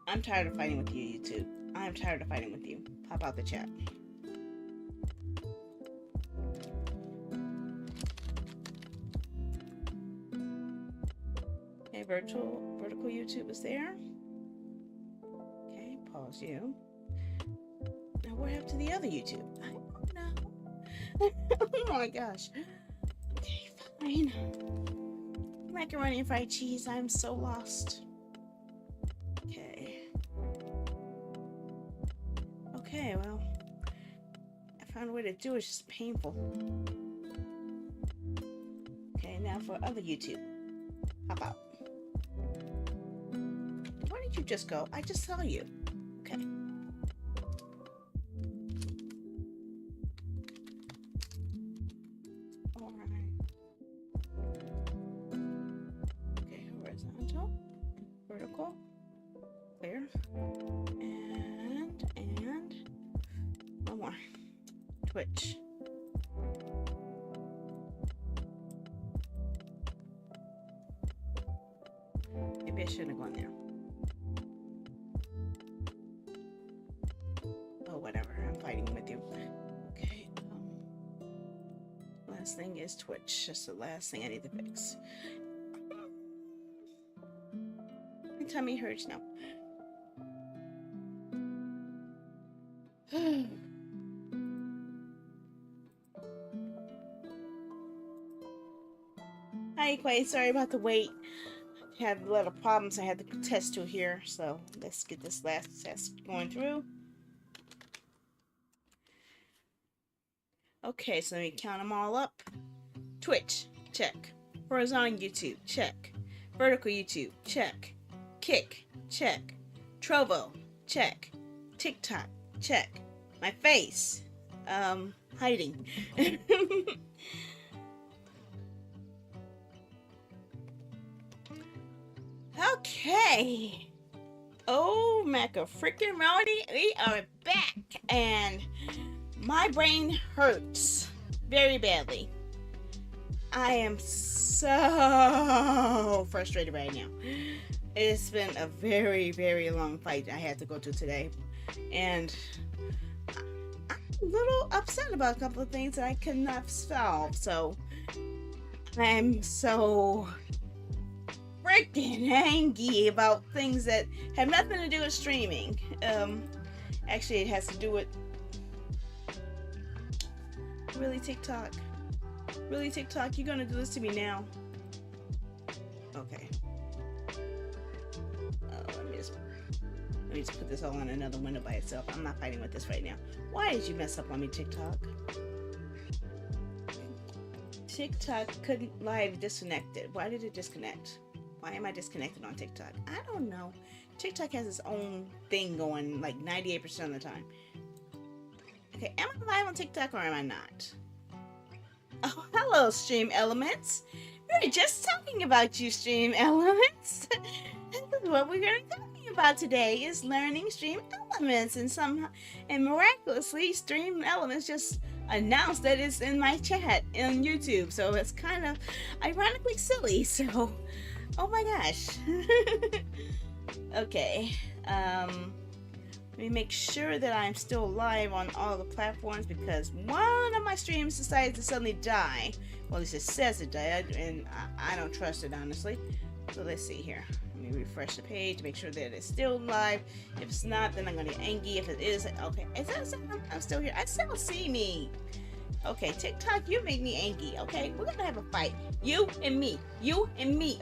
I'm tired of fighting with you, YouTube. I'm tired of fighting with you. Pop out the chat. Okay, vertical YouTube is there. Okay, pause you. Now what happened to the other YouTube? I don't know. Oh my gosh. Okay, fine. Macaroni and fried cheese. I'm so lost. Okay. Okay, well, I found a way to do it. It's just painful. Okay, now for other YouTube. Hop out. Why did you just go? I just saw you. Okay. Alright. Okay, horizontal. Vertical. Clear. And one more. Twitch. Maybe I shouldn't have gone there. Oh, whatever. I'm fighting with you. Okay. Last thing is Twitch. That's the last thing I need to fix. My tummy hurts now. Hi, Quay. Sorry about the wait. I had a lot of problems I had to test to here, so let's get this last test going through. Okay, so let me count them all up. Twitch, check. Horizontal YouTube, check. Vertical YouTube, check. Kick, check. Trovo, check. TikTok, check. My face, hiding. Okay. Oh, Maca freaking Rowdy, we are back, and my brain hurts very badly. I am so frustrated right now. It's been a very, very long fight I had to go to today, and I'm a little upset about a couple of things that I could not solve. So I'm so freaking angry about things that have nothing to do with streaming. Actually, it has to do with really TikTok. Really TikTok, you're gonna do this to me now? Okay. Let me just put this all on another window by itself. I'm not fighting with this right now. Why did you mess up on me, TikTok? TikTok couldn't live disconnected. Why did it disconnect? Why am I disconnected on TikTok? I don't know. TikTok has its own thing going like 98% of the time. Okay, am I live on TikTok or am I not? Oh, hello, Stream Elements. We were just talking about you, Stream Elements. This is what we're going to be talking about today, is learning Stream Elements. And miraculously, Stream Elements just announced that it's in my chat on YouTube. So it's kind of ironically silly. So, oh my gosh. Okay. Let me make sure that I'm still live on all the platforms, because one of my streams decided to suddenly die. Well, at least it says it died, and I don't trust it, honestly. So let's see here. Let me refresh the page to make sure that it's still live. If it's not, then I'm going to get angry. If it is, okay. I'm still here. I still see me. Okay, TikTok, you make me angry. Okay, we're going to have a fight. You and me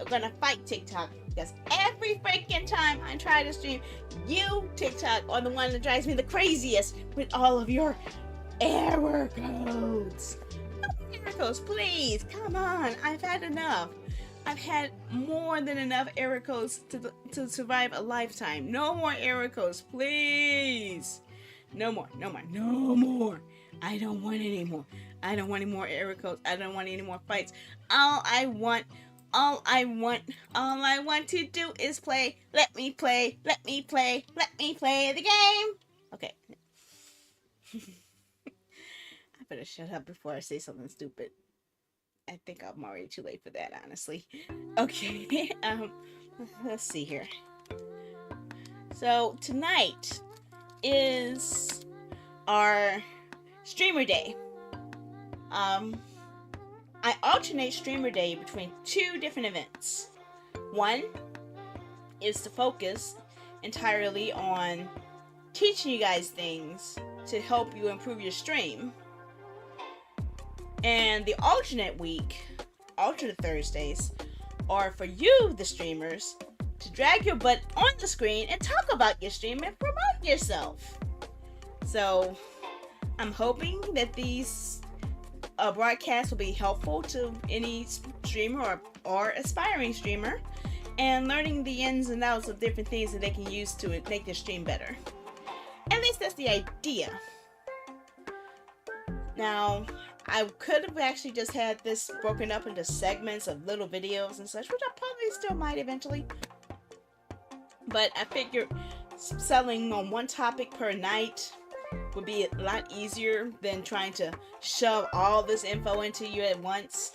are going to fight, TikTok. Because every freaking time I try to stream, you, TikTok, are the one that drives me the craziest with all of your error codes. No error codes, please. Come on. I've had enough. I've had more than enough error codes to survive a lifetime. No more error codes, please. No more. I don't want any more. I don't want any more error codes. I don't want any more fights. All I want to do is play. Let me play the game. Okay. I better shut up before I say something stupid. I think I'm already too late for that, honestly. Okay. Let's see here. So tonight is our streamer day. I alternate streamer day between two different events. One is to focus entirely on teaching you guys things to help you improve your stream. And the alternate Thursdays, are for you, the streamers, to drag your butt on the screen and talk about your stream and promote yourself. So, I'm hoping that these broadcasts will be helpful to any streamer or aspiring streamer, and learning the ins and outs of different things that they can use to make their stream better. At least that's the idea. Now, I could have actually just had this broken up into segments of little videos and such, which I probably still might eventually. But I figured selling on one topic per night would be a lot easier than trying to shove all this info into you at once.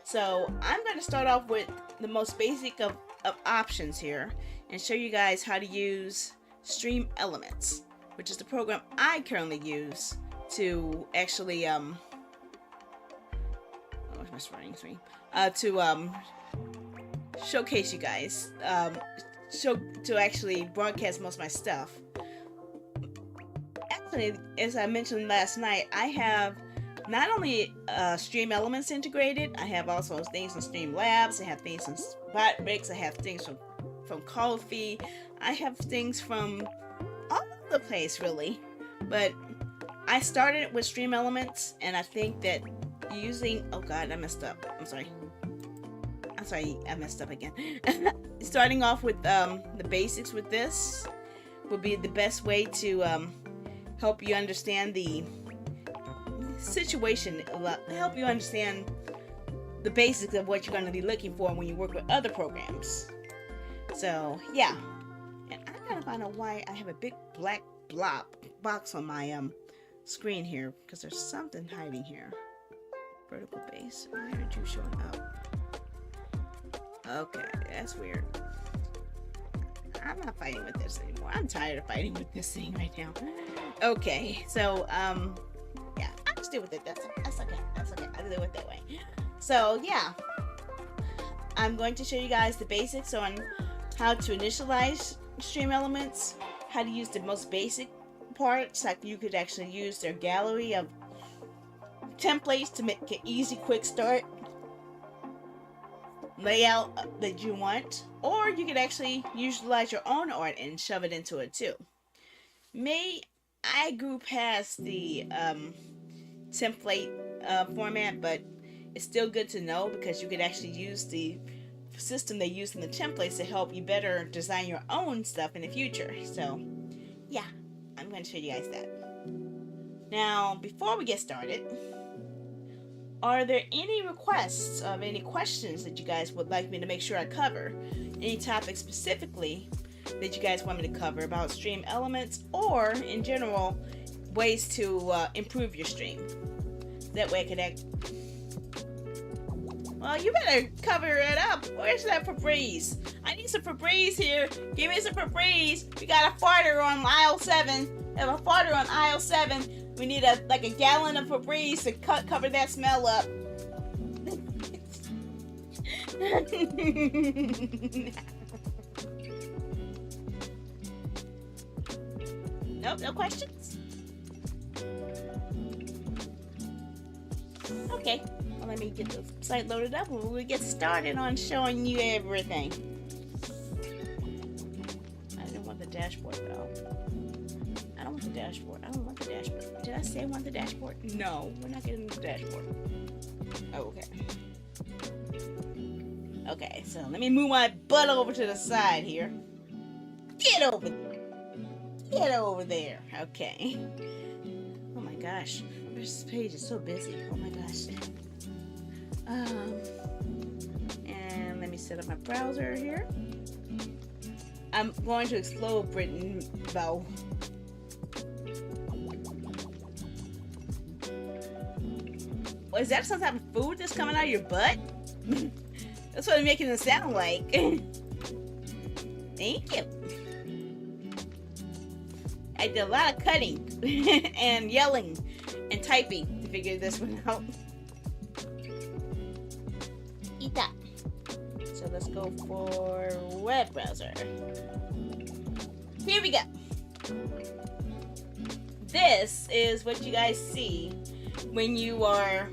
So I'm going to start off with the most basic of options here and show you guys how to use Stream Elements, which is the program I currently use to actually where's my starting screen? To showcase you guys, to actually broadcast most of my stuff. Actually, as I mentioned last night, I have not only Stream Elements integrated, I have also things in Stream Labs, I have things in Spot Breaks, I have things from Coffee, I have things from all over the place really. But I started with Stream Elements, and I think that using, oh god, I messed up. I'm sorry, I messed up again. Starting off with the basics with this would be the best way to help you understand the situation, help you understand the basics of what you're going to be looking for when you work with other programs. So yeah, and I gotta find out why I have a big black box on my screen here, because there's something hiding here. Vertical base, why aren't you showing up? Okay, that's weird. I'm not fighting with this anymore. I'm tired of fighting with this thing right now. Okay, so yeah, I'll just deal with it. That's okay. I'll do it that way. So yeah, I'm going to show you guys the basics on how to initialize Stream Elements, how to use the most basic parts, like you could actually use their gallery of templates to make an easy quick start layout that you want, or you could actually utilize your own art and shove it into it too. I grew past the template format, but it's still good to know because you could actually use the system they use in the templates to help you better design your own stuff in the future. So yeah, I'm going to show you guys that. Now, before we get started, are there any requests of any questions that you guys would like me to make sure I cover? Any topics specifically that you guys want me to cover about Stream Elements, or in general, ways to improve your stream? That way I could act. Well, you better cover it up. Where's that Febreze? I need some Febreze here. Give me some Febreze. We got a farter on aisle 7. We have a farter on aisle 7. We need a gallon of Febreze to cover that smell up. Nope, no questions? Okay, well, let me get the site loaded up and we'll get started on showing you everything. I didn't want the dashboard though. I don't want the dashboard. Did I say I want the dashboard? No, we're not getting the dashboard. Oh, okay. Okay, so let me move my butt over to the side here. Get over there. Okay. Oh my gosh. This page is so busy. Oh my gosh. And let me set up my browser here. I'm going to explode Britain though. Is that some type of food that's coming out of your butt? That's what it's making it sound like. Thank you. I did a lot of cutting and yelling and typing to figure this one out. Eat that. So let's go for web browser. Here we go. This is what you guys see when you are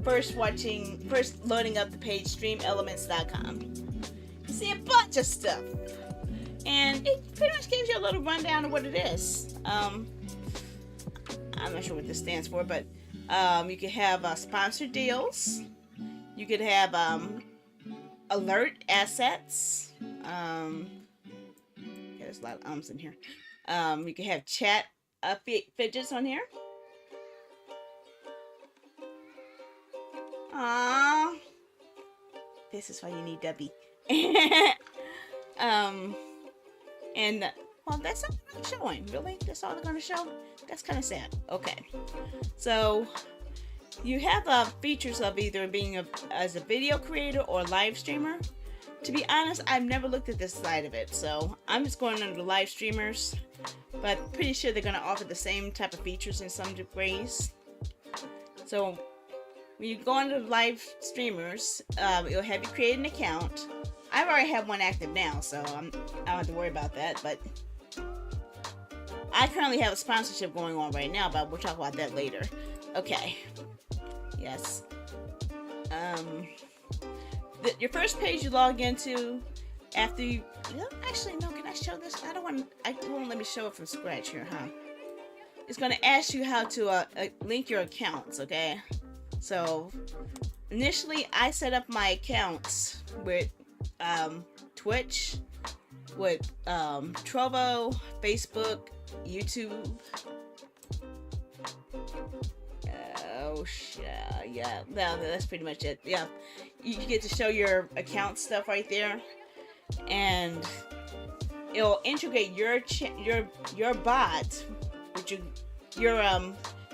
first loading up the page streamelements.com. You see a bunch of stuff. And it pretty much gives you a little rundown of what it is. I'm not sure what this stands for, but you could have sponsored deals. You could have alert assets. There's a lot of ums in here. You could have chat fidgets on here. Aww. This is why you need Debbie. And, well, that's all they're showing. Really? That's all they're going to show? That's kind of sad. Okay. So, you have features of either being as a video creator or live streamer. To be honest, I've never looked at this side of it. So, I'm just going under the live streamers. But pretty sure they're going to offer the same type of features in some ways. So, when you go under live streamers, it'll have you create an account. I already have one active now, so I don't have to worry about that, but I currently have a sponsorship going on right now, but we'll talk about that later. Okay. Yes. Your first page you log into after you... Actually, no, can I show this? I won't let me show it from scratch here, huh? It's going to ask you how to link your accounts, okay? So, initially, I set up my accounts with Twitch, with Trovo, Facebook, YouTube. Yeah, no, that's pretty much it. Yeah, you get to show your account stuff right there, and it'll integrate your bot, which your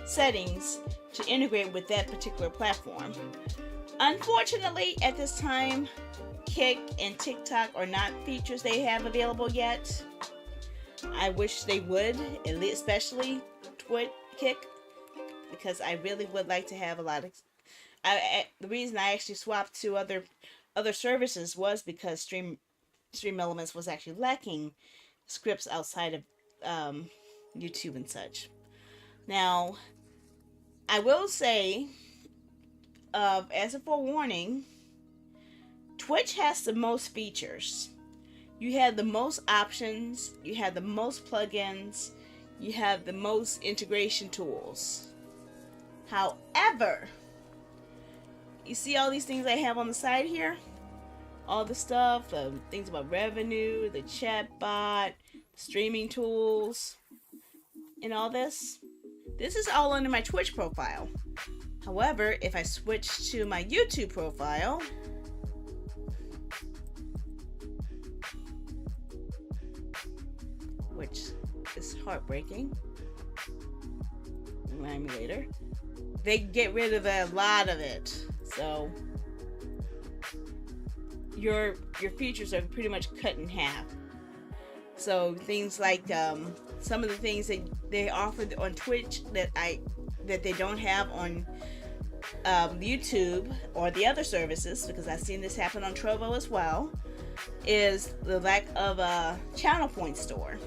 settings to integrate with that particular platform. Unfortunately, at this time, Kick and TikTok are not features they have available yet. I wish they would, especially Kick, because I really would like to have a lot of... the reason I actually swapped to other services was because Stream Elements was actually lacking scripts outside of YouTube and such. Now, I will say, as a forewarning, Twitch has the most features. You have the most options, you have the most plugins, you have the most integration tools. However, you see all these things I have on the side here? All the stuff, the things about revenue, the chatbot, streaming tools, and all this. This is all under my Twitch profile. However, if I switch to my YouTube profile, which is heartbreaking, remind me later, they get rid of a lot of it. So your features are pretty much cut in half. So things like some of the things that they offer on Twitch that they don't have on YouTube or the other services, because I've seen this happen on Trovo as well, is the lack of a channel point store.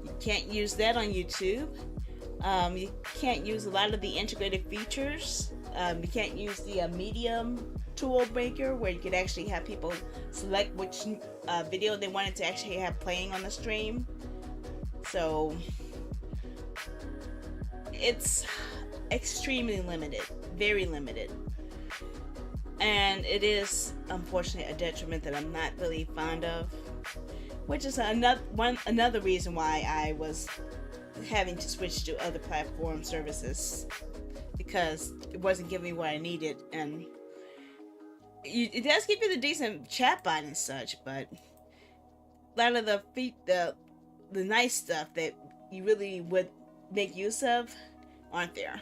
You can't use that on YouTube. You can't use a lot of the integrated features. You can't use the medium tool maker, where you could actually have people select which video they wanted to actually have playing on the stream. So it's extremely limited, very limited, and it is unfortunately a detriment that I'm not really fond of, which is another reason why I was having to switch to other platform services, because it wasn't giving me what I needed. And it does give you the decent chatbot and such, but a lot of the nice stuff that you really would make use of aren't there.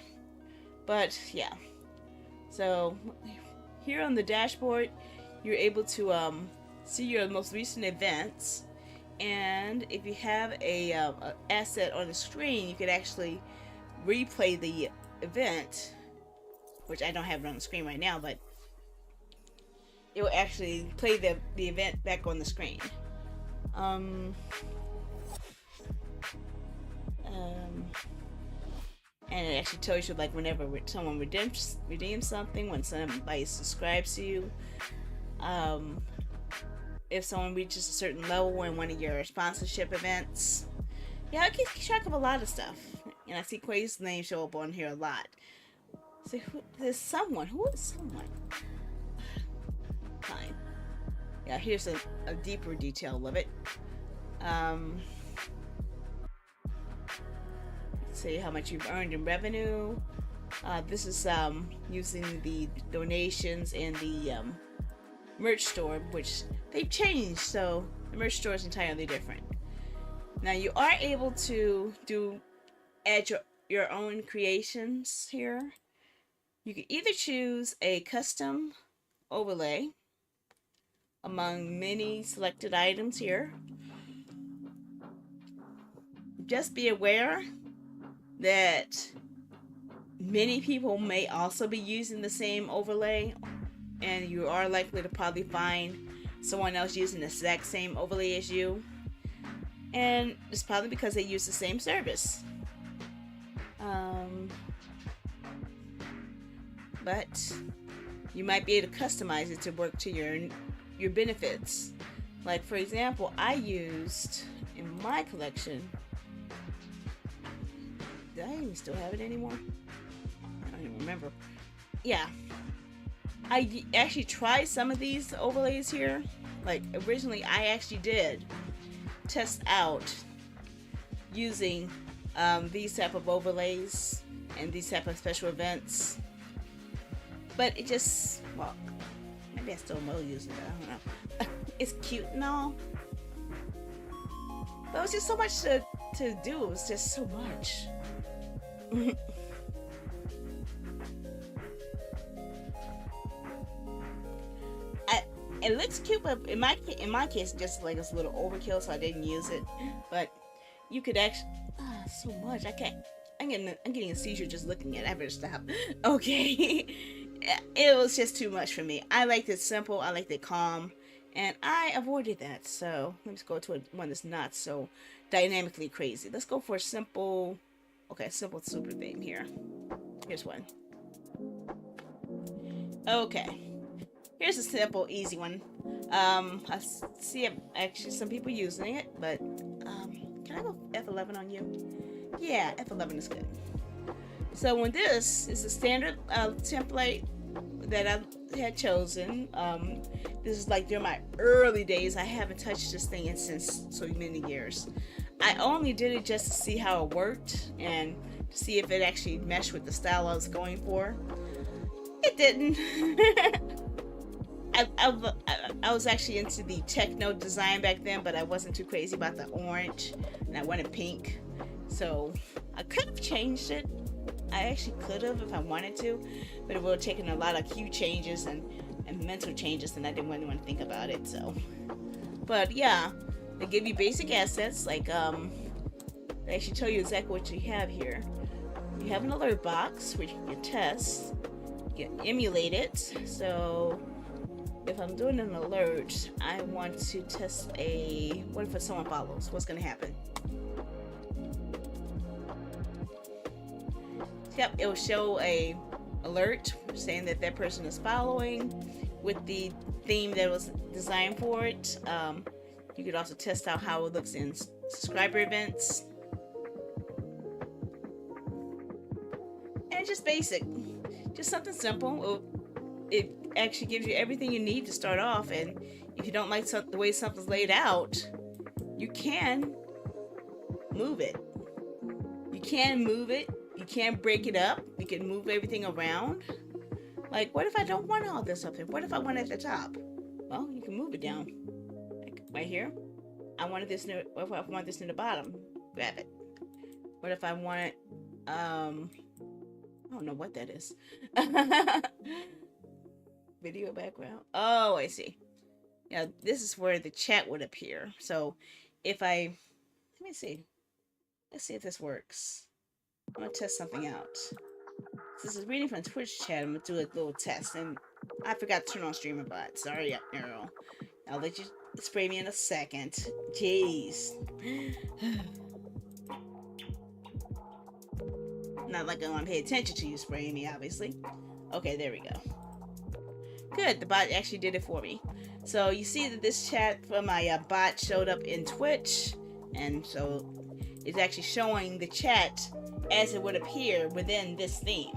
But yeah, so here on the dashboard, you're able to see your most recent events, And if you have a asset on the screen, you could actually replay the event, which I don't have it on the screen right now, but it will actually play the event back on the screen. Um, um, and it actually tells you like whenever someone redeems something, when somebody subscribes to you, if someone reaches a certain level in one of your sponsorship events. Yeah, I keep track of a lot of stuff, and I see Quay's name show up on here a lot. So there's someone. Who is someone? Fine. Yeah, here's a deeper detail of it. See how much you've earned in revenue. This is using the donations and the merch store, which they've changed, so the merch store is entirely different. Now you are able to add your own creations here. You can either choose a custom overlay among many selected items here. Just be aware that many people may also be using the same overlay, and you are likely to probably find someone else using the exact same overlay as you, and it's probably because they use the same service. But you might be able to customize it to work to your benefits. Like for example, I used in my collection. Did I even still have it anymore? I don't even remember. Yeah, I actually tried some of these overlays here. Like originally, I actually did test out using these type of overlays and these type of special events, but it just, well, maybe I still will use it. I don't know. It's cute and all, but it was just so much to do. It was just so much. It looks cute, but in my case, just like it's a little overkill, so I didn't use it. But you could actually, so much. I can't. I'm getting a seizure just looking at it. I better stop. Okay, it was just too much for me. I liked it simple. I liked it calm, and I avoided that. So let's go to one that's not so dynamically crazy. Let's go for a simple. Okay, simple super theme here. Here's one. Okay. Here's a simple, easy one. I see actually some people using it, but can I go F11 on you? Yeah, F11 is good. So when this is the standard template that I had chosen, this is like during my early days. I haven't touched this thing since so many years. I only did it just to see how it worked and to see if it actually meshed with the style I was going for. It didn't. I was actually into the techno design back then, but I wasn't too crazy about the orange, and I wanted pink. So I could have changed it. I actually could have if I wanted to, but it would have taken a lot of cue changes and mental changes, and I didn't really want to think about it. So, but yeah, they give you basic assets like they actually tell you exactly what you have here. You have an alert box which you can test. You can emulate it. So if I'm doing an alert, I want to test what if someone follows? What's going to happen? Yep, it will show a alert saying that that person is following with the theme that was designed for it. You could also test out how it looks in subscriber events. And it's just basic. Just something simple. It actually gives you everything you need to start off, and if you don't like the way something's laid out, you can move it. You can break it up. You can move everything around. Like, what if I don't want all this up here? What if I want it at the top? Well, you can move it down. Like right here. What if I want this in the bottom? Grab it. What if I want it, I don't know what that is. Video background. Oh, I see. Yeah, this is where the chat would appear. So if I, let me see. Let's see if this works. I'm gonna test something out. This is reading from Twitch chat. I'm gonna do a little test, and I forgot to turn on streamer bot. Sorry, Arrow. I'll let you spray me in a second. Jeez. Not like I want to pay attention to you spraying me, obviously. Okay, there we go. Good, the bot actually did it for me. So you see that this chat from my bot showed up in Twitch, and so it's actually showing the chat as it would appear within this theme.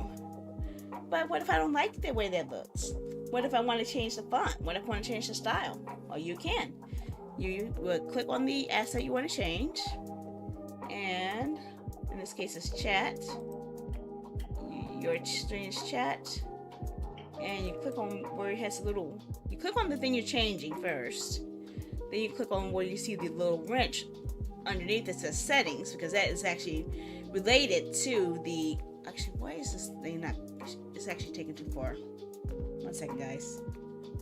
But what if I don't like the way that looks? What if I want to change the font? What if I want to change the style? Well, you can. You would click on the asset you want to change, and in this case it's chat, your stream's chat, and you click on where it has a little, you click on the thing you're changing first, then you click on where you see the little wrench underneath that says settings, because that is actually related to the, actually why is this thing not, it's actually taken too far. One second guys,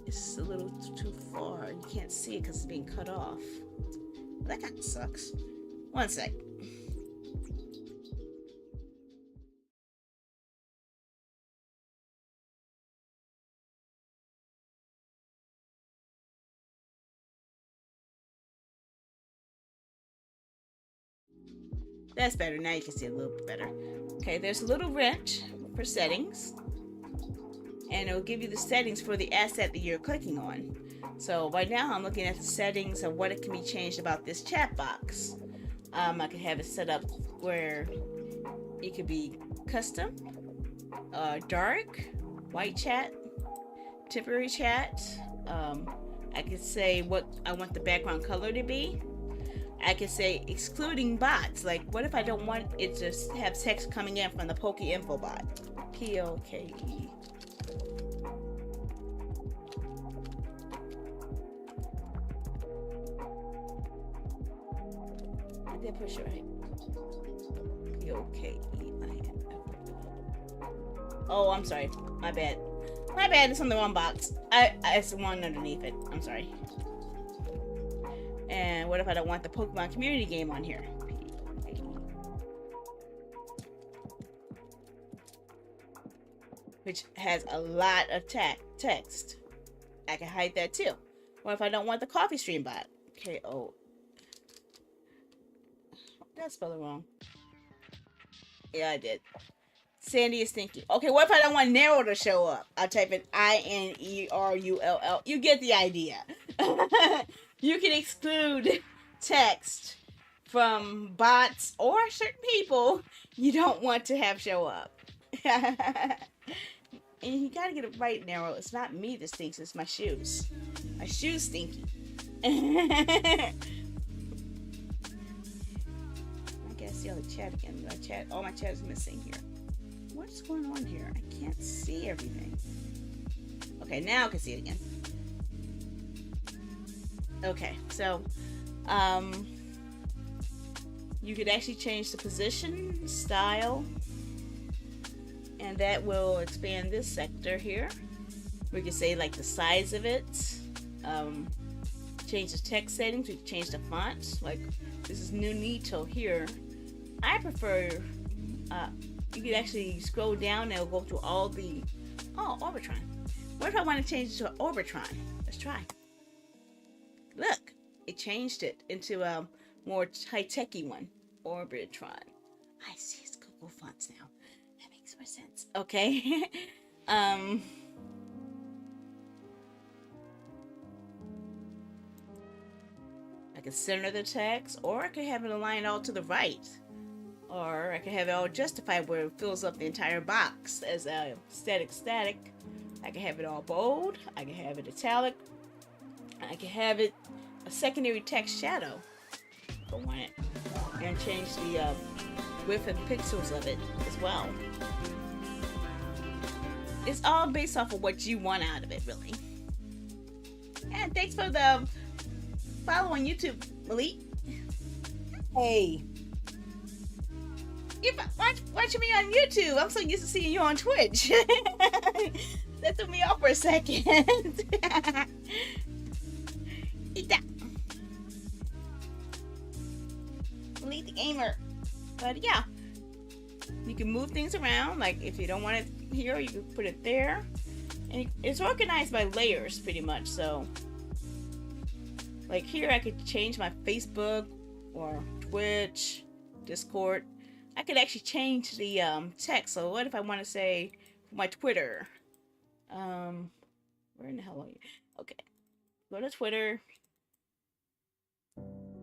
it's a little too far, you can't see it because it's being cut off. That kind of sucks. One sec. That's better. Now you can see a little bit better. Okay, there's a little wrench for settings, and it will give you the settings for the asset that you're clicking on. So right now I'm looking at the settings of what it can be changed about this chat box. I can have it set up where it could be custom, dark, white chat, temporary chat. I could say what I want the background color to be. I could say excluding bots. Like, what if I don't want it to have text coming in from the Poke Info bot? P-O-K-E. I did push it right. P-O-K-E-I-N-F. Oh, I'm sorry. My bad. My bad. It's on the wrong box. It's the one underneath it. I'm sorry. And what if I don't want the Pokemon community game on here? Which has a lot of text. I can hide that too. What if I don't want the coffee stream bot? K-O. Did I spell it wrong? Yeah, I did. Sandy is thinking. Okay, what if I don't want Nero to show up? I'll type in I-N-E-R-U-L-L. You get the idea. You can exclude text from bots or certain people you don't want to have show up. And you gotta get it right, Nero. It's not me that stinks, it's my shoes. My shoes stinky. I gotta see all the chat again. All my chat is missing here. What's going on here? I can't see everything. Okay, now I can see it again. Okay, so you could actually change the position, style, and that will expand this sector here. We could say like the size of it, change the text settings, we could change the font, like this is New Nito here. I prefer, you could actually scroll down and it'll go through all the, oh, Orbitron. What if I want to change it to an Orbitron? Let's try. Look, it changed it into a more high-techy one. Orbitron. I see it's Google fonts now. That makes more sense. Okay. I can center the text, or I can have it aligned all to the right. Or I can have it all justified where it fills up the entire box as a static. I can have it all bold. I can have it italic. I can have it a secondary text shadow if I want it, and change the width and pixels of it as well. It's all based off of what you want out of it, really. And thanks for the follow on YouTube, Malik. Hey, you're watching me on YouTube. I'm so used to seeing you on Twitch. That threw me off for a second. Eat that. Delete the gamer. But yeah, you can move things around. Like if you don't want it here, you can put it there. And it's organized by layers pretty much. So like here I could change my Facebook or Twitch, Discord. I could actually change the text. So what if I want to say my Twitter? Where in the hell are you? Okay. Go to Twitter.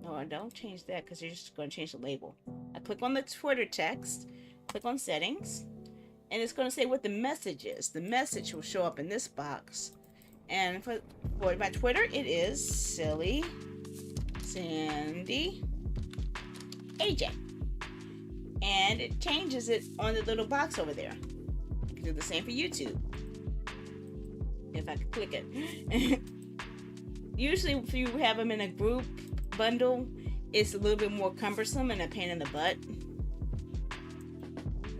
No, I don't change that because you're just going to change the label. I click on the Twitter text, click on settings, and it's going to say what the message is. The message will show up in this box. And for my Twitter, it is Silly Sandy AJ. And it changes it on the little box over there. You can do the same for YouTube. If I can click it. Usually if you have them in a group bundle, it's a little bit more cumbersome and a pain in the butt.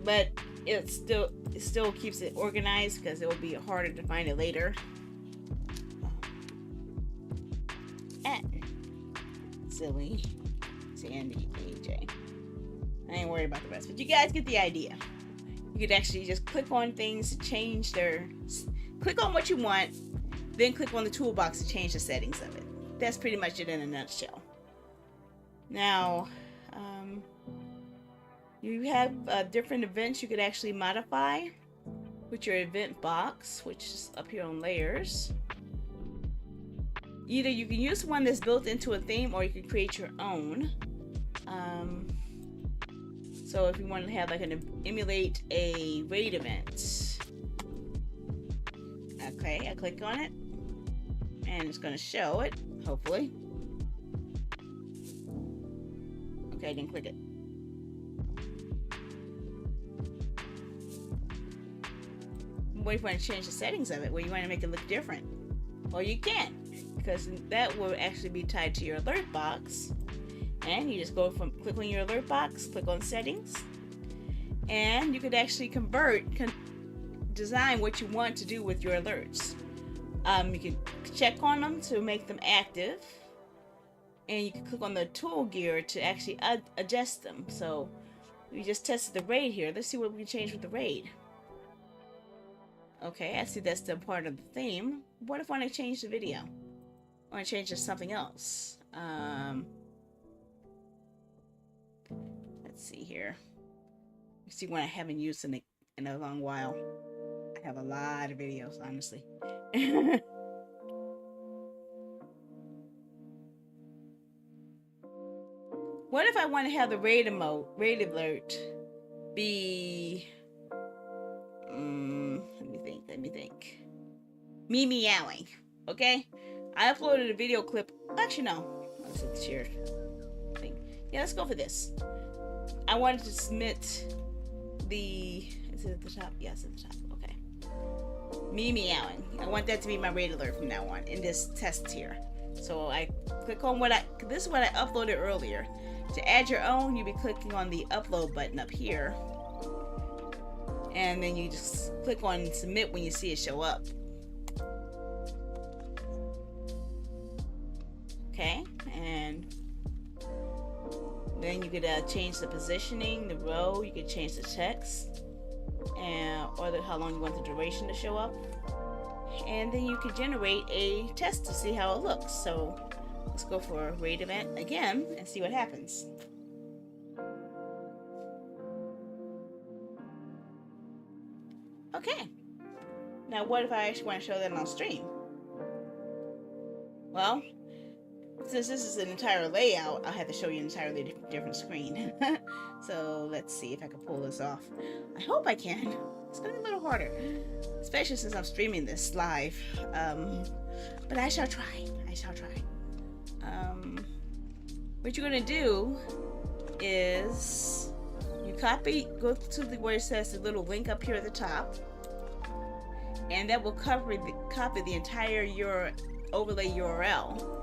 But it still keeps it organized because it will be harder to find it later. At Silly Sandy AJ. I ain't worried about the rest, but you guys get the idea. You could actually just click on things to change click on what you want, then click on the toolbox to change the settings of it. That's pretty much it in a nutshell. Now, you have different events you could actually modify with your event box, which is up here on layers. Either you can use one that's built into a theme or you can create your own. So if you want to have like emulate a raid event. Okay, I click on it and it's going to show it, hopefully. Okay, I didn't click it. What if you want to change the settings of it? Well, you want to make it look different. Well, you can, because that will actually be tied to your alert box. And you just go from click on your alert box, click on settings, and you could actually design what you want to do with your alerts. You can check on them to make them active, and you can click on the tool gear to actually adjust them. So we just tested the raid here. Let's see what we can change with the raid. Okay, I see that's still part of the theme. What if I want to change the video? I want to change it to something else. Let's see here. You see one I haven't used in a long while. I have a lot of videos, honestly. What if I want to have the raid alert be let me think. Me meowing. Okay? I uploaded a video clip. Actually no. Let's share thing. Yeah, let's go for this. I wanted to submit is it at the top? Yes, at the top. Okay. Me meowing. I want that to be my raid alert from now on in this test here. So I click on this is what I uploaded earlier. To add your own, you'll be clicking on the upload button up here. And then you just click on submit when you see it show up. Okay, and then you could change the positioning, the row, you could change the text, or how long you want the duration to show up. And then you could generate a test to see how it looks. So let's go for a raid event again and see what happens. Okay. Now what if I actually want to show that on stream? Well, since this is an entire layout, I'll have to show you an entirely different screen. So let's see if I can pull this off. I hope I can. It's gonna be a little harder, especially since I'm streaming this live. But I shall try. I shall try. What you're gonna do is you go to where it says the little link up here at the top, and that will copy the entire overlay URL.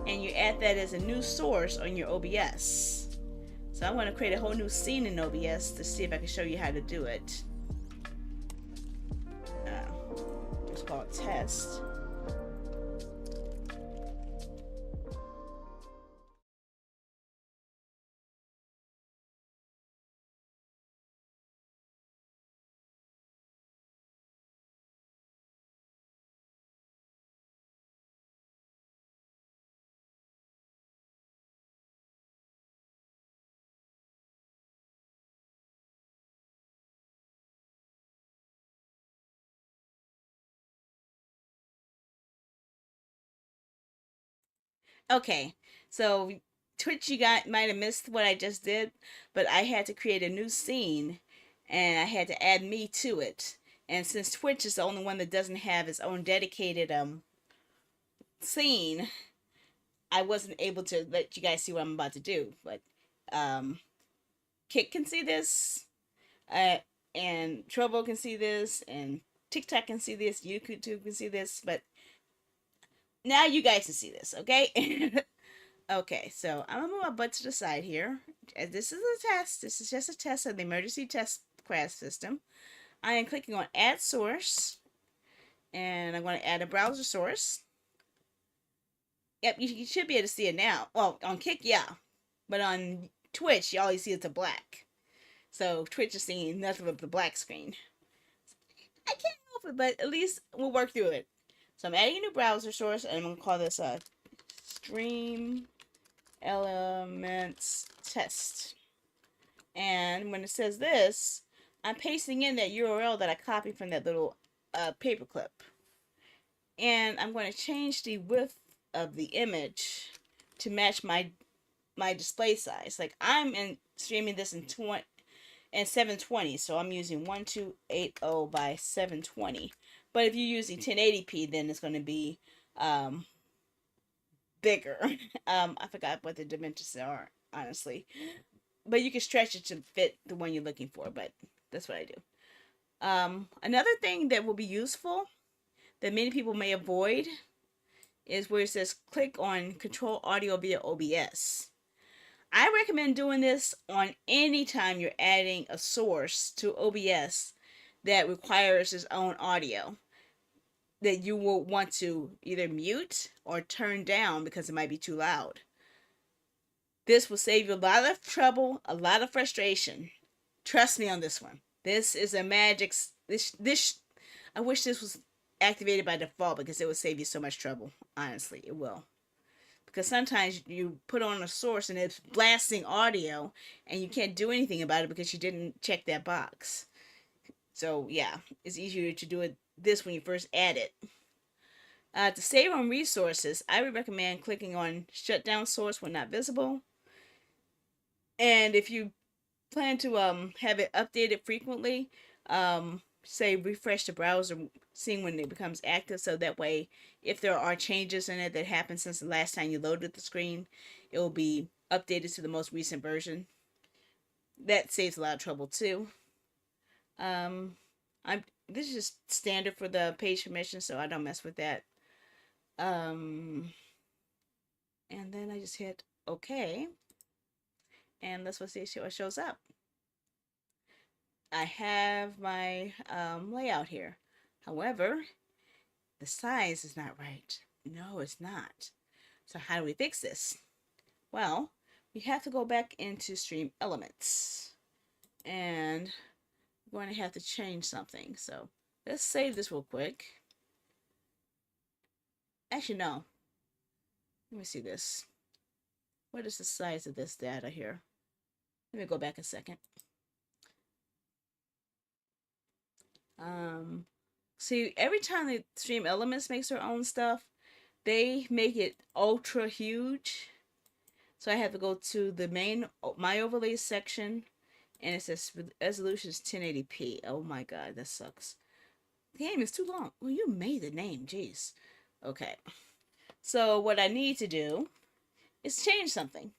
And you add that as a new source on your OBS. So I'm going to create a whole new scene in OBS to see if I can show you how to do it. It's called test. Okay, so Twitch, you got might have missed what I just did, but I had to create a new scene, and I had to add me to it. And since Twitch is the only one that doesn't have its own dedicated scene, I wasn't able to let you guys see what I'm about to do. But um, Kit can see this, uh, and Trovo can see this, and TikTok can see this, YouTube can see this, but now you guys can see this, okay? Okay, so I'm gonna move my butt to the side here. As this is a test. This is just a test of the emergency test crash system. I am clicking on Add Source, and I'm going to add a browser source. Yep, you should be able to see it now. Well, on Kick, yeah, but on Twitch, you always see it's a black. So Twitch is seeing nothing but the black screen. I can't help it, but at least we'll work through it. So I'm adding a new browser source, and I'm going to call this a Stream Elements Test. And when it says this, I'm pasting in that URL that I copied from that little paperclip. And I'm going to change the width of the image to match my display size. Like I'm streaming this in 720, so I'm using 1280 by 720. But if you're using 1080p, then it's going to be bigger. I forgot what the dimensions are, honestly. But you can stretch it to fit the one you're looking for, but that's what I do. Another thing that will be useful that many people may avoid is where it says click on control audio via OBS. I recommend doing this on any time you're adding a source to OBS that requires its own audio that you will want to either mute or turn down because it might be too loud. This will save you a lot of trouble, a lot of frustration. Trust me on this one. This is a magic. I wish this was activated by default because it would save you so much trouble. Honestly, it will. Because sometimes you put on a source and it's blasting audio and you can't do anything about it because you didn't check that box. So yeah, it's easier to do this when you first add it. To save on resources, I would recommend clicking on shut down source when not visible. And if you plan to have it updated frequently, say refresh the browser, seeing when it becomes active, so that way if there are changes in it that happened since the last time you loaded the screen, it will be updated to the most recent version. That saves a lot of trouble too. This is just standard for the page permission, so I don't mess with that. And then I just hit OK, and let's see what shows up. I have my layout here. However, the size is not right. No, it's not. So how do we fix this? Well, we have to go back into Stream Elements. And we're going to have to change something. So let's save this real quick. Actually, no. Let me see this. What is the size of this data here? Let me go back a second. See, every time the Stream Elements makes their own stuff, they make it ultra huge. So I have to go to the my overlays section, and it says resolution is 1080p. Oh my god, that sucks. The name is too long. Well, you made the name, jeez. Okay. So what I need to do is change something.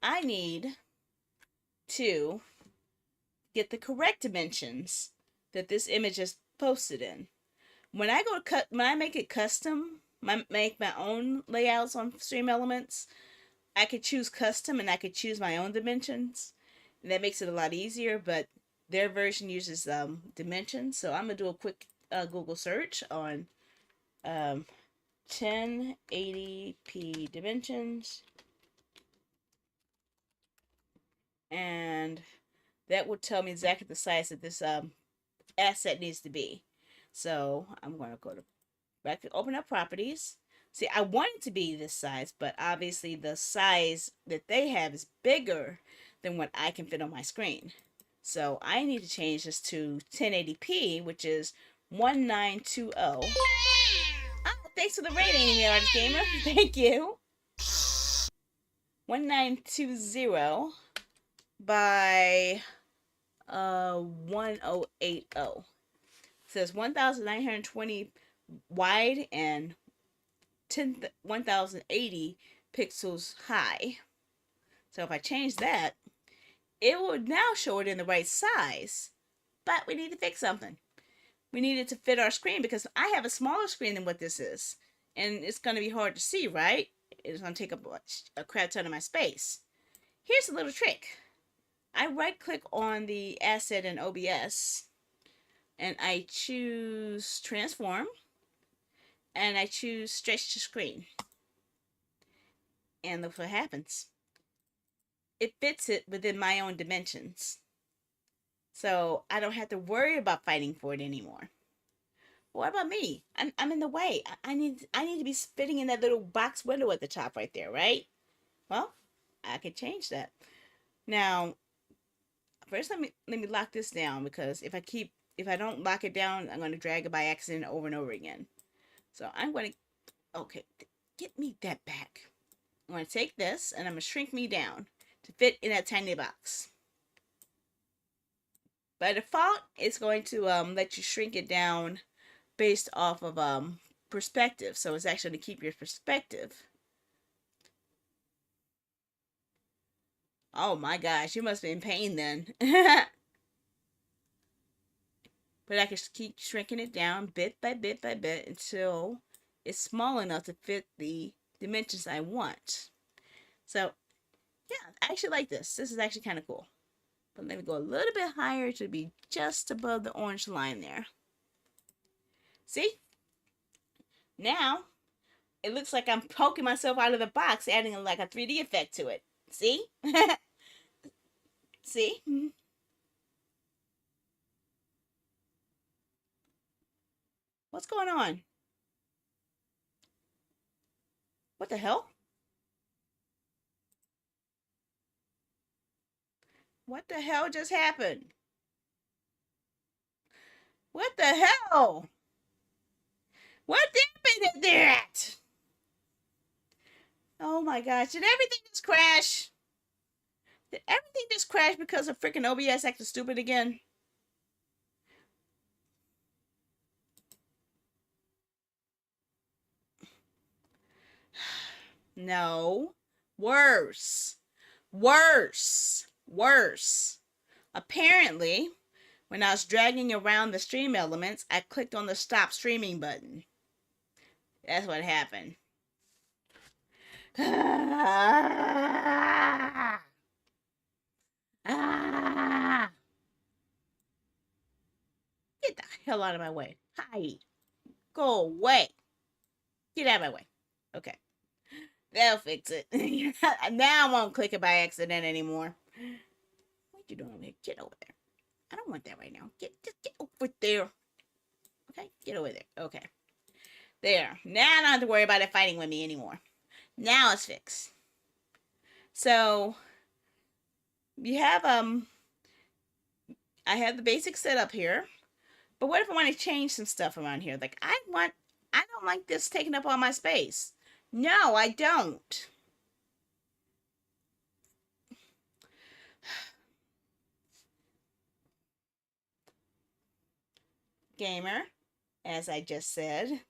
I need to get the correct dimensions that this image is posted in. When I make it custom, make my own layouts on Stream Elements, I could choose custom and I could choose my own dimensions. And that makes it a lot easier, but their version uses dimensions. So I'm going to do a quick Google search on 1080p dimensions. And that would tell me exactly the size that this asset needs to be. So I'm going to go back to open up properties. See, I want it to be this size, but obviously the size that they have is bigger than what I can fit on my screen. So I need to change this to 1080p, which is 1920. Oh, thanks for the rating, Artist Gamer. Thank you. 1920 by 1080. It says 1920 wide and 1080 pixels high. So if I change that, it will now show it in the right size. But we need to fix something. We need it to fit our screen because I have a smaller screen than what this is. And it's going to be hard to see, right? It's going to take up a crap ton of my space. Here's a little trick. I right click on the asset in OBS and I choose transform and I choose stretch to screen. And look what happens. It fits it within my own dimensions. So I don't have to worry about fighting for it anymore. What about me? I'm in the way. I need to be fitting in that little box window at the top right there, right? Well, I could change that. Now, first let me lock this down because if I don't lock it down, I'm going to drag it by accident over and over again. So I'm going to, okay, get me that back. I'm going to take this and I'm going to shrink me down to fit in that tiny box. By default, it's going to let you shrink it down based off of perspective. So it's actually to keep your perspective. Oh my gosh, you must be in pain then. But I can keep shrinking it down bit by bit by bit until it's small enough to fit the dimensions I want. So yeah, I actually like this. This is actually kind of cool. But let me go a little bit higher to be just above the orange line there. See? Now, it looks like I'm poking myself out of the box, adding like a 3D effect to it. See? See? What's going on? What the hell? What the hell just happened? What the hell? What happened to that? Oh my gosh, did everything just crash? Did everything just crash because of freaking OBS acting stupid again? No. Worse. Worse. Worse. Apparently, when I was dragging around the stream elements, I clicked on the stop streaming button. That's what happened. Get the hell out of my way. Hi. Go away. Get out of my way. Okay. That'll fix it. Now I won't click it by accident anymore. What you doing over there? Get over there. I don't want that right now. Just get over there. Okay, get over there. Okay. There. Now I don't have to worry about it fighting with me anymore. Now it's fixed. So you have I have the basic setup here. But what if I want to change some stuff around here? Like I don't like this taking up all my space. No, I don't. Gamer, as I just said,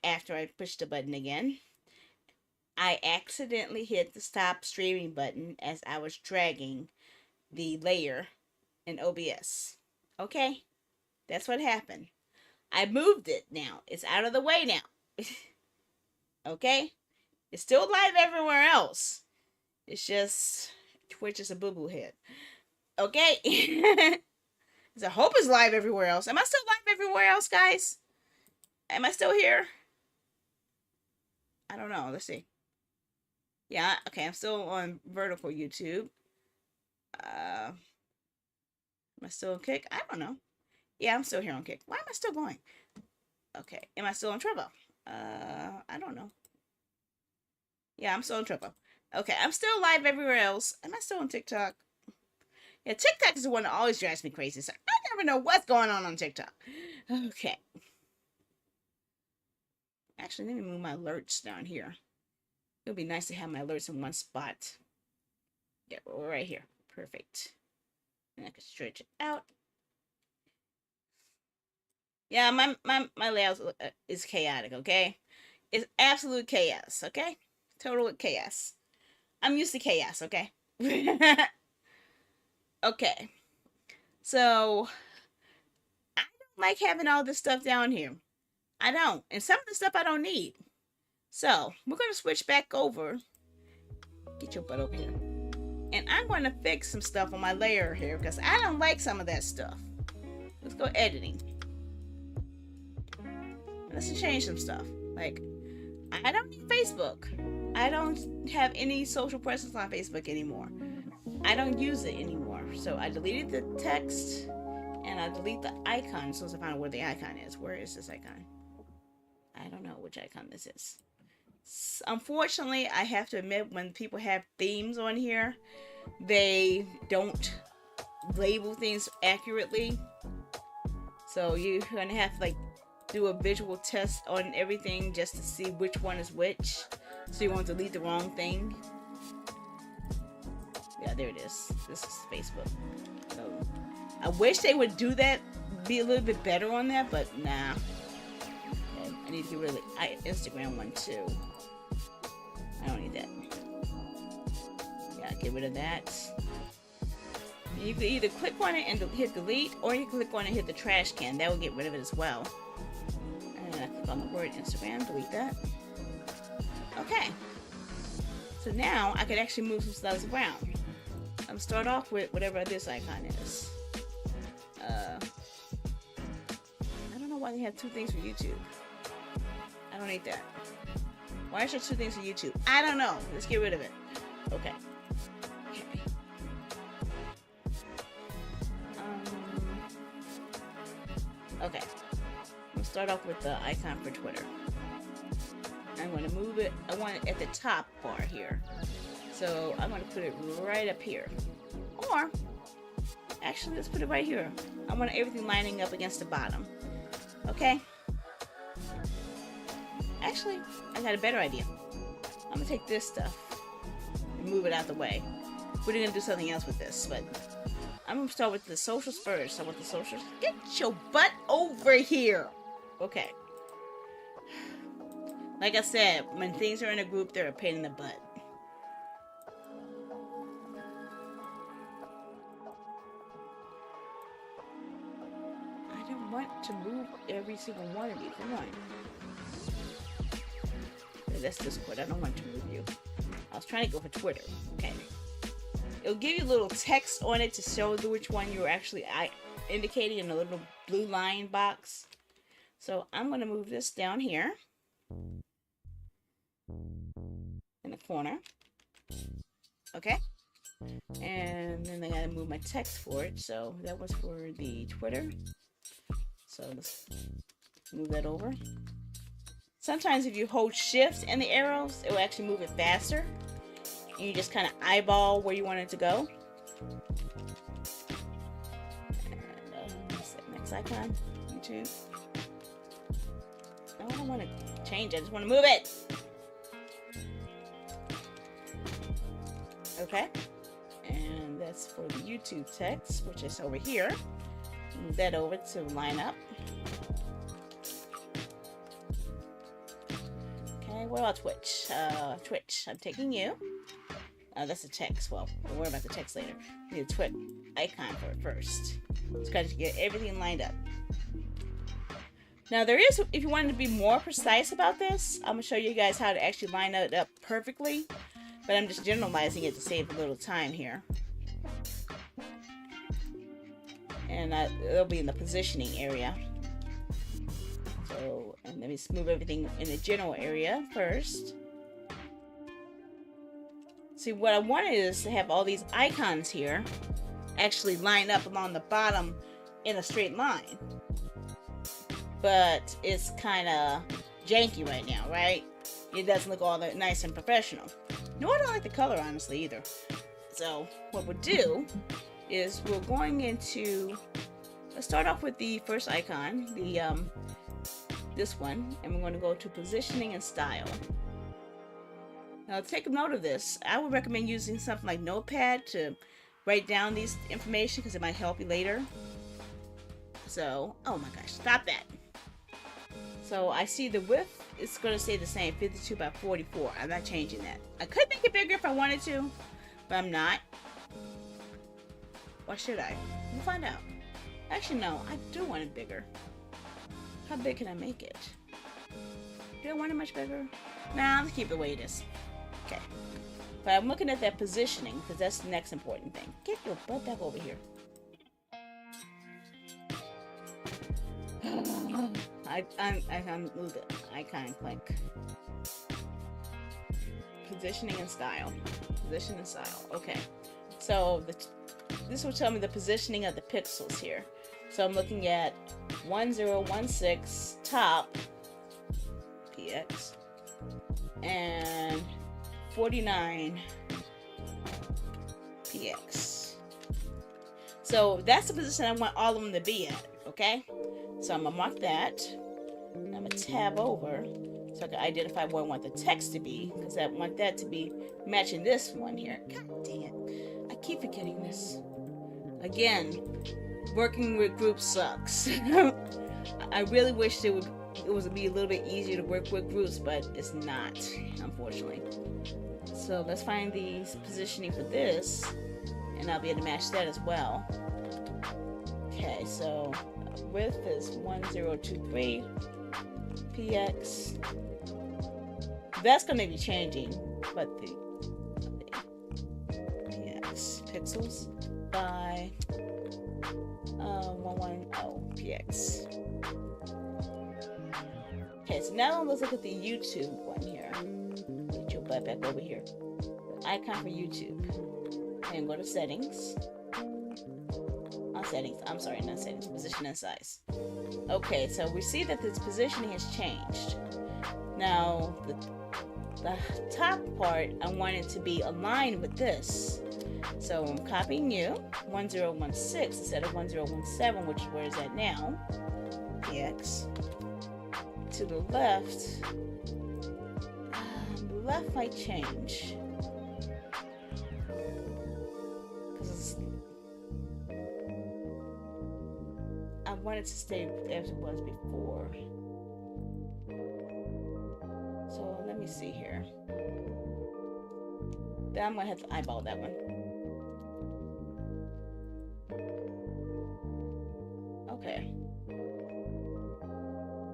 after I pushed the button again, I accidentally hit the stop streaming button as I was dragging the layer in OBS. Okay? That's what happened. I moved it now. It's out of the way now. Okay? It's still live everywhere else. It's just Twitch is a boo-boo head. Okay? I hope it's live everywhere else. Am I still live everywhere else, guys? Am I still here? I don't know. Let's see. Yeah, okay. I'm still on vertical YouTube. Am I still on Kick? I don't know. Yeah, I'm still here on Kick. Why am I still going? Okay. Am I still on Turbo? I don't know. Yeah, I'm still on Turbo. Okay, I'm still live everywhere else. Am I still on TikTok? Yeah, TikTok is the one that always drives me crazy. So I never know what's going on TikTok. Okay. Actually, let me move my alerts down here. It would be nice to have my alerts in one spot. Yeah, right here. Perfect. And I can stretch it out. Yeah, my layout is chaotic, okay? It's absolute chaos, okay? Total chaos. I'm used to chaos, okay? Okay. So, I don't like having all this stuff down here. I don't. And some of the stuff I don't need. So, we're going to switch back over. Get your butt over here. And I'm going to fix some stuff on my layer here because I don't like some of that stuff. Let's go editing. Let's change some stuff. Like, I don't need Facebook. I don't have any social presence on Facebook anymore. I don't use it anymore. So I deleted the text and I delete the icon. So I find out where the icon is. Where is this icon? I don't know which icon this is. Unfortunately, I have to admit, when people have themes on here, they don't label things accurately. So you're gonna have to like do a visual test on everything just to see which one is which, so you won't delete the wrong thing. Yeah, there it is. This is Facebook. So I wish they would do that, be a little bit better on that, but nah. Okay, I need to get rid of the Instagram one too. I don't need that. Yeah, get rid of that. You can either click on it and hit delete, or you click on it and hit the trash can. That will get rid of it as well. And I click on the word Instagram, delete that. Okay. So now I can actually move some stuff around. I'm gonna start off with whatever this icon is. I don't know why they have two things for YouTube. I don't need that. Why is there two things for YouTube? I don't know. Let's get rid of it. Okay. Okay. I'm gonna start off with the icon for Twitter. I'm going to move it. I want it at the top bar here. So I'm going to put it right up here. Or, actually, let's put it right here. I want everything lining up against the bottom. Okay? Actually, I got a better idea. I'm going to take this stuff and move it out the way. We're going to do something else with this, but I'm going to start with the socials first. I want the socials. Get your butt over here. Okay. Like I said, when things are in a group, they're a pain in the butt. I don't want to move every single one of you. Come on. That's Discord. I don't want to move you. I was trying to go for Twitter. Okay. It'll give you a little text on it to show which one you're actually indicating in a little blue line box. So I'm going to move this down here in the corner. Okay. And then I got to move my text for it. So that was for the Twitter. So let's move that over. Sometimes if you hold shift and the arrows, it will actually move it faster. And you just kind of eyeball where you want it to go. And next icon, YouTube. No, I don't want to change it. I just want to move it. Okay. And that's for the YouTube text, which is over here. Move that over to line up. Okay, what about Twitch? Twitch, I'm taking you. That's the text. Well, we'll worry about the text later. We need a Twitch icon for it first. Just got to get everything lined up. Now there is, if you wanted to be more precise about this, I'm going to show you guys how to actually line it up perfectly. But I'm just generalizing it to save a little time here. And it'll be in the positioning area. So, and let me move everything in the general area first. See, what I wanted is to have all these icons here actually line up along the bottom in a straight line. But it's kind of janky right now, right? It doesn't look all that nice and professional. Nor do I like the color, honestly, either. So, what we'll do is we're going into... Let's start off with the first icon, the this one, and we're going to go to positioning and style. Now take note of this. I would recommend using something like Notepad to write down these information because it might help you later. So, oh my gosh, stop that. So I see the width is going to stay the same, 52 by 44. I'm not changing that. I could make it bigger if I wanted to, but I'm not. Why should I? We'll find out. Actually, no, I do want it bigger. How big can I make it? Do I want it much bigger? Nah, let's keep it the way it is. Okay. But I'm looking at that positioning because that's the next important thing. Get your butt back over here. I'm moved it. Icon click. Positioning and style. Position and style. Okay. So this will tell me the positioning of the pixels here. So I'm looking at 1016 top px and 49 px. So that's the position I want all of them to be at. Okay. So I'm gonna mark that. I'm gonna tab over so I can identify where I want the text to be, because I want that to be matching this one here. God damn it. I keep forgetting this. Again, working with groups sucks. I really wish it would be a little bit easier to work with groups, but it's not, unfortunately. So let's find the positioning for this, and I'll be able to match that as well. Okay, so width is 1023 px. That's going to be changing, but the px pixels by 110 px. Okay, so now let's look at the YouTube one here. Get your butt back over here. The icon for YouTube. And go to settings. Settings. I'm sorry, not settings. Position and size. Okay, so we see that this positioning has changed. Now, the top part, I want it to be aligned with this. So I'm copying you, 1016 instead of 1017, which is where it's at now. Px. To the left. The left might change. I want it to stay as it was before. So let me see here. Then I'm gonna have to eyeball that one. Okay.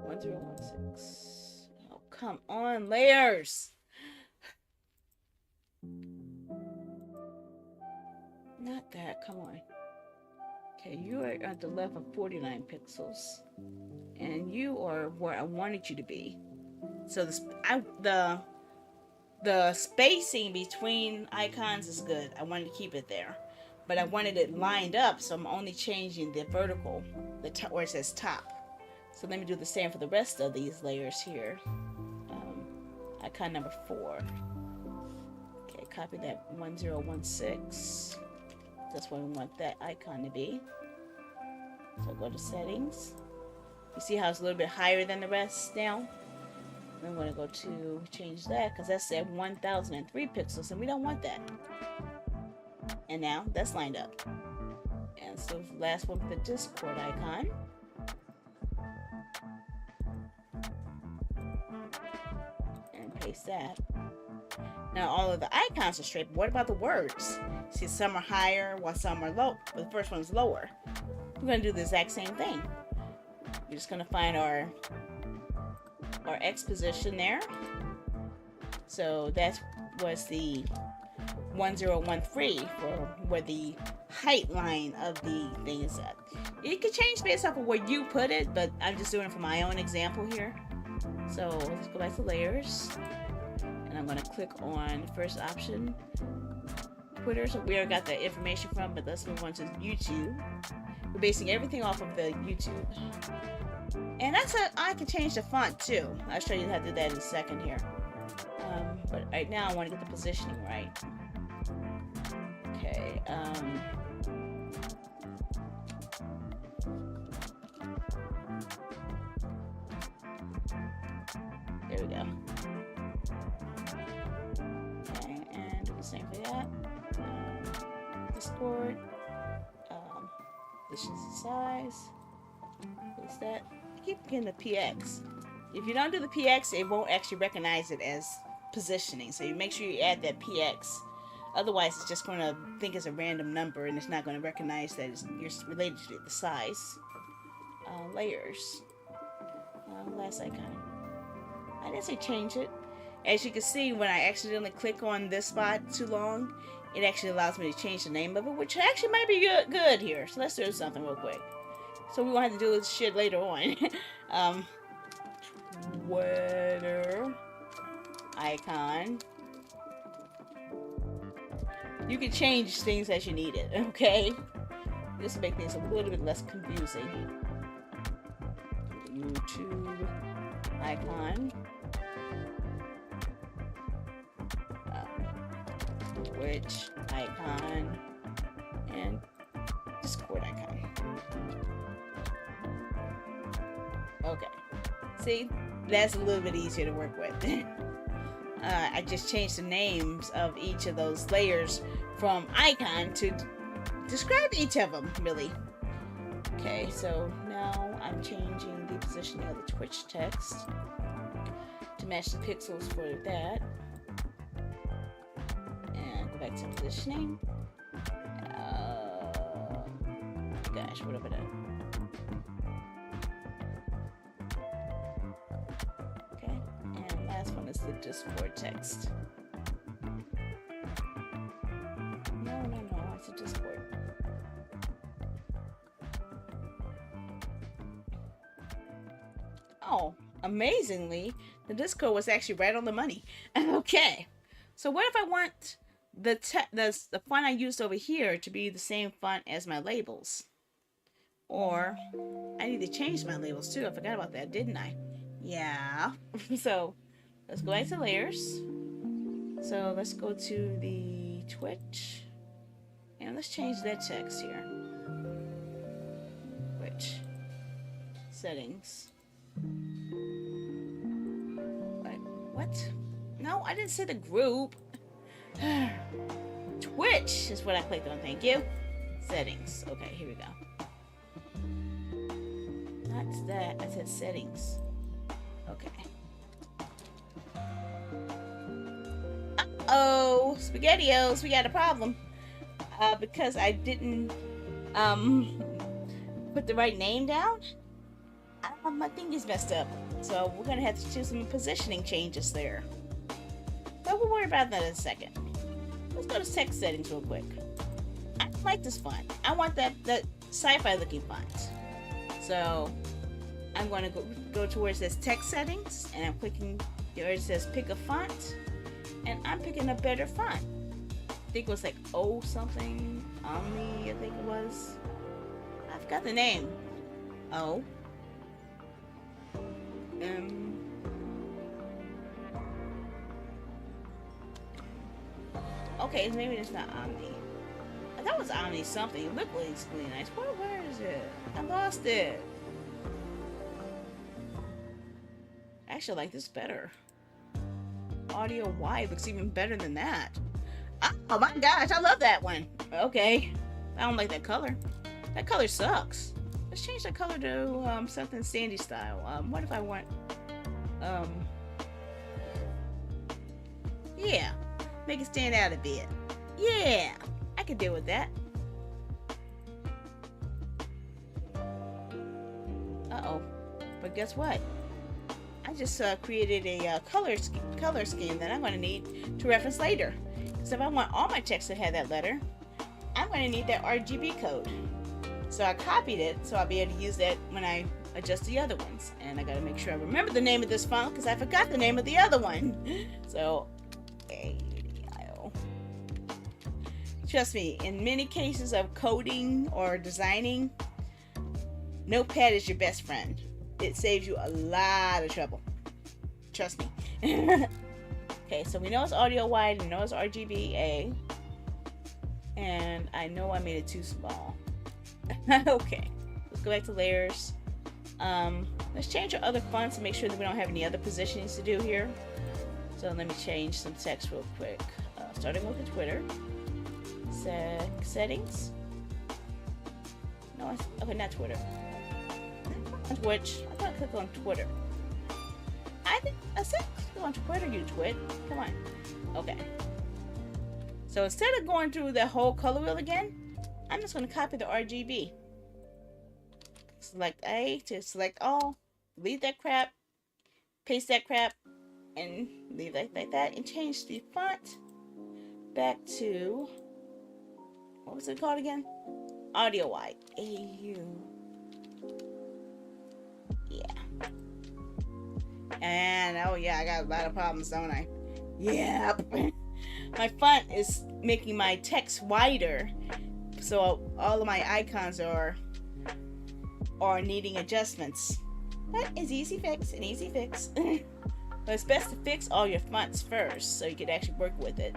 1016. Oh, come on, layers. Not that, come on. Okay, you are at the left of 49 pixels, and you are where I wanted you to be. So the spacing between icons is good. I wanted to keep it there, but I wanted it lined up, so I'm only changing the vertical, the top where it says top. So let me do the same for the rest of these layers here. Icon number 4. Okay, copy that 1016. That's where we want that icon to be. So go to settings. You see how it's a little bit higher than the rest now? I'm going to go to change that because that's at 1003 pixels and we don't want that. And now that's lined up. And so the last one for the Discord icon. And paste that. Now all of the icons are straight, but what about the words? See, some are higher while some are low, but the first one's lower. We're going to do the exact same thing. We're just going to find our X position there. So that was the 1013 for where the height line of the thing is at. It could change based off of where you put it, but I'm just doing it for my own example here. So let's go back to layers. And I'm going to click on the first option, Twitter. So we already got the information from, but let's move on to YouTube. We're basing everything off of the YouTube. And I can change the font too. I'll show you how to do that in a second here. But right now I want to get the positioning right. Okay. There we go. Okay, and do the same for that. Discord. This is the size. What's that? I keep getting the PX. If you don't do the PX, it won't actually recognize it as positioning. So you make sure you add that PX. Otherwise, it's just going to think it's a random number, and it's not going to recognize that you're related to the size. Layers. Last icon. I didn't say change it. As you can see, when I accidentally click on this spot too long, it actually allows me to change the name of it, which actually might be good here. So let's do something real quick. So we won't have to do this shit later on. Twitter icon. You can change things as you need it, okay? This will make things a little bit less confusing. YouTube icon. Twitch icon. And Discord icon. Okay. See? That's a little bit easier to work with. I just changed the names of each of those layers from icon to describe each of them, really. Okay, so now I'm changing the positioning of the Twitch text to match the pixels for that. And go back to positioning. Gosh, what have I done? Okay, and last one is the Discord text. No, it's a Discord. Oh, amazingly, the Discord was actually right on the money. Okay, so what if I want the font I used over here to be the same font as my labels? Or I need to change my labels too. I forgot about that, didn't I? Yeah. So let's go back to layers. So let's go to the Twitch. And let's change that text here. Twitch. Settings. Wait, what? No, I didn't say the group. Twitch is what I clicked on, thank you. Settings. Okay, here we go. Not that, I said settings. Okay. Uh-oh, SpaghettiOs, we got a problem. Because I didn't put the right name down. My thing is messed up. So we're gonna have to do some positioning changes there. But we'll worry about that in a second. Let's go to text settings real quick. I like this font. I want that sci-fi looking font. So I'm going to go to where it says text settings, and I'm clicking where it says pick a font, and I'm picking a better font. I think it was like O something, Omni, I think it was. I forgot the name. O. Okay, maybe it's not Omni. I thought it was Omni something. It looked really nice. Where is it? I lost it. Actually, I like this better. Audio wide looks even better than that. Oh my gosh, I love that one. Okay. I don't like that color. That color sucks. Let's change that color to something sandy style. What if I want yeah, make it stand out a bit. Yeah, I could deal with that. Uh-oh. But guess what? I just created a color scheme that I'm going to need to reference later. Because if I want all my text to have that letter, I'm going to need that RGB code. So I copied it, so I'll be able to use that when I adjust the other ones. And I got to make sure I remember the name of this font because I forgot the name of the other one. So, trust me, in many cases of coding or designing, Notepad is your best friend. It saves you a lot of trouble. Trust me. Okay, so we know it's audio wide, we know it's RGBA, and I know I made it too small. Okay, let's go back to layers. Let's change our other fonts and make sure that we don't have any other positionings to do here. So let me change some text real quick. Starting with the Twitter. Settings. No, okay, not Twitter. Twitch. I thought I clicked on Twitter. I said click on Twitter, you twit. Come on. Okay. So instead of going through the whole color wheel again, I'm just going to copy the RGB. Select A to select all. Leave that crap. Paste that crap. And leave it like that. And change the font back to... What was it called again? Audio White. AU. Yeah. And oh yeah, I got a lot of problems, don't I? Yep. My font is making my text wider, so all of my icons are needing adjustments. But it's easy fix, an easy fix. But it's best to fix all your fonts first, so you can actually work with it.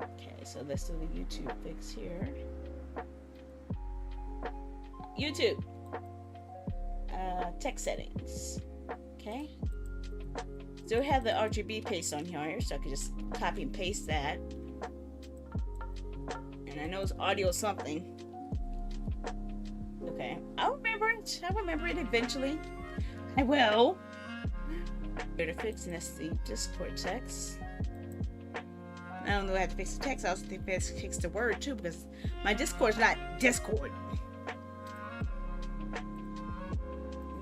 Okay, so let's do the YouTube fix here. YouTube. Text settings. Okay. Still have the RGB paste on here, so I can just copy and paste that. And I know it's audio something. Okay. I'll remember it. I'll remember it eventually. I will. Here to fix, and that's the Discord text. I don't know if I have to fix the text. I also think I have to fix the word too, because my Discord's not Discord.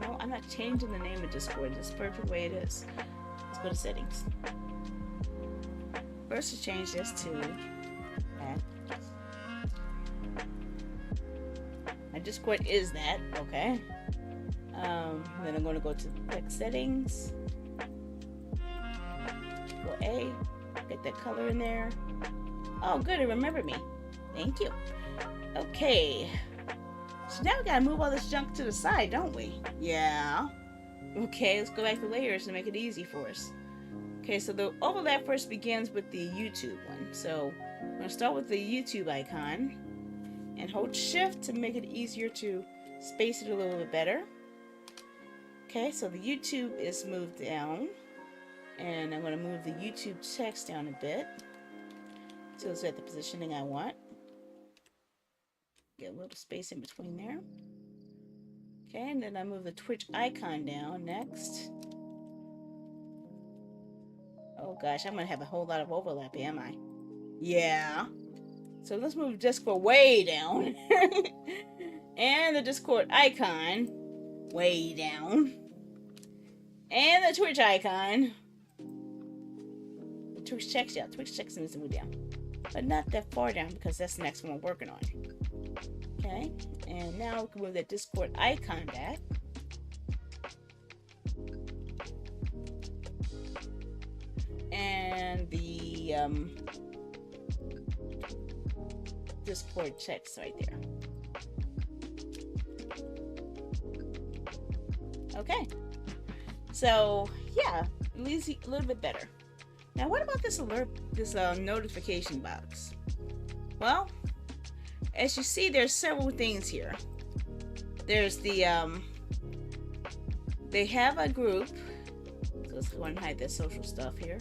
No, I'm not changing the name of Discord. It's the perfect way it is. Let's go to settings. First, to change this to that. My Discord is that. Okay. Then I'm going to go to text settings. Go A. Get that color in there. Oh, good. It remembered me. Thank you. Okay. So now we gotta move all this junk to the side, don't we? Yeah. Okay, let's go back to layers and make it easy for us. Okay, so the overlap first begins with the YouTube one. So I'm gonna start with the YouTube icon and hold shift to make it easier to space it a little bit better. Okay, so the YouTube is moved down. And I'm going to move the YouTube text down a bit so it's at the positioning I want. Get a little space in between there. Okay, and then I move the Twitch icon down next. Oh gosh, I'm going to have a whole lot of overlap, am I? Yeah. So let's move Discord way down. And the Discord icon way down. And the Twitch icon. Twitch text, yeah, Twitch text needs to move down, but not that far down because that's the next one we're working on. Okay, and now we can move that Discord icon back. And the Discord text right there. Okay, so yeah, at least a little bit better. Now, what about this alert, this notification box? Well, as you see, there's several things here. There's the, they have a group. So let's go and hide this social stuff here.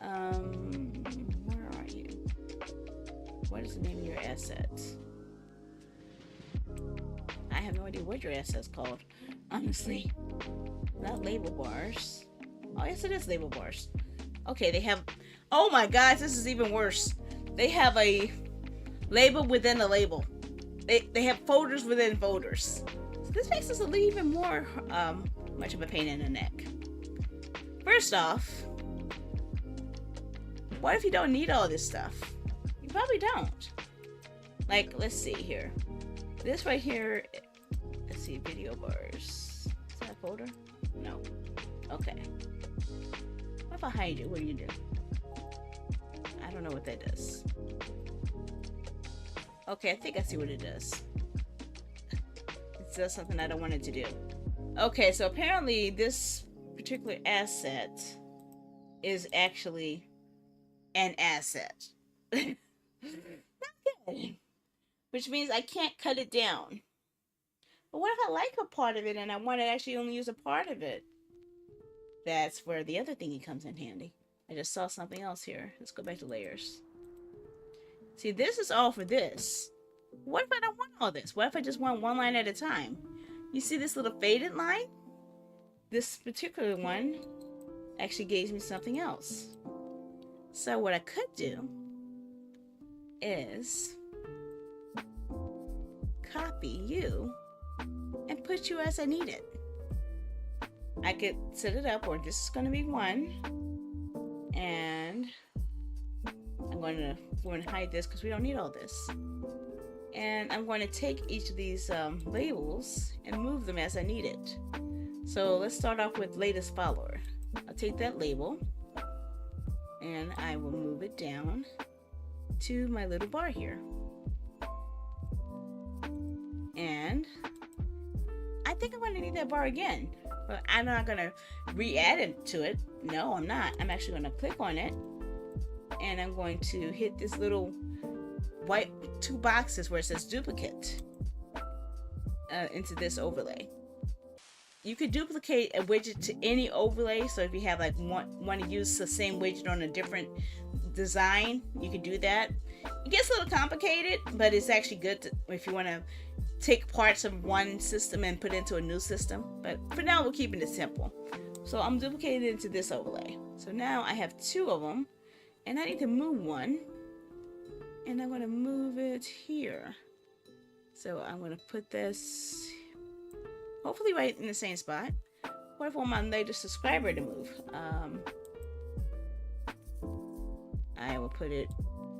Where are you? What is the name of your assets? I have no idea what your asset's called, honestly. Not label bars. Oh, yes, it is label bars. Okay, they have... Oh my gosh, this is even worse. They have a label within a label. They have folders within folders. So this makes this a little even more much of a pain in the neck. First off, what if you don't need all this stuff? You probably don't. Like, let's see here. This right here... Let's see, video bars. Is that a folder? No. Okay. What if I hide you? What do you do? I don't know what that does. Okay, I think I see what it does. It does something I don't want it to do. Okay, so apparently this particular asset is actually an asset. Not good. which means I can't cut it down. But what if I like a part of it and I want to actually only use a part of it? That's where the other thingy comes in handy. I just saw something else here. Let's go back to layers. See, this is all for this. What if I don't want all this? What if I just want one line at a time? You see this little faded line? This particular one actually gave me something else. So what I could do is copy you and put you as I need it. I could set it up where this is going to be one, and we're going to hide this because we don't need all this. And I'm going to take each of these labels and move them as I need it. So let's start off with latest follower. I'll take that label and I will move it down to my little bar here. And I think I'm going to need that bar again. But I'm not going to re-add it to it. No, I'm not. I'm actually going to click on it. And I'm going to hit this little white two boxes where it says duplicate into this overlay. You could duplicate a widget to any overlay. So if you have like want to use the same widget on a different design, you can do that. It gets a little complicated, but it's actually good if you want to take parts of one system and put it into a new system. But for now, we're keeping it simple. So I'm duplicating it into this overlay. So now I have two of them, and I need to move one, and I'm going to move it here. So I'm going to put this hopefully right in the same spot. What if I want my latest subscriber to move? I will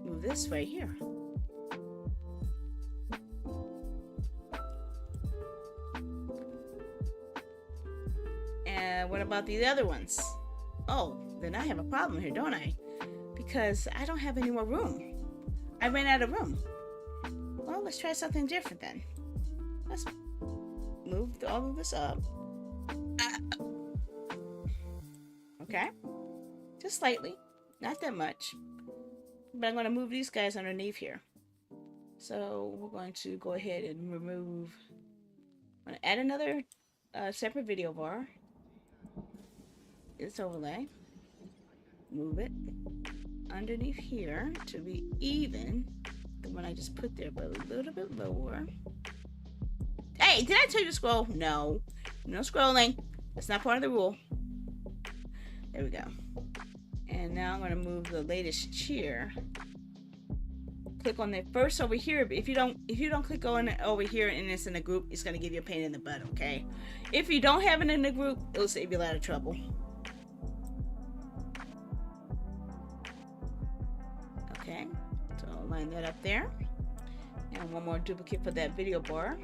move this right here. And what about these other ones? Oh, then I have a problem here, don't I? Because I don't have any more room. I ran out of room. Well, let's try something different then. Let's move all of this up. Okay. Just slightly. Not that much. But I'm going to move these guys underneath here. So we're going to go ahead and remove. I'm going to add another separate video bar. This overlay. Move it underneath here to be even. The one I just put there, but a little bit lower. Hey, did I tell you to scroll? No. No scrolling. That's not part of the rule. There we go. And now I'm going to move the latest cheer. Click on it first over here. But if you don't click on it over here and it's in a group, it's going to give you a pain in the butt, okay? If you don't have it in the group, it'll save you a lot of trouble. Okay. So I'll line that up there. And one more duplicate for that video bar.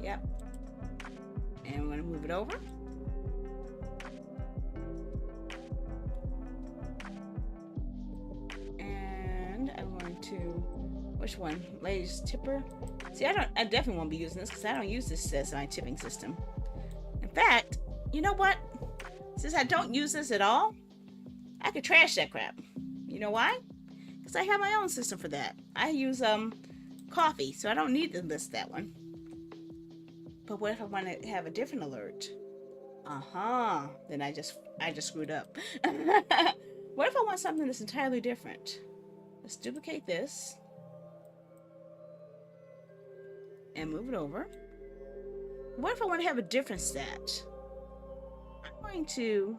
Yep. And we're going to move it over. And I'm going to, which one? Latest tipper. See, I definitely won't be using this because I don't use this as my tipping system. In fact, you know what? Since I don't use this at all, I could trash that crap. You know why? Because I have my own system for that. I use coffee, so I don't need to list that one. But what if I want to have a different alert? Then I just screwed up. What if I want something that's entirely different? Let's duplicate this and move it over. What if I want to have a different stat? I'm going to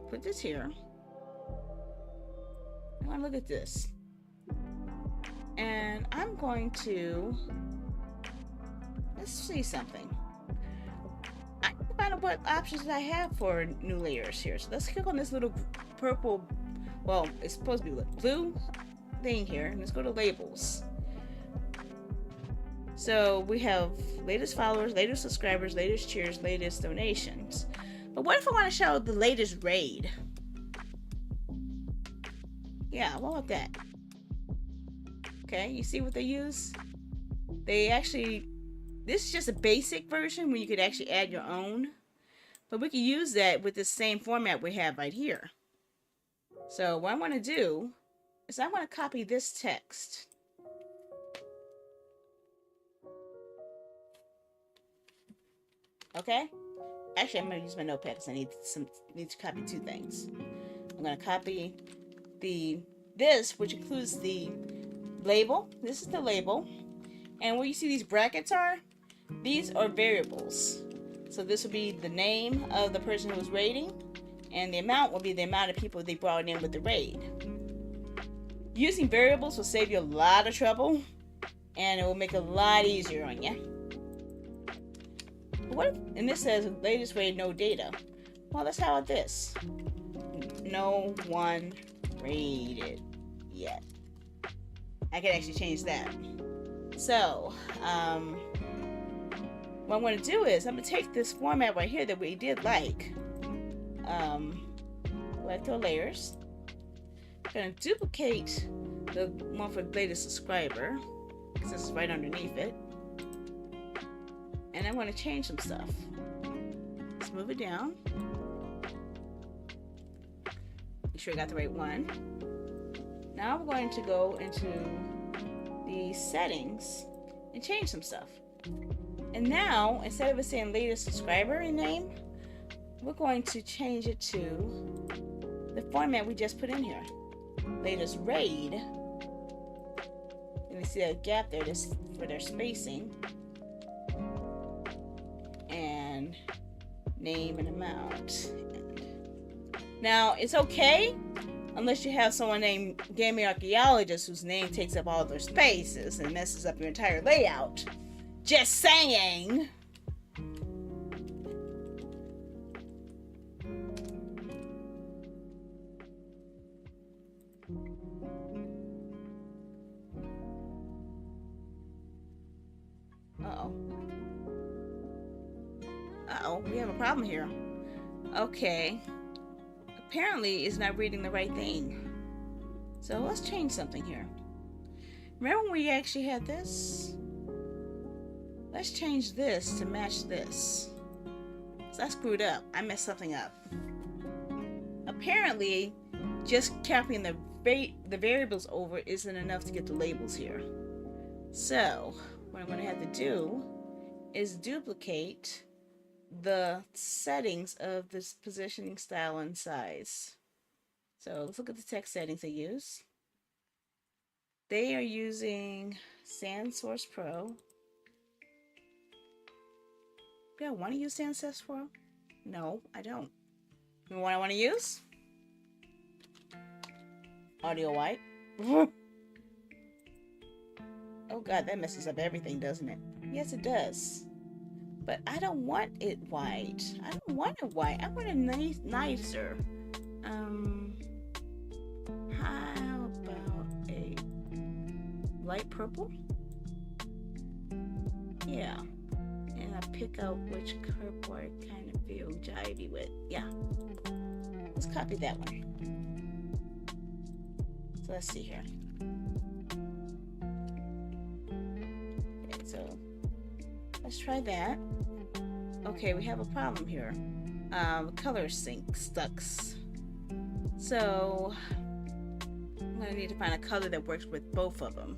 put this here. I want to look at this. And I'm going to, let's see something. I can find out what options I have for new layers here. So let's click on this little purple, well, it's supposed to be blue thing here. And let's go to labels. So we have latest followers, latest subscribers, latest cheers, latest donations. But what if I want to show the latest raid? Yeah, what about that? Okay, you see what they use? They actually, this is just a basic version where you could actually add your own. But we can use that with the same format we have right here. So what I want to do is I'm going to copy this text. Okay? Actually, I'm going to use my notepad because I need to copy two things. I'm going to copy this, which includes the label. This is the label. And where you see these brackets are, these are variables. So this will be the name of the person who was raiding, and the amount will be the amount of people they brought in with the raid. Using variables will save you a lot of trouble, and it will make it a lot easier on you. What if, and this says latest raid, no data. Well, let's how about this? No one raided yet. I can actually change that. So, what I'm going to do is I'm going to take this format right here that we did like. Select our layers. I'm going to duplicate the one for the latest subscriber, because this is right underneath it. And I want to change some stuff. Let's move it down. Make sure I got the right one. Now we're going to go into the settings and change some stuff. And now, instead of it saying latest subscriber in name, we're going to change it to the format we just put in here. Latest raid. And you see a gap there just for their spacing. And name and amount. Now, it's okay unless you have someone named Gaming Archaeologist whose name takes up all their spaces and messes up your entire layout. Just saying. Uh-oh. Uh-oh, we have a problem here. Okay. Apparently, it's not reading the right thing. So let's change something here. Remember when we actually had this? Let's change this to match this. So I screwed up. I messed something up. Apparently, just copying the variables over isn't enough to get the labels here. So, what I'm going to have to do is duplicate the settings of this positioning style and size. So let's look at the text settings they use. They are using SandSource Pro. Do I want to use SandSource Pro? No, I don't. You know what I want to use? Audio White. Oh god, that messes up everything, doesn't it? Yes, it does. But I don't want it white. I don't want it white. I want it nicer. How about a light purple? Yeah. And I pick out which purple I kind of feel jivey with. Yeah. Let's copy that one. So let's see here. Okay, so let's try that. Okay, we have a problem here. Color sync sucks. So I'm gonna need to find a color that works with both of them.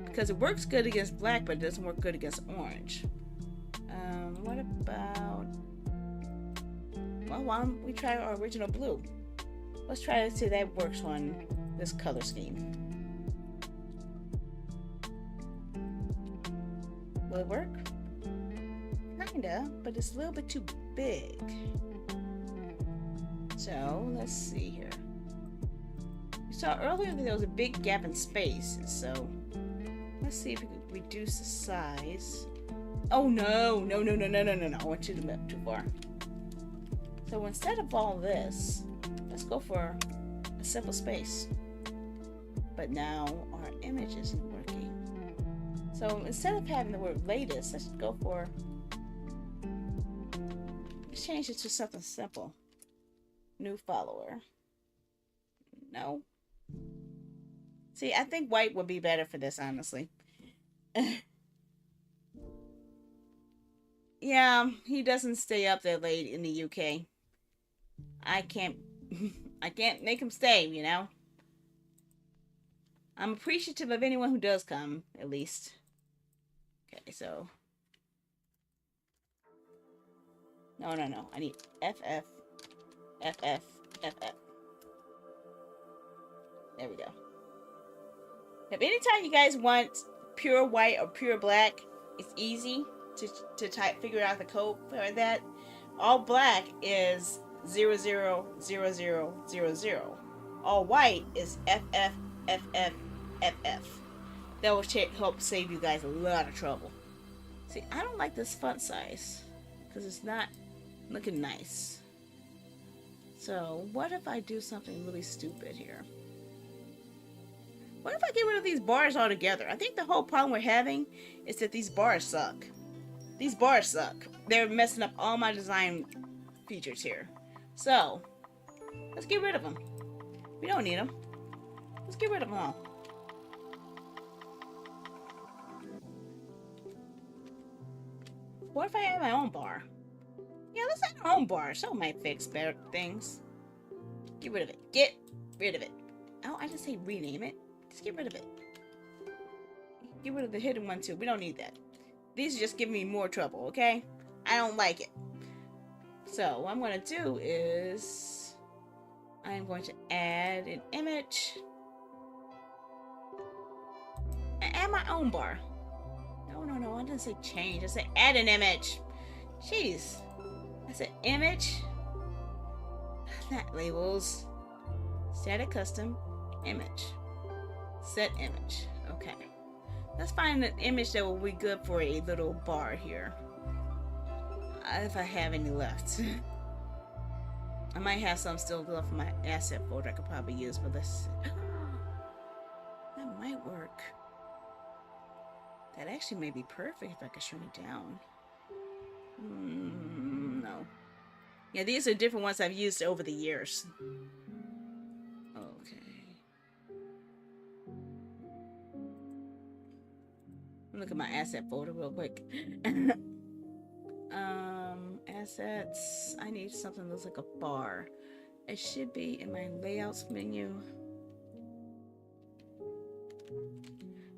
Because it works good against black, but it doesn't work good against orange. What about? Well, why don't we try our original blue? Let's try to see if that works on this color scheme. Will it work? Kinda, but it's a little bit too big. So, let's see here. You saw earlier that there was a big gap in space, so let's see if we can reduce the size. Oh no, no, no, no, no, no, no, no. I went too far. So instead of all this, let's go for a simple space. But now our image isn't working. So instead of having the word latest, let's go for, let's change it to something simple. New follower. No. See, I think white would be better for this, honestly. Yeah, he doesn't stay up that late in the UK. I can't make him stay, you know? I'm appreciative of anyone who does come, at least. Okay, so. No, no, no. I need FF, FF, FF. There we go. If anytime you guys want pure white or pure black, it's easy to type, figure out the code for that. All black is 000000. All white is FF, FF, FF. That will help save you guys a lot of trouble. See, I don't like this font size because it's not looking nice. So what if I do something really stupid here? What if I get rid of these bars altogether? I think the whole problem we're having is that these bars suck. These bars suck. They're messing up all my design features here. So, let's get rid of them. We don't need them. Let's get rid of them all. What if I have my own bar? Yeah, let's have our own bar. So it might fix better things. Get rid of it. Get rid of it. Oh, I just say rename it. Just get rid of it. Get rid of the hidden one too. We don't need that. These are just giving me more trouble, okay? I don't like it. So what I'm going to do is I'm going to add an image and add my own bar. No, I didn't say change. I said add an image. Jeez. I said image. Not labels. Static custom image. Set image. Okay. Let's find an image that will be good for a little bar here. If I have any left. I might have some still left in my asset folder I could probably use for this. That might work. That actually may be perfect if I could shrink it down. No. Yeah, these are different ones I've used over the years. Okay. Look at my asset folder real quick. Assets. I need something that looks like a bar. It should be in my layouts menu.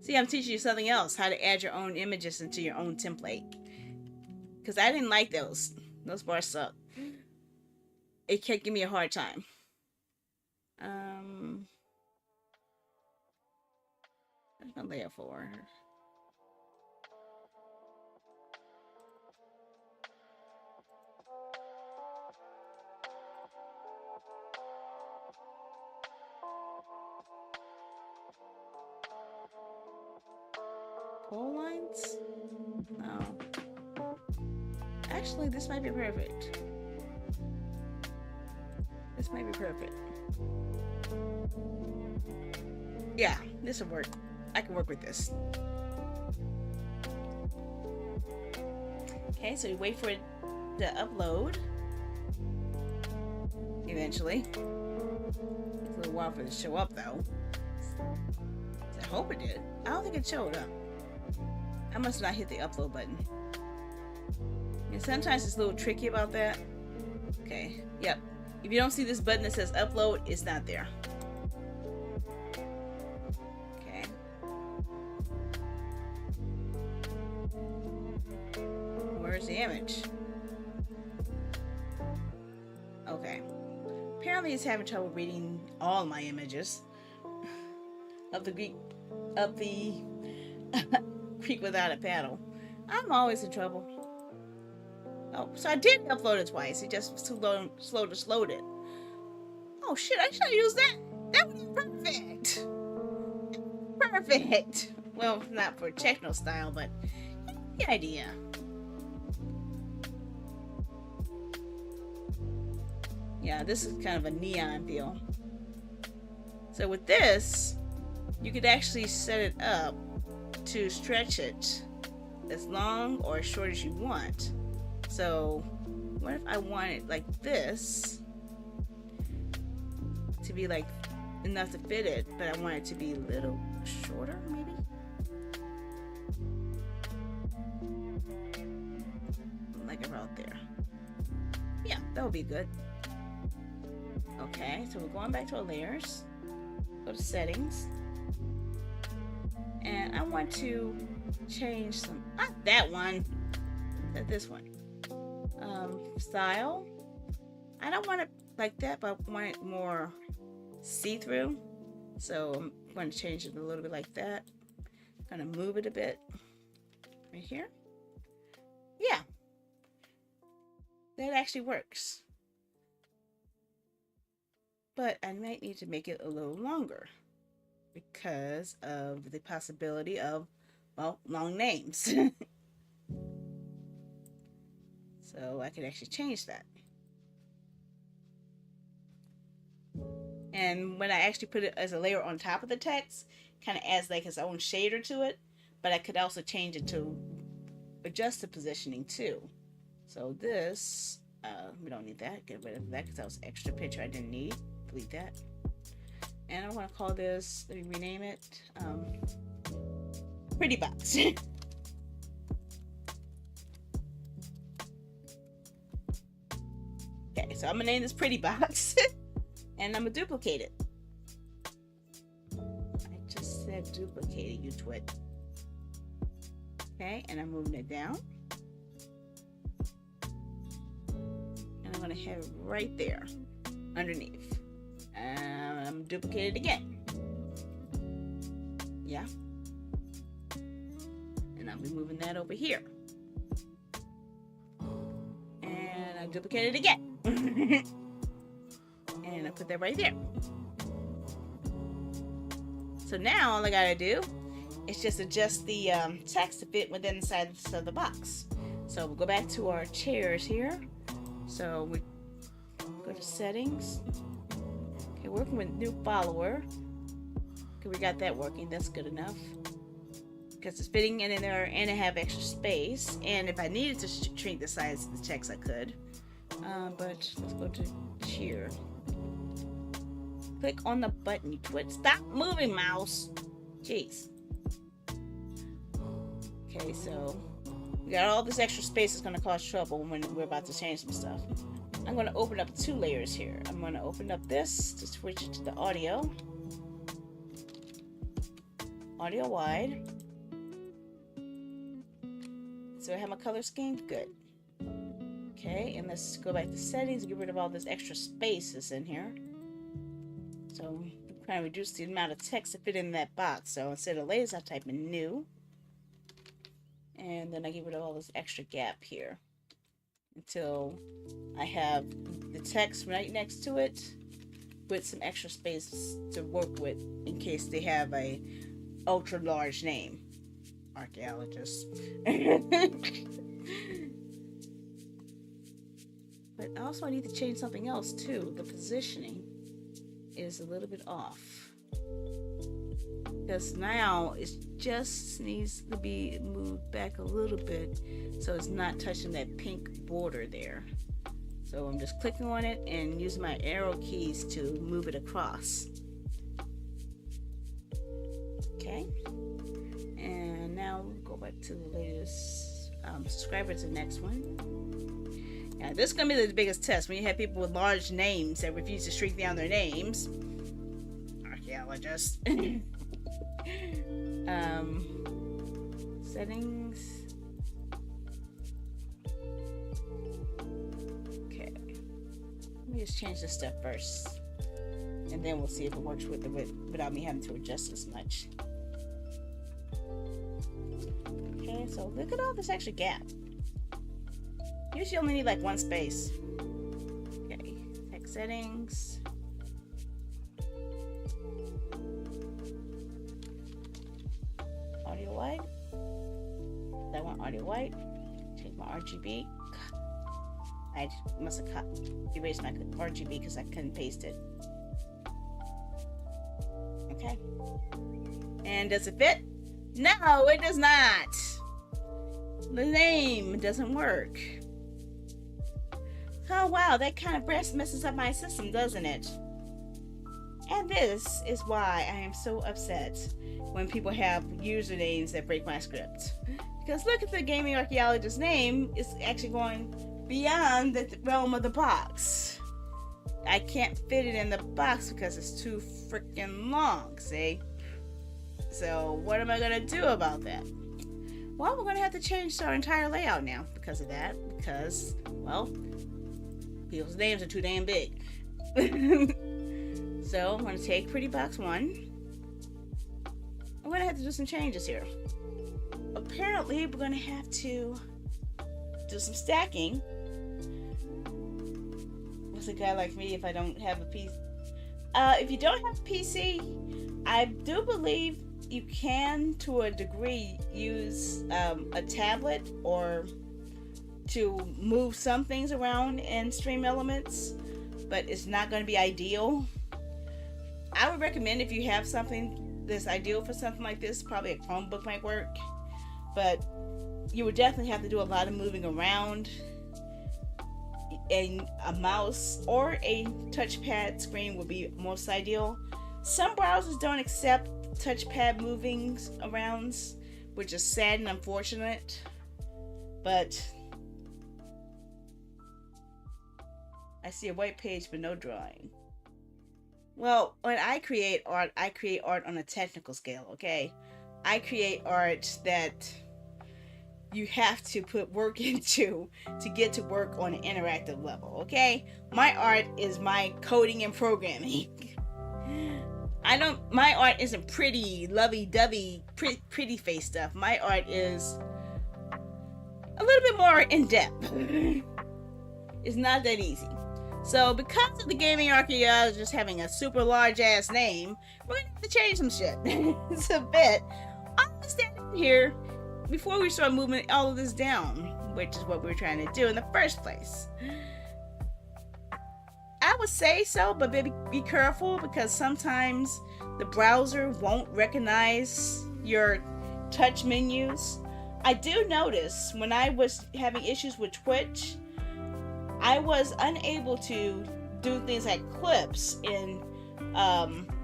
See, I'm teaching you something else. How to add your own images into your own template. Because I didn't like those. Those bars suck. It kept giving me a hard time. There's my layout for. Pole lines? No. Actually, this might be perfect. This might be perfect. Yeah, this will work. I can work with this. Okay, so we wait for it to upload. Eventually. It's a little while for it to show up, though. I hope it did. I don't think it showed up. I must not hit the upload button. And sometimes it's a little tricky about that. Okay, yep. If you don't see this button that says upload, it's not there. Okay. Where's the image? Okay. Apparently it's having trouble reading all my images of the Greek, Creek without a paddle. I'm always in trouble. Oh, so I did upload it twice. It just was too slow to load it. Oh shit, I should have used that. That would be perfect. Perfect. Well, not for techno style, but the idea. Yeah, this is kind of a neon feel. So with this, you could actually set it up to stretch it as long or as short as you want. So what if I want it like this to be like enough to fit it, but I want it to be a little shorter maybe? Like about there. Yeah, that would be good. Okay, so we're going back to our layers. Go to settings. And I want to change some, not that one, this one. Style. I don't want it like that, but I want it more see-through. So I'm going to change it a little bit like that. I'm going to move it a bit right here. Yeah, that actually works. But I might need to make it a little longer because of the possibility of, well, long names. So I could actually change that. And when I actually put it as a layer on top of the text, kind of adds like its own shader to it. But I could also change it to adjust the positioning too. So this, we don't need that. Get rid of that because that was extra picture I didn't need. Delete that. And I want to call this, let me rename it, Pretty Box. Okay, so I'm gonna name this Pretty Box. And I'm gonna duplicate it. I just said duplicate it, you twit. Okay, and I'm moving it down. And I'm gonna have it right there, underneath. And I'm gonna duplicate it again. Yeah. And I'll be moving that over here. And I duplicate it again. And I put that right there. So now all I gotta do is just adjust the text to fit within the size of the box. So we'll go back to our chairs here. So we go to settings. Okay, working with new follower. Okay, we got that working. That's good enough. Because it's fitting in there and I have extra space. And if I needed to shrink the size of the text, I could. But let's go to cheer. Click on the button, you twit. Stop moving, mouse. Jeez. Okay, so we got all this extra space that's going to cause trouble when we're about to change some stuff. I'm going to open up 2 layers here. I'm going to open up this to switch it to the audio. Audio wide. So I have my color scheme? Good. Okay, and let's go back to settings and get rid of all this extra space that's in here. So I'm trying to reduce the amount of text to fit in that box. So instead of layers, I type in new. And then I get rid of all this extra gap here until I have the text right next to it with some extra space to work with in case they have a ultra large name. Archaeologist. But also I need to change something else too. The positioning is a little bit off. Because now it just needs to be moved back a little bit so it's not touching that pink border there. So I'm just clicking on it and using my arrow keys to move it across. Okay. And now we'll go back to the latest subscriber to the next one. Now this is going to be the biggest test when you have people with large names that refuse to shrink down their names. Archaeologists. Settings. Okay. Let me just change this stuff first. And then we'll see if it works with it without me having to adjust as much. Okay, so look at all this extra gap. Usually you only need like 1 space. Okay, text settings. Audio wide. I want audio wide. Change my RGB. I must have erased my RGB because I couldn't paste it. Okay. And does it fit? No, it does not. The name doesn't work. Oh wow, that kind of messes up my system, doesn't it? And this is why I am so upset when people have usernames that break my script. Because look at the gaming archaeologist's name, it's actually going beyond the realm of the box. I can't fit it in the box because it's too freaking long, see? So what am I gonna do about that? Well, we're gonna have to change our entire layout now because of that. Because, well, people's names are too damn big. So I'm gonna take Pretty Box 1. I'm gonna have to do some changes here. Apparently, we're gonna have to do some stacking. What's a guy like me if I don't have a PC? If you don't have a PC, I do believe you can, to a degree, use a tablet or to move some things around in Stream Elements, but it's not going to be ideal. I would recommend, if you have something that's ideal for something like this, probably a Chromebook might work, but you would definitely have to do a lot of moving around. A mouse or a touchpad screen would be most ideal. Some browsers don't accept touchpad movings arounds, which is sad and unfortunate, but I see a white page but no drawing. Well, when I create art on a technical scale, okay? I create art that you have to put work into to get to work on an interactive level, okay? My art is my coding and programming. My art isn't pretty, lovey-dovey, pretty face stuff. My art is a little bit more in-depth. It's not that easy. So because of the gaming archaeologist having a super large ass name, we're gonna have to change some shit. It's a bit. I'm standing here before we start moving all of this down, which is what we were trying to do in the first place. I would say so, but be careful, because sometimes the browser won't recognize your touch menus. I do notice when I was having issues with Twitch, I was unable to do things like clips in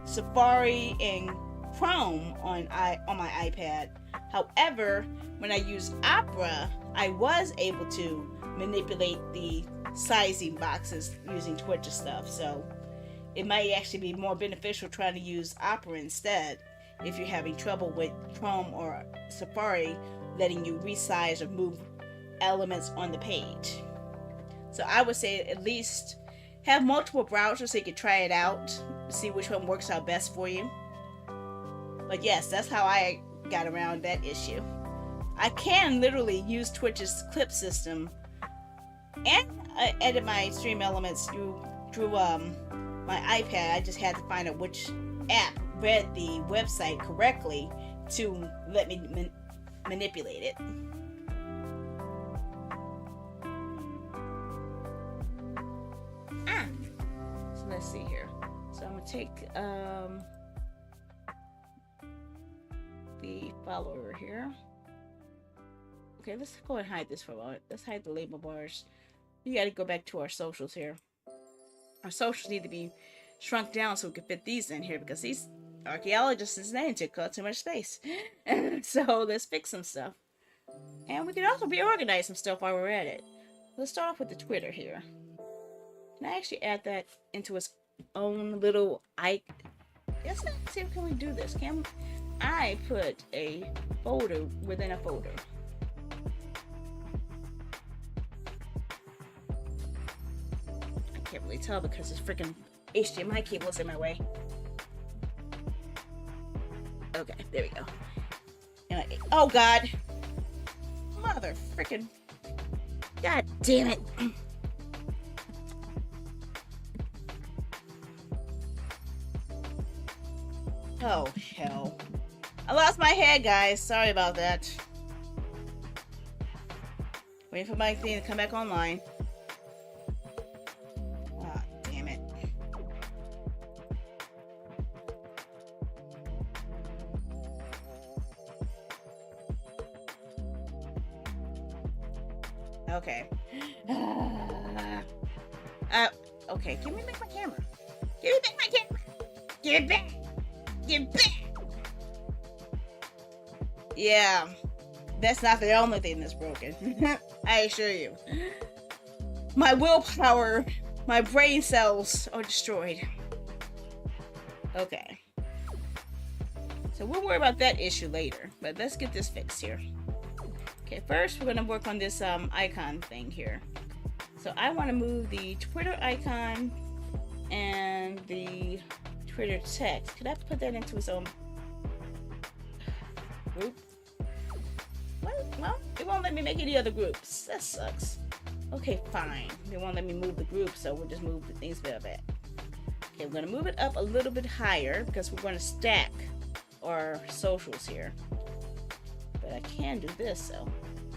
Safari and Chrome on my iPad. However, when I used Opera, I was able to manipulate the sizing boxes using Twitch and stuff. So it might actually be more beneficial trying to use Opera instead if you're having trouble with Chrome or Safari letting you resize or move elements on the page. So I would say at least have multiple browsers so you can try it out, see which one works out best for you. But yes, that's how I got around that issue. I can literally use Twitch's clip system and edit my stream elements through my iPad. I just had to find out which app read the website correctly to let me manipulate it. So let's see here. So I'm gonna take the follower here. Okay, let's go and hide this for a moment. Let's hide the label bars. We gotta go back to our socials here. Our socials need to be shrunk down so we can fit these in here, because these archaeologists' names took up too much space. So let's fix some stuff. And we can also reorganize some stuff while we're at it. Let's start off with the Twitter here. Can I actually add that into its own little icon? Let's see if we can do this. Can I put a folder within a folder? I can't really tell because this freaking HDMI cable is in my way. Okay, there we go. And oh God, mother freaking! God damn it! Oh hell! I lost my head, guys. Sorry about that. Waiting for my thing to come back online. Ah, damn it. Okay. Okay, give me back my camera. Give me back my camera. Give it back. Give it back. Yeah, that's not the only thing that's broken. I assure you. My willpower, my brain cells are destroyed. Okay. So we'll worry about that issue later. But let's get this fixed here. Okay, first we're going to work on this icon thing here. So I want to move the Twitter icon and the Twitter text. Could I put that into its own group? Well, it won't let me make any other groups. That sucks. Okay, fine. It won't let me move the group, so we'll just move the things a bit. Okay, we're going to move it up a little bit higher because we're going to stack our socials here. But I can do this, so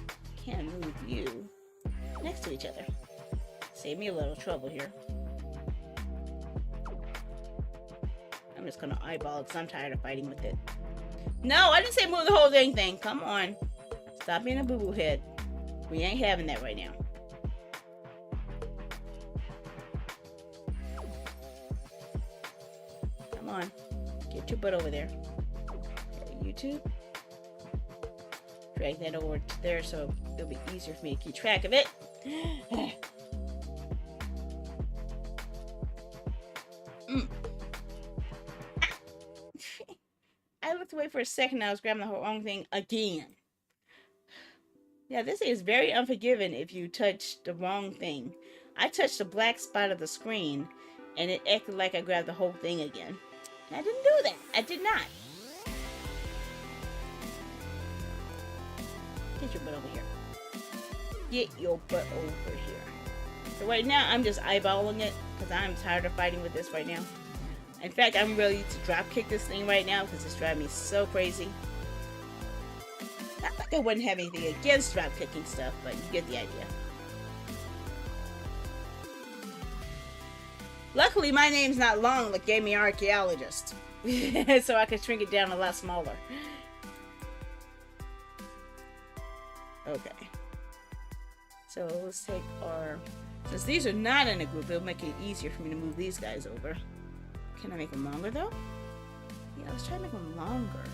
I can move you next to each other. Save me a little trouble here. I'm just going to eyeball it because I'm tired of fighting with it. No, I didn't say move the whole dang thing. Come on. Stop being a boo-boo head. We ain't having that right now. Come on. Get your butt over there. Okay, YouTube. Drag that over to there so it'll be easier for me to keep track of it. I looked away for a second and I was grabbing the wrong thing again. Yeah, this is very unforgiving if you touch the wrong thing. I touched the black spot of the screen and it acted like I grabbed the whole thing again. And I didn't do that. I did not. Get your butt over here. Get your butt over here. So right now, I'm just eyeballing it because I'm tired of fighting with this right now. In fact, I'm ready to drop kick this thing right now because it's driving me so crazy. Not like I wouldn't have anything against drop kicking stuff, but you get the idea. Luckily, my name's not long like Gaming Archaeologist, so I can shrink it down a lot smaller. Okay. So let's take our... Since these are not in a group, it'll make it easier for me to move these guys over. Can I make them longer, though? Yeah, let's try to make them longer.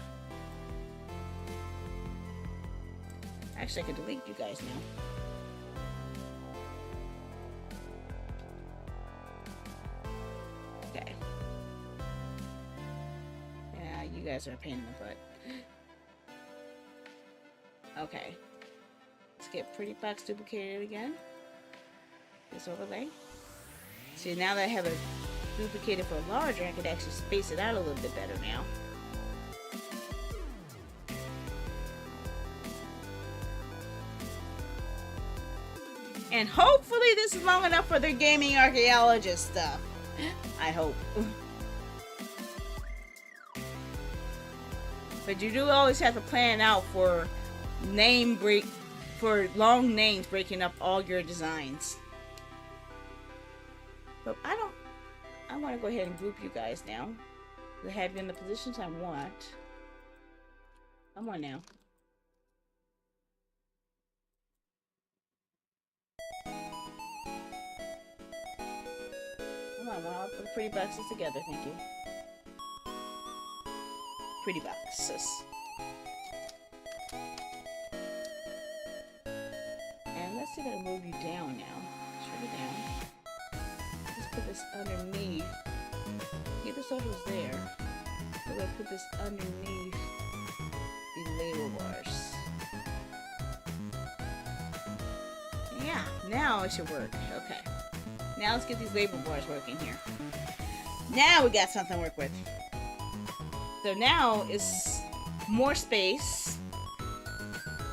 Actually, I can delete you guys now. Okay. Yeah, you guys are a pain in the butt. Okay. Let's get Pretty Box duplicated again. This overlay. See, now that I have it duplicated for larger, I could actually space it out a little bit better now. And hopefully this is long enough for their Gaming Archaeologist stuff. I hope. But you do always have to plan out for long names breaking up all your designs. But I want to go ahead and group you guys now. To have you in the positions I want. Come on now. Come on, well, I'll put Pretty Boxes together, thank you. Pretty Boxes. And let's see if I can move you down now. Straight it down. Let's put this underneath. Get the socials there. We're going to put this underneath the label bars. Yeah, now it should work. Okay. Now let's get these label bars working here. Now we got something to work with. So now it's more space.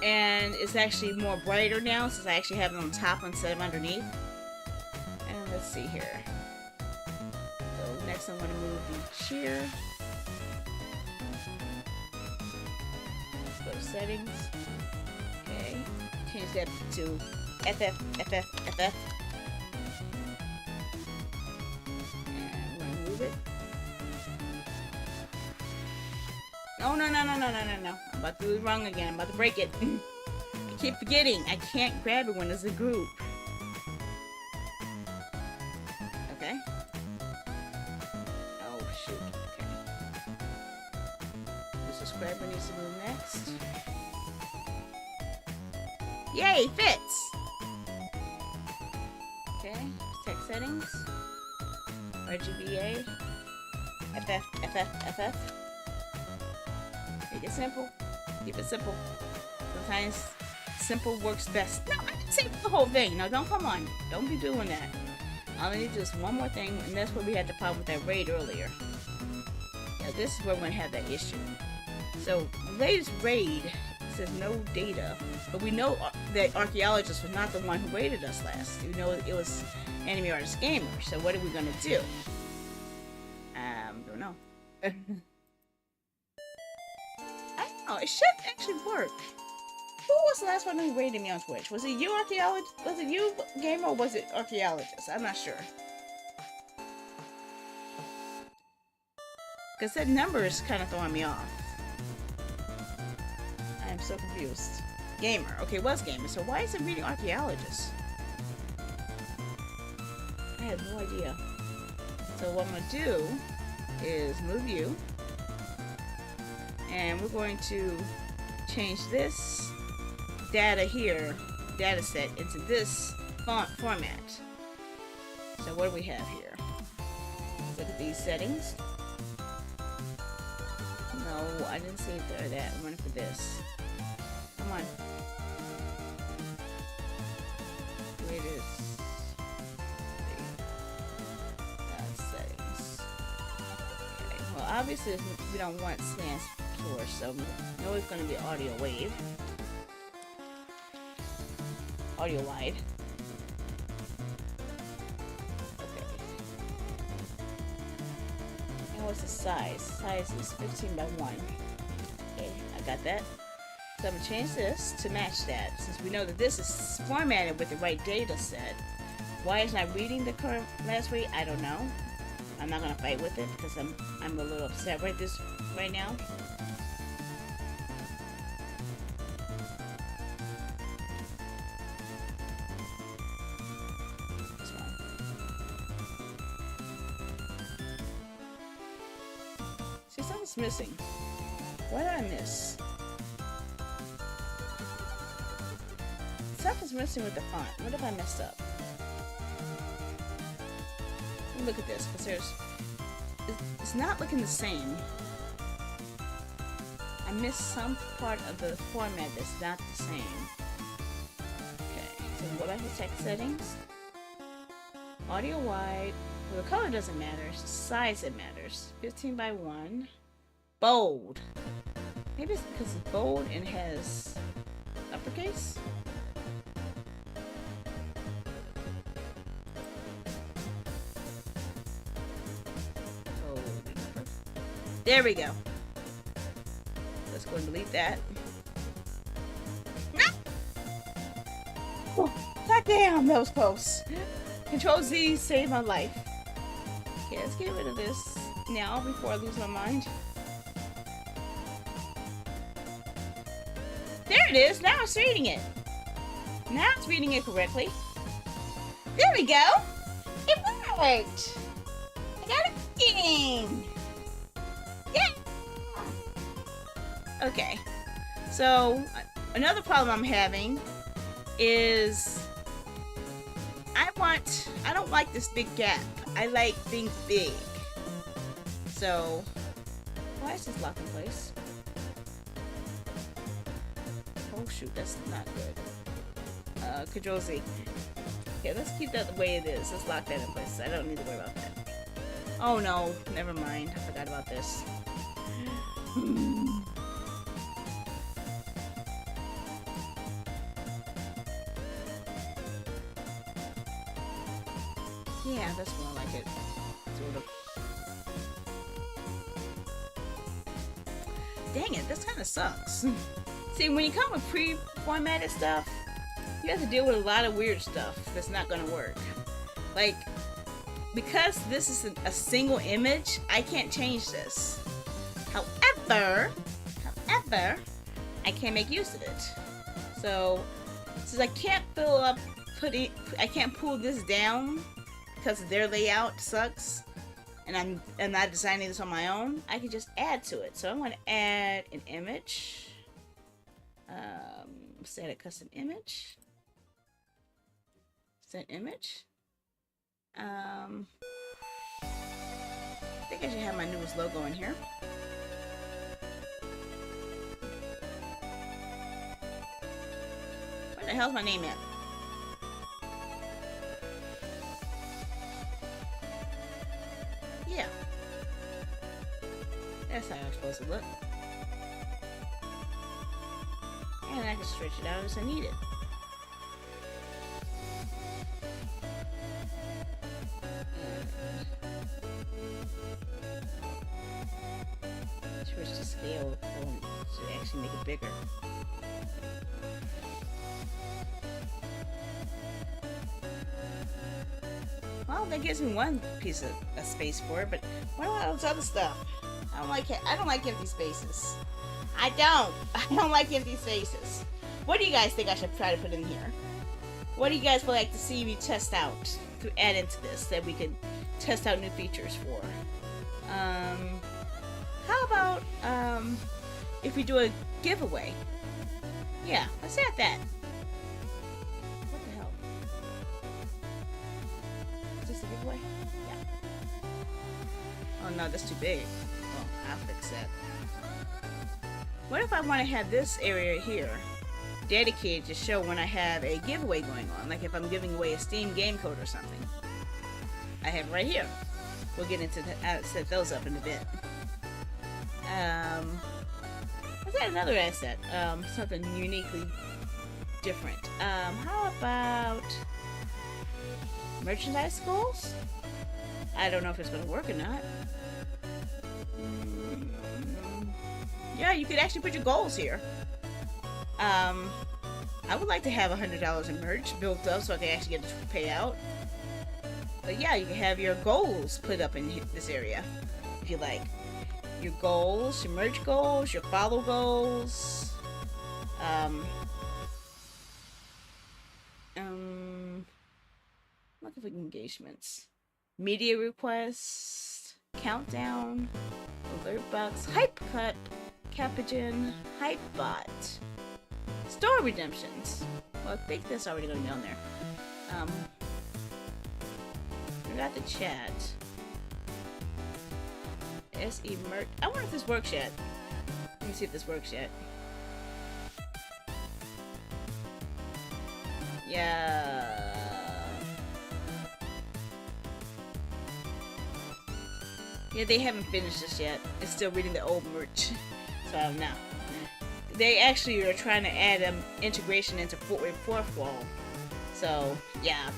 And it's actually more brighter now since I actually have it on top instead of underneath. And let's see here. So next I'm going to move the cheer. Let's go to settings. Okay. Change that to FF. And we're going to move it. Oh, no. I'm about to do it wrong again. I'm about to break it. I keep forgetting. I can't grab it when it's a group. Okay. Oh, shoot. Okay. The subscriber needs to move next. Yay, fits! Okay, text settings. RGBA. FF. Make it simple. Keep it simple. Sometimes simple works best. No, I didn't say the whole thing. No, don't come on. Don't be doing that. All I need is one more thing, and that's where we had the problem with that raid earlier. Now, this is where we're going to have that issue. So, latest raid says no data, but we know that archaeologist was not the one who raided us last. We know it was Anime Artist Gamer. So, what are we going to do? Don't know. I don't know. It should actually work. Who was the last one who rated me on Twitch? Was it you, archaeologist? Was it you, gamer, or was it archaeologist? I'm not sure. Because that number is kind of throwing me off. I am so confused. Gamer. Okay, it was gamer. So why is it reading archaeologist? I have no idea. So what I'm going to do is move you. And we're going to change this data here, data set, into this font format. So what do we have here? Let's look at these settings. No, I didn't save that. I'm running for this. Come on. Where it is. Settings. Okay, well obviously we don't want sans source, so we know it's going to be audio wave. Audio wide. Okay. And what's the size? Size is 15 by 1. Okay, I got that. So I'm going to change this to match that. Since we know that this is formatted with the right data set. Why it's not reading the current last rate, I don't know. I'm not going to fight with it because I'm a little upset right now. See, something's missing. What did I miss? Something's missing with the font. What have I messed up? Let me look at this, because it's not looking the same. I missed some part of the format that's not the same. Okay, so what I hit text settings? Audio wide. Well, the color doesn't matter, it's the size that matters. 15 by 1. Bold. Maybe it's because it's bold and has uppercase? There we go. Let's go and delete that. No! Oh, God damn, that was close. Control Z saved my life. Okay, let's get rid of this now before I lose my mind. There it is. Now it's reading it. Now it's reading it correctly. There we go. It worked. I got it working. Yeah. Okay. So another problem I'm having is I don't like this big gap. I like things big. So why is this locked in place? Oh shoot, that's not good. Control Z. Okay, let's keep that the way it is. Let's lock that in place. I don't need to worry about that. Oh no, never mind. I forgot about this. Yeah, that's more like it. Sort of. Dang it, this kind of sucks. See, when you come with pre-formatted stuff, you have to deal with a lot of weird stuff that's not going to work. Like, because this is a single image, I can't change this. However, I can make use of it. So, since I can't I can't pull this down because their layout sucks, and I'm not designing this on my own, I can just add to it. So I'm going to add an image. Set a custom image. Set image. I think I should have my newest logo in here. the hell's my name at? Yeah. That's how I'm supposed to look. And I can stretch it out as I need it. Switch to scale to actually make it bigger. Well, that gives me one piece of a space for it, but what about all this other stuff? I don't like empty spaces. I don't like empty spaces. What do you guys think I should try to put in here? What do you guys would like to see me test out to add into this that we can test out new features for? How about if we do a giveaway? Yeah, let's add that. What the hell? Is this a giveaway? Yeah. Oh no, that's too big. Oh, I'll fix that. What if I want to have this area here dedicated to show when I have a giveaway going on? Like if I'm giving away a Steam game code or something. I have it right here. We'll get into set those up in a bit. Let's add another asset. Something uniquely different. How about merchandise goals? I don't know if it's going to work or not. Yeah, you could actually put your goals here. I would like to have $100 in merch built up so I can actually get a payout. But yeah, you can have your goals put up in this area if you like. Your goals, your merch goals, your follow goals. Looking for engagements. Media requests, countdown, alert box, hype cut, Capigen, Hypebot, store redemptions. Well, I think that's already going to be on there. We got the chat. SE merch. I wonder if this works yet. Let me see if this works yet. Yeah. Yeah, they haven't finished this yet. It's still reading the old merch. So I don't know. They actually are trying to add integration into fourth wall. So yeah.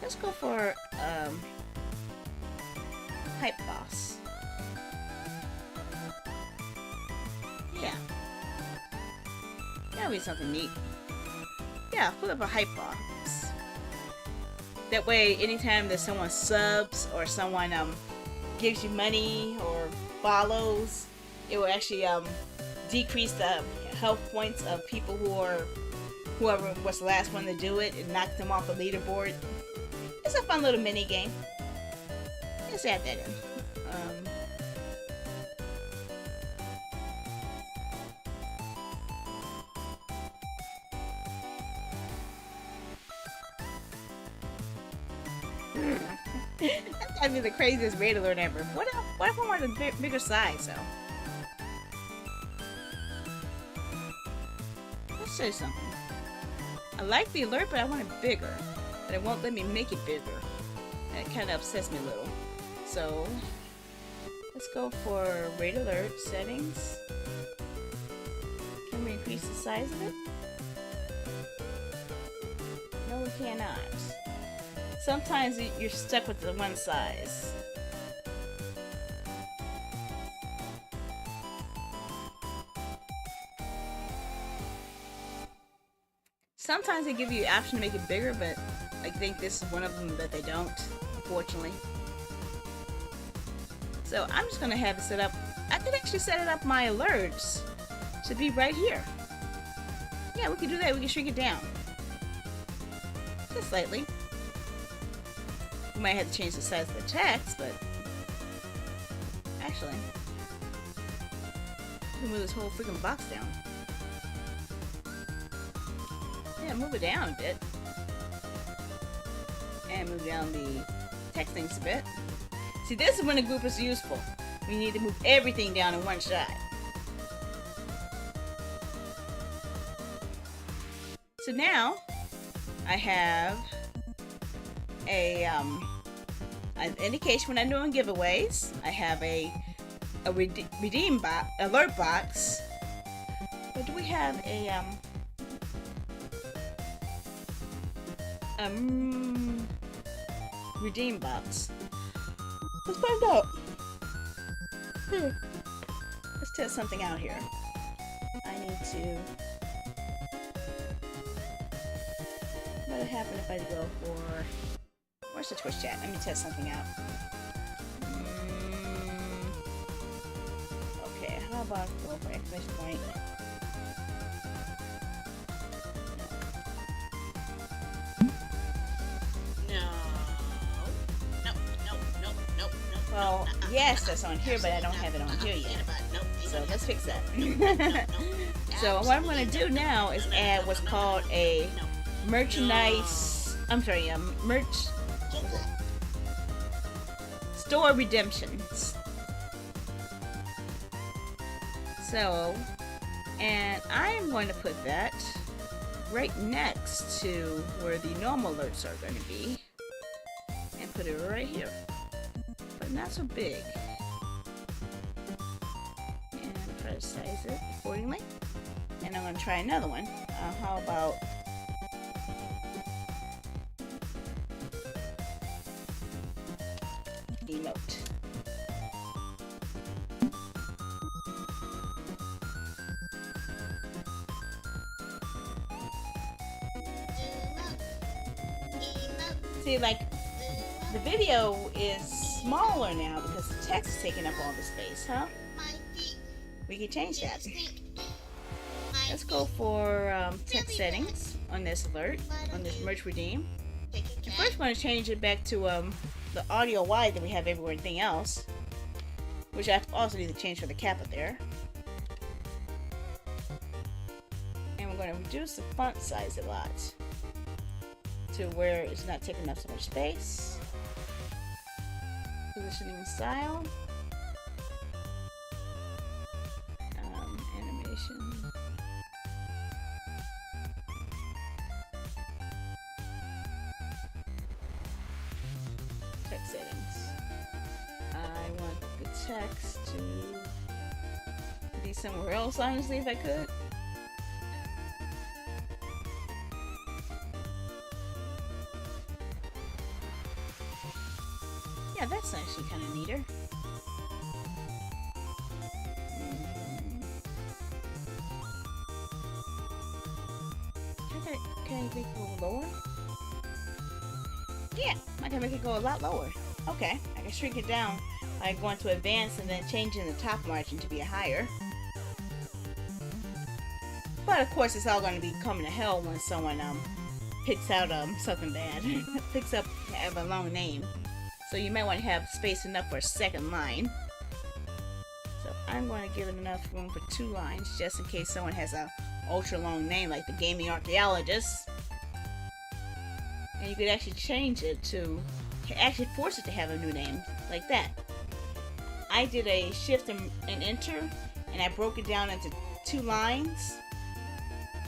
Let's go for Hype Boss. Yeah. That'll be something neat. Yeah, put up a Hype Box. That way, anytime that someone subs or someone gives you money or follows, it will actually decrease the health points of people whoever was the last one to do it and knock them off the leaderboard. It's a fun little mini game. Let's add that in. That's gotta be the craziest raid alert ever. What if I wanted a bigger size though? Let's say something. I like the alert, but I want it bigger. But it won't let me make it bigger. That kind of upsets me a little. So, let's go for raid alert settings. Can we increase the size of it? No, we cannot. Sometimes you're stuck with the one size. Sometimes they give you the option to make it bigger, but I think this is one of them that they don't, unfortunately. So I'm just going to have it set up. I could actually set it up my alerts to be right here. Yeah, we can do that. We can shrink it down. Just slightly. We might have to change the size of the text, but actually, we can move this whole freaking box down. Yeah, move it down a bit. And move down the text things a bit. See, this is when a group is useful. We need to move everything down in one shot. So now I have an indication when I'm doing giveaways. I have a redeem box, alert box. But do we have a redeem box? Let's find out. Let's test something out here. I need to. What would happen if I go for? Where's the Twitch chat? Let me test something out. Okay, how about go for exclamation point? Well, yes, that's on here, but I don't have it on here yet. So let's fix that. So what I'm going to do now is add what's called a merchandise. I'm sorry, merch store redemptions. So, and I'm going to put that right next to where the normal alerts are going to be, and put it right here. Not so big, and try to size it accordingly. And I'm going to try another one. How about emote? See, like the video is smaller now because the text is taking up all the space, huh? We can change that. Let's go for text settings on this alert, on this merch redeem. And first, I want to change it back to the audio wide that we have everything else, which I also need to change for the kappa there. And we're going to reduce the font size a lot to where it's not taking up so much space. Positioning and style, animation, text settings. I want the text to be somewhere else, honestly, if I could. Yeah, that's actually kind of neater. Can I make it go lower? Yeah, I can make it go a lot lower. Okay, I can shrink it down by going to advanced and then changing the top margin to be higher. But of course, it's all going to be coming to hell when someone picks out something bad, picks up have a long name. So you might want to have space enough for a second line. So I'm going to give it enough room for 2 lines, just in case someone has a ultra long name like the gaming archaeologist. And you could actually change it to actually force it to have a new name like that. I did a shift and enter, and I broke it down into 2 lines,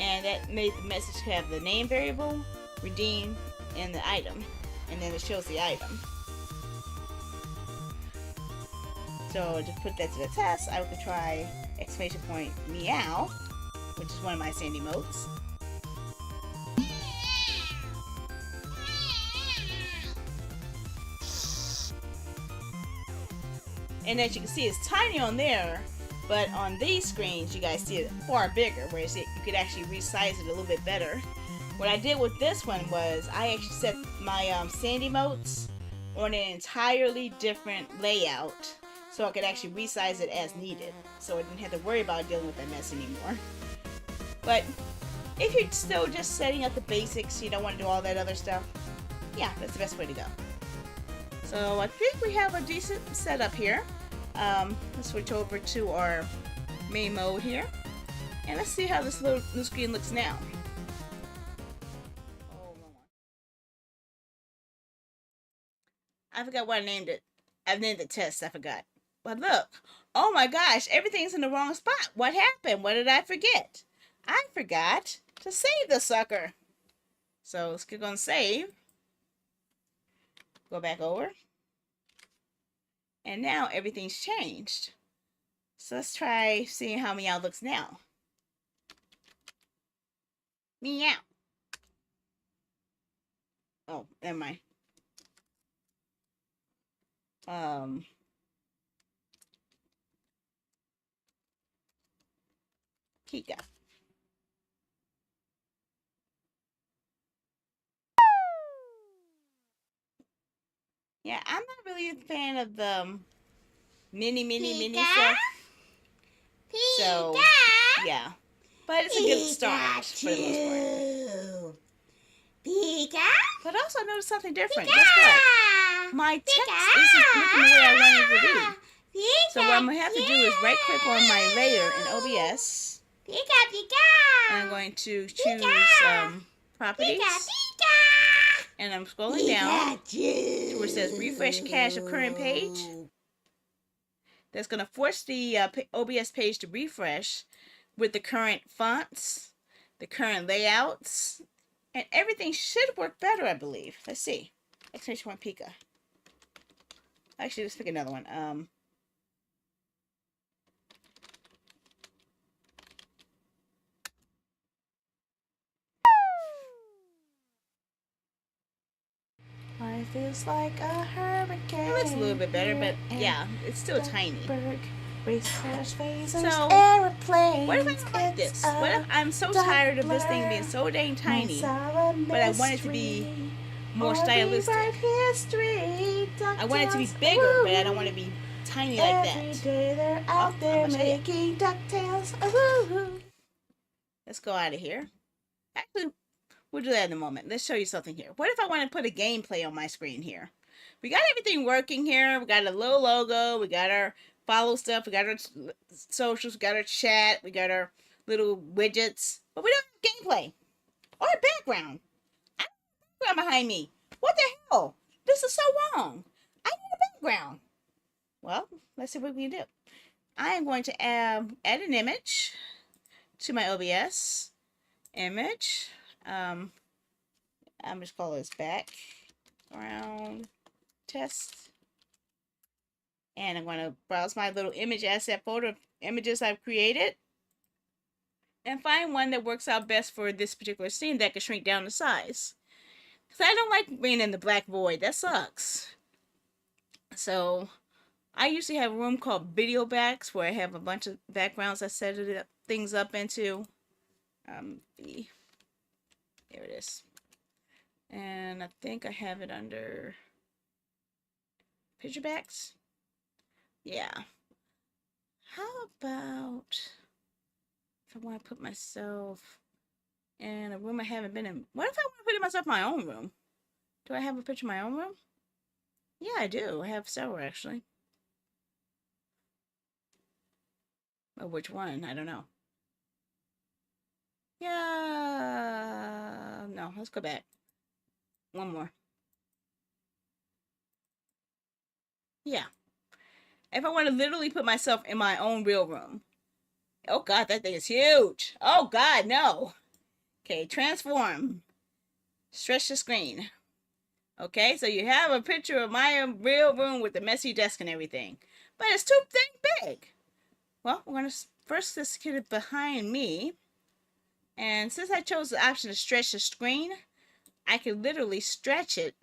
and that made the message have the name variable, redeem, and the item, and then it shows the item. So to put that to the test, I could try exclamation point meow, which is one of my sandy modes. And as you can see, it's tiny on there, but on these screens, you guys see it far bigger, whereas you could actually resize it a little bit better. What I did with this one was I actually set my sandy modes on an entirely different layout, so I could actually resize it as needed, so I didn't have to worry about dealing with that mess anymore. But if you're still just setting up the basics, you don't want to do all that other stuff, yeah, that's the best way to go. So I think we have a decent setup here. Let's switch over to our main mode here, and let's see how this little new screen looks now. I forgot what I named it. I've named the test, I forgot. But look, oh my gosh, everything's in the wrong spot. What happened? What did I forget? I forgot to save the sucker. So let's click on save. Go back over. And now everything's changed. So let's try seeing how Meow looks now. Meow. Oh, never mind. Kika. Yeah, I'm not really a fan of the mini stuff. So, yeah. But it's a good start for the most part. Pika. But also notice something different. Pika. Guess what? My text isn't looking the way I wanted it to be. Pika. So what I'm going to have to do is right click on my layer in OBS. Pika, Pika. And I'm going to choose properties. Pika, Pika. And I'm scrolling down to where it says refresh cache of current page. That's going to force the OBS page to refresh with the current fonts, the current layouts, and everything should work better, I believe. Let's see. Exclamation point Pika. Actually, let's pick another one. Life is like a hurricane. It looks a little bit better, but yeah, it's still tiny. So, what if I like this? What if I'm so tired of this thing being so dang tiny, but I want it to be more stylistic? I want it to be bigger, but I don't want it to be tiny like that. Let's go out of here. Actually, we'll do that in a moment. Let's show you something here. What if I want to put a gameplay on my screen here? We got everything working here. We got a little logo. We got our follow stuff. We got our socials. We got our chat. We got our little widgets. But we don't have gameplay or a background. I don't have a background behind me. What the hell? This is so wrong. I need a background. Well, let's see what we can do. I am going to add an image to my OBS. Image. I'm just calling this background test. And I'm going to browse my little image asset folder of images I've created. And find one that works out best for this particular scene that can shrink down the size. Because I don't like being in the black void. That sucks. So, I usually have a room called Video Backs where I have a bunch of backgrounds I set things up into. There it is. And I think I have it under picture backs. Yeah. How about if I want to put myself in a room I haven't been in? What if I want to put myself in my own room? Do I have a picture of my own room? Yeah, I do. I have several, actually. Well, which one? I don't know. Yeah. No, let's go back. One more. Yeah. If I want to literally put myself in my own real room. Oh, God, that thing is huge. Oh, God, no. Okay, transform. Stretch the screen. Okay, so you have a picture of my real room with the messy desk and everything. But it's too big. Well, we're going to first just get it behind me. And since I chose the option to stretch the screen, I can literally stretch it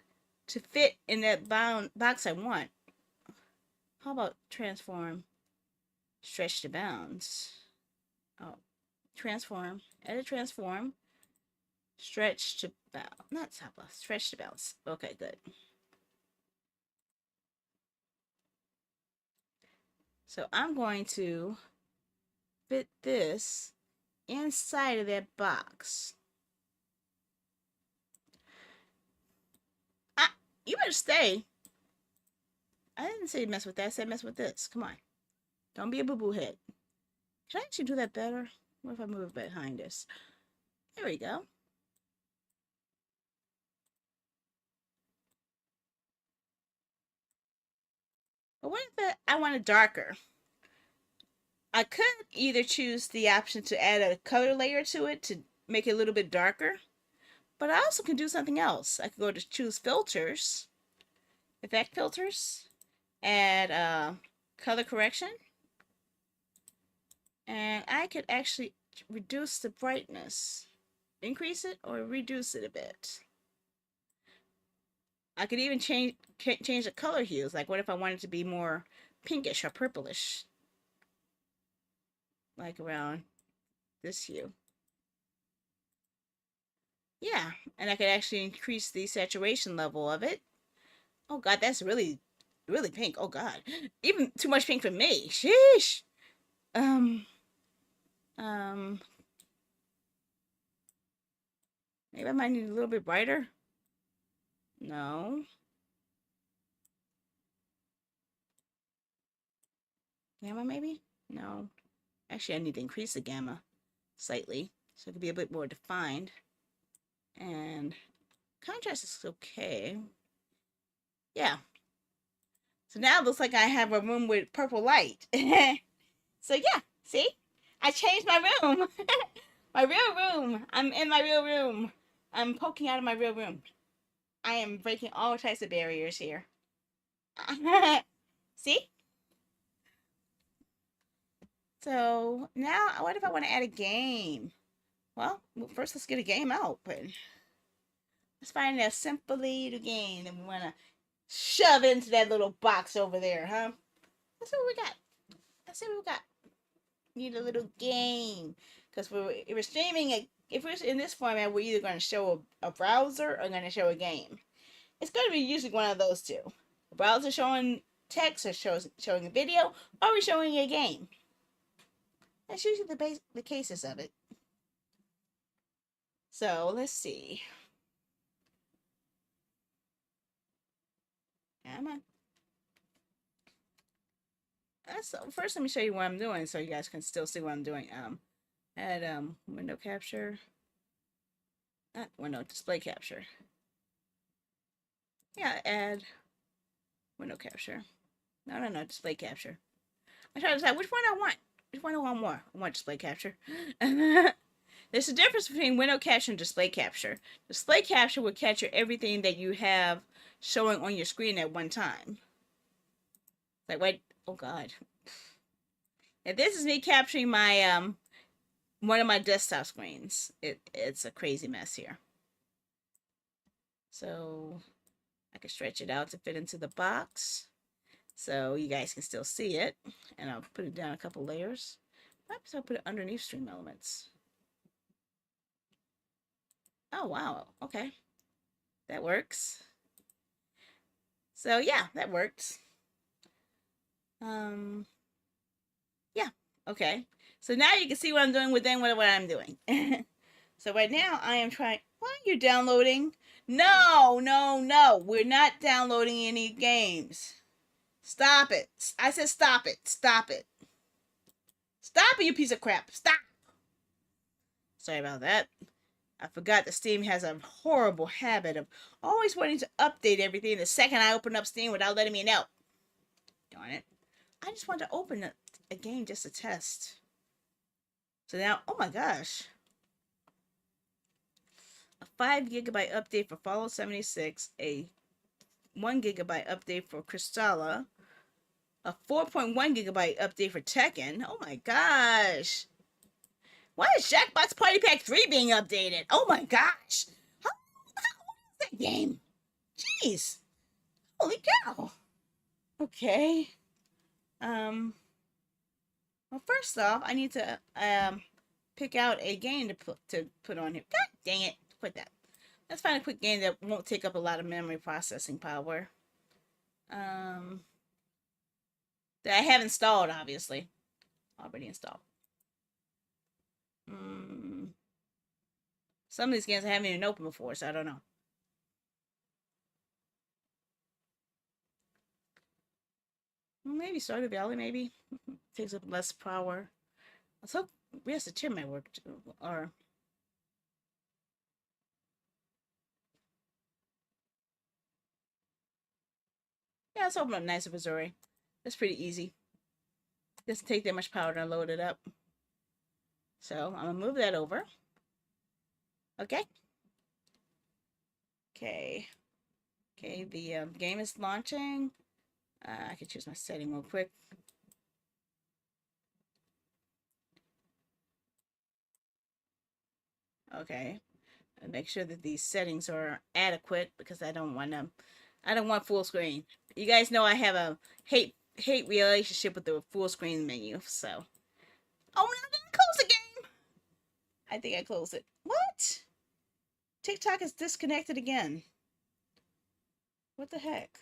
to fit in that box I want. How about transform, stretch to bounds? Oh, transform, edit transform, stretch to bounds. Not top left, stretch to bounds. Okay, good. So I'm going to fit this inside of that box. You better stay. I didn't say mess with that. I said mess with this. Come on. Don't be a boo-boo head. Can I actually do that better? What if I move behind this? There we go. But what if I want it darker? I could either choose the option to add a color layer to it to make it a little bit darker. But I also can do something else. I could go to choose filters, effect filters, add color correction, and I could actually reduce the brightness, increase it or reduce it a bit. I could even change the color hues. Like, what if I wanted to be more pinkish or purplish, like around this hue? Yeah, and I could actually increase the saturation level of it. Oh God, that's really, really pink. Oh God, even too much pink for me. Sheesh. Um, um, maybe I might need a little bit brighter. No. Gamma maybe? No. Actually, I need to increase the gamma slightly so it could be a bit more defined. And contrast is okay. Yeah. So now it looks like I have a room with purple light. So yeah, see? I changed my room. My real room. I'm in my real room. I'm poking out of my real room. I am breaking all types of barriers here. See? So now, what if I want to add a game? Well, first let's get a game out. But let's find a simple little game that we want to shove into that little box over there, huh? Let's see what we got. Let's see what we got. Need a little game. Because if we're streaming, if we're in this format, we're either going to show a browser or going to show a game. It's going to be usually one of those two. A browser showing text or showing a video, or we're showing a game. That's usually the cases of it. So let's see. Come on. So first, let me show you what I'm doing, so you guys can still see what I'm doing. Add window capture, not window display capture. Yeah, add window capture. No, display capture. I try to decide which one I want. Which one do I want more? I want display capture. There's a difference between window capture and display capture. Display capture will capture everything that you have showing on your screen at one time. Like, wait, oh God. Now this is me capturing my one of my desktop screens. It's a crazy mess here. So I can stretch it out to fit into the box so you guys can still see it. And I'll put it down a couple layers. Perhaps I'll put it underneath stream elements. Oh, wow. Okay. That works. So yeah, that works. Yeah. Okay. So now you can see what I'm doing within what I'm doing. So right now I am trying. Why are you downloading? No. We're not downloading any games. Stop it. I said stop it. Stop it. Stop it, you piece of crap. Stop. Sorry about that. I forgot that Steam has a horrible habit of always wanting to update everything the second I open up Steam without letting me know. Darn it. I just wanted to open a game just to test. So now, oh my gosh. A 5 gigabyte update for Fallout 76, a 1 gigabyte update for Crystalla, a 4.1 gigabyte update for Tekken. Oh my gosh. Why is Jackbox Party Pack 3 being updated? Oh my gosh. How old is that game? Jeez. Holy cow. Okay. Well, first off, I need to pick out a game to put on here. God dang it. Quit that. Let's find a quick game that won't take up a lot of memory processing power. That I have installed, obviously. Already installed. Some of these games I haven't even opened before, so I don't know. Maybe Stardew Valley, maybe. Takes up less power. Let's hope Yes, the chair might work too. Or yeah, let's open up Nice of Missouri. That's pretty easy. Doesn't take that much power to load it up. So I'm gonna move that over. Okay. Okay. Okay, the game is launching. I can choose my setting real quick. Okay. And make sure that these settings are adequate because I don't want full screen. You guys know I have a hate relationship with the full screen menu, so. Oh, no, did I close the game? I think I closed it. What? TikTok is disconnected again. What the heck?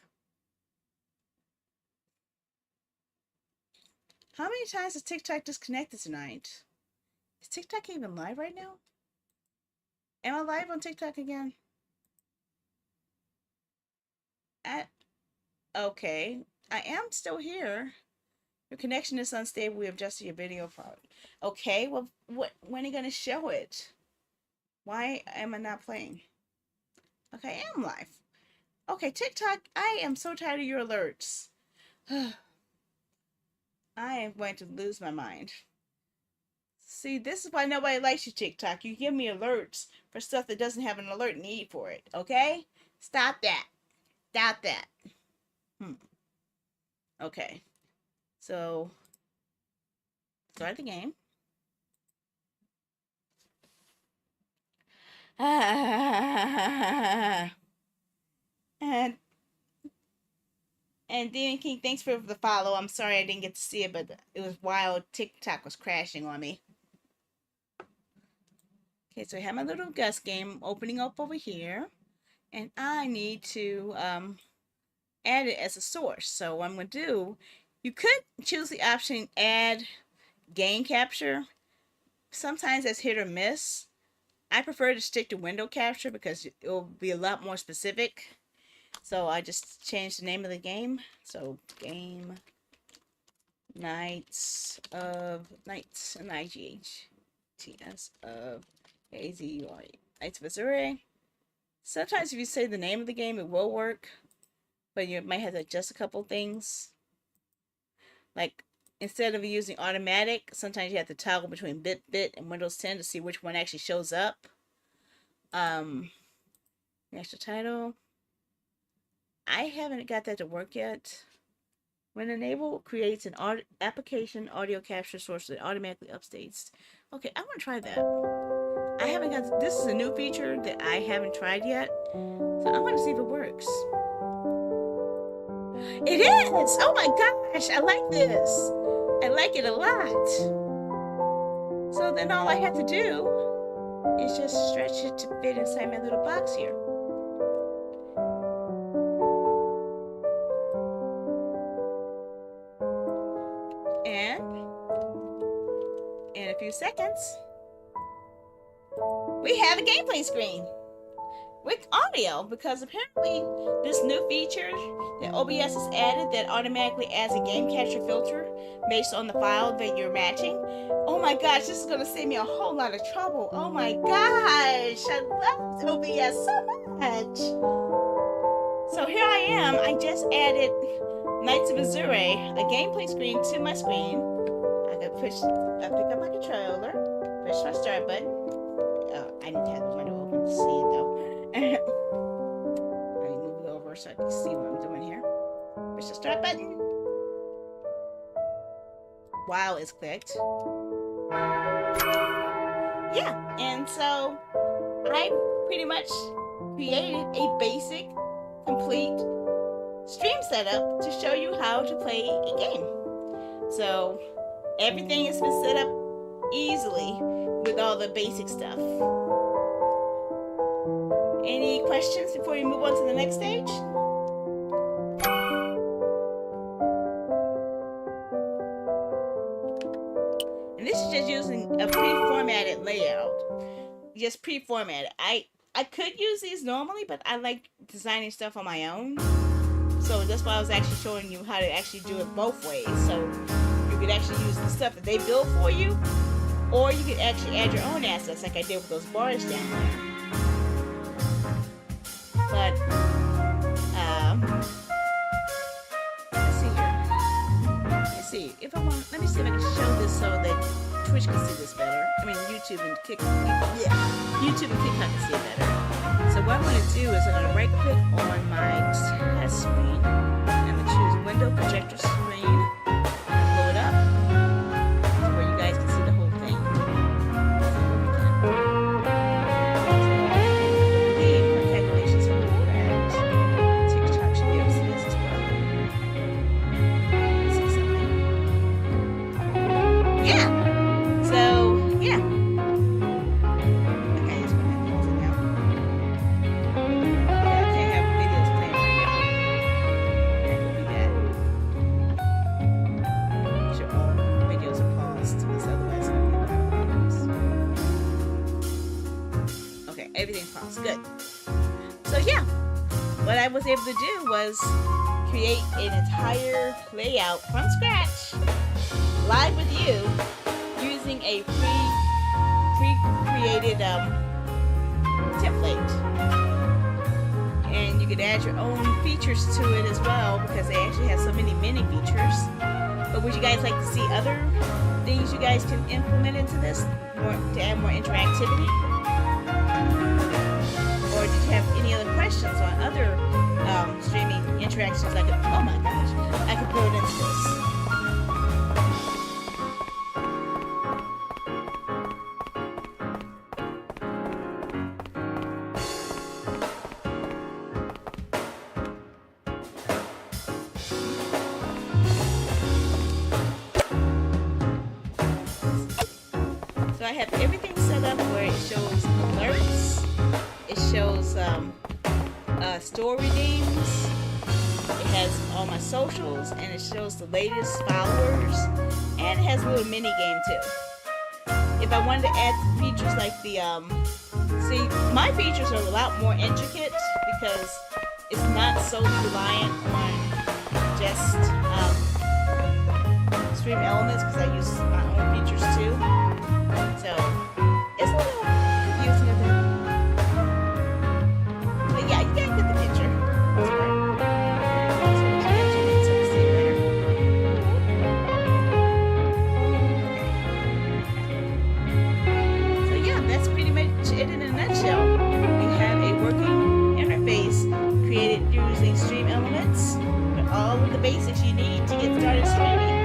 How many times is TikTok disconnected tonight? Is TikTok even live right now? Am I live on TikTok again? Okay. I am still here. Your connection is unstable. We have adjusted your video file. Okay, well, when are you going to show it? Why am I not playing? Okay, I am live. Okay, TikTok, I am so tired of your alerts. I am going to lose my mind. See, this is why nobody likes you, TikTok. You give me alerts for stuff that doesn't have an alert need for it, okay? Stop that. Stop that. Okay. So, start the game. And Demon King, thanks for the follow. I'm sorry I didn't get to see it, but it was wild. TikTok was crashing on me. Okay, so I have my little Gus game opening up over here. And I need to add it as a source. So what I'm going to do, you could choose the option add game capture. Sometimes that's hit or miss. I prefer to stick to window capture because it will be a lot more specific. So I just changed the name of the game. So game Knights of Knights and IGHTS of AZUI Knights of Missouri. Sometimes if you say the name of the game, it will work, but you might have to adjust a couple things. Like instead of using automatic, sometimes you have to toggle between bit and Windows 10 to see which one actually shows up. Extra title. I haven't got that to work yet. When enabled, creates an application audio capture source that automatically updates. Okay, I want to try that. I haven't got this is a new feature that I haven't tried yet, so I want to see if it works. It is! Oh my gosh, I like this. I like it a lot. So then all I have to do is just stretch it to fit inside my little box here. And in a few seconds, we have a gameplay screen with audio, because apparently this new feature that OBS has added that automatically adds a game capture filter based on the file that you're matching. Oh my gosh, this is going to save me a whole lot of trouble. Oh my gosh, I love OBS so much. So here I am. I just added Knights of Missouri, a gameplay screen to my screen. I can pick up my controller, push my start button. Oh, I need to have the window open to see it though. Let me move it over so I can see what I'm doing here. Push the start button. Wow, it's clicked. Yeah, and so I pretty much created a basic, complete stream setup to show you how to play a game. So everything has been set up easily with all the basic stuff. Any questions before we move on to the next stage? And this is just using a pre-formatted layout. Just pre-formatted. I could use these normally, but I like designing stuff on my own. So that's why I was actually showing you how to actually do it both ways. So you could actually use the stuff that they build for you, or you could actually add your own assets like I did with those bars down there. But, let's see here. Let's see. If I want, let me see if I can show this so that Twitch can see this better. I mean, YouTube and YouTube and TikTok can see it better. So what I'm going to do is I'm going to right click on my test screen. I'm going to choose Window Projector Screen. And blow it up to where you guys can see the whole thing. Calculations are correct. TikTok should be able to see this as well. See something? Yeah. So yeah. Okay, just gonna close it now. Yeah, I can't have videos playing right now. That would be bad. Make sure all videos are paused, because otherwise it's gonna be a lot of problems. Okay, everything's paused. Good. So yeah, what I was able to do was create an entire layout from scratch, live with you, using a pre-created template. And you could add your own features to it as well, because they actually have so many features. But would you guys like to see other things you guys can implement into this to add more interactivity? Or did you have any other questions on other streaming interactions I could, oh my gosh, I could put into this? So I have everything set up where it shows alerts, it shows store redeems, it has all my socials, and it shows the latest followers, and it has a little mini game too. If I wanted to add features like the see, my features are a lot more intricate because it's not so reliant on just stream elements, because I use my own features too. So it's a little confusing a bit. But yeah, you guys get the picture. That's right. So yeah, that's pretty much it in a nutshell. You have a working interface created using stream elements with all of the basics you need to get started streaming.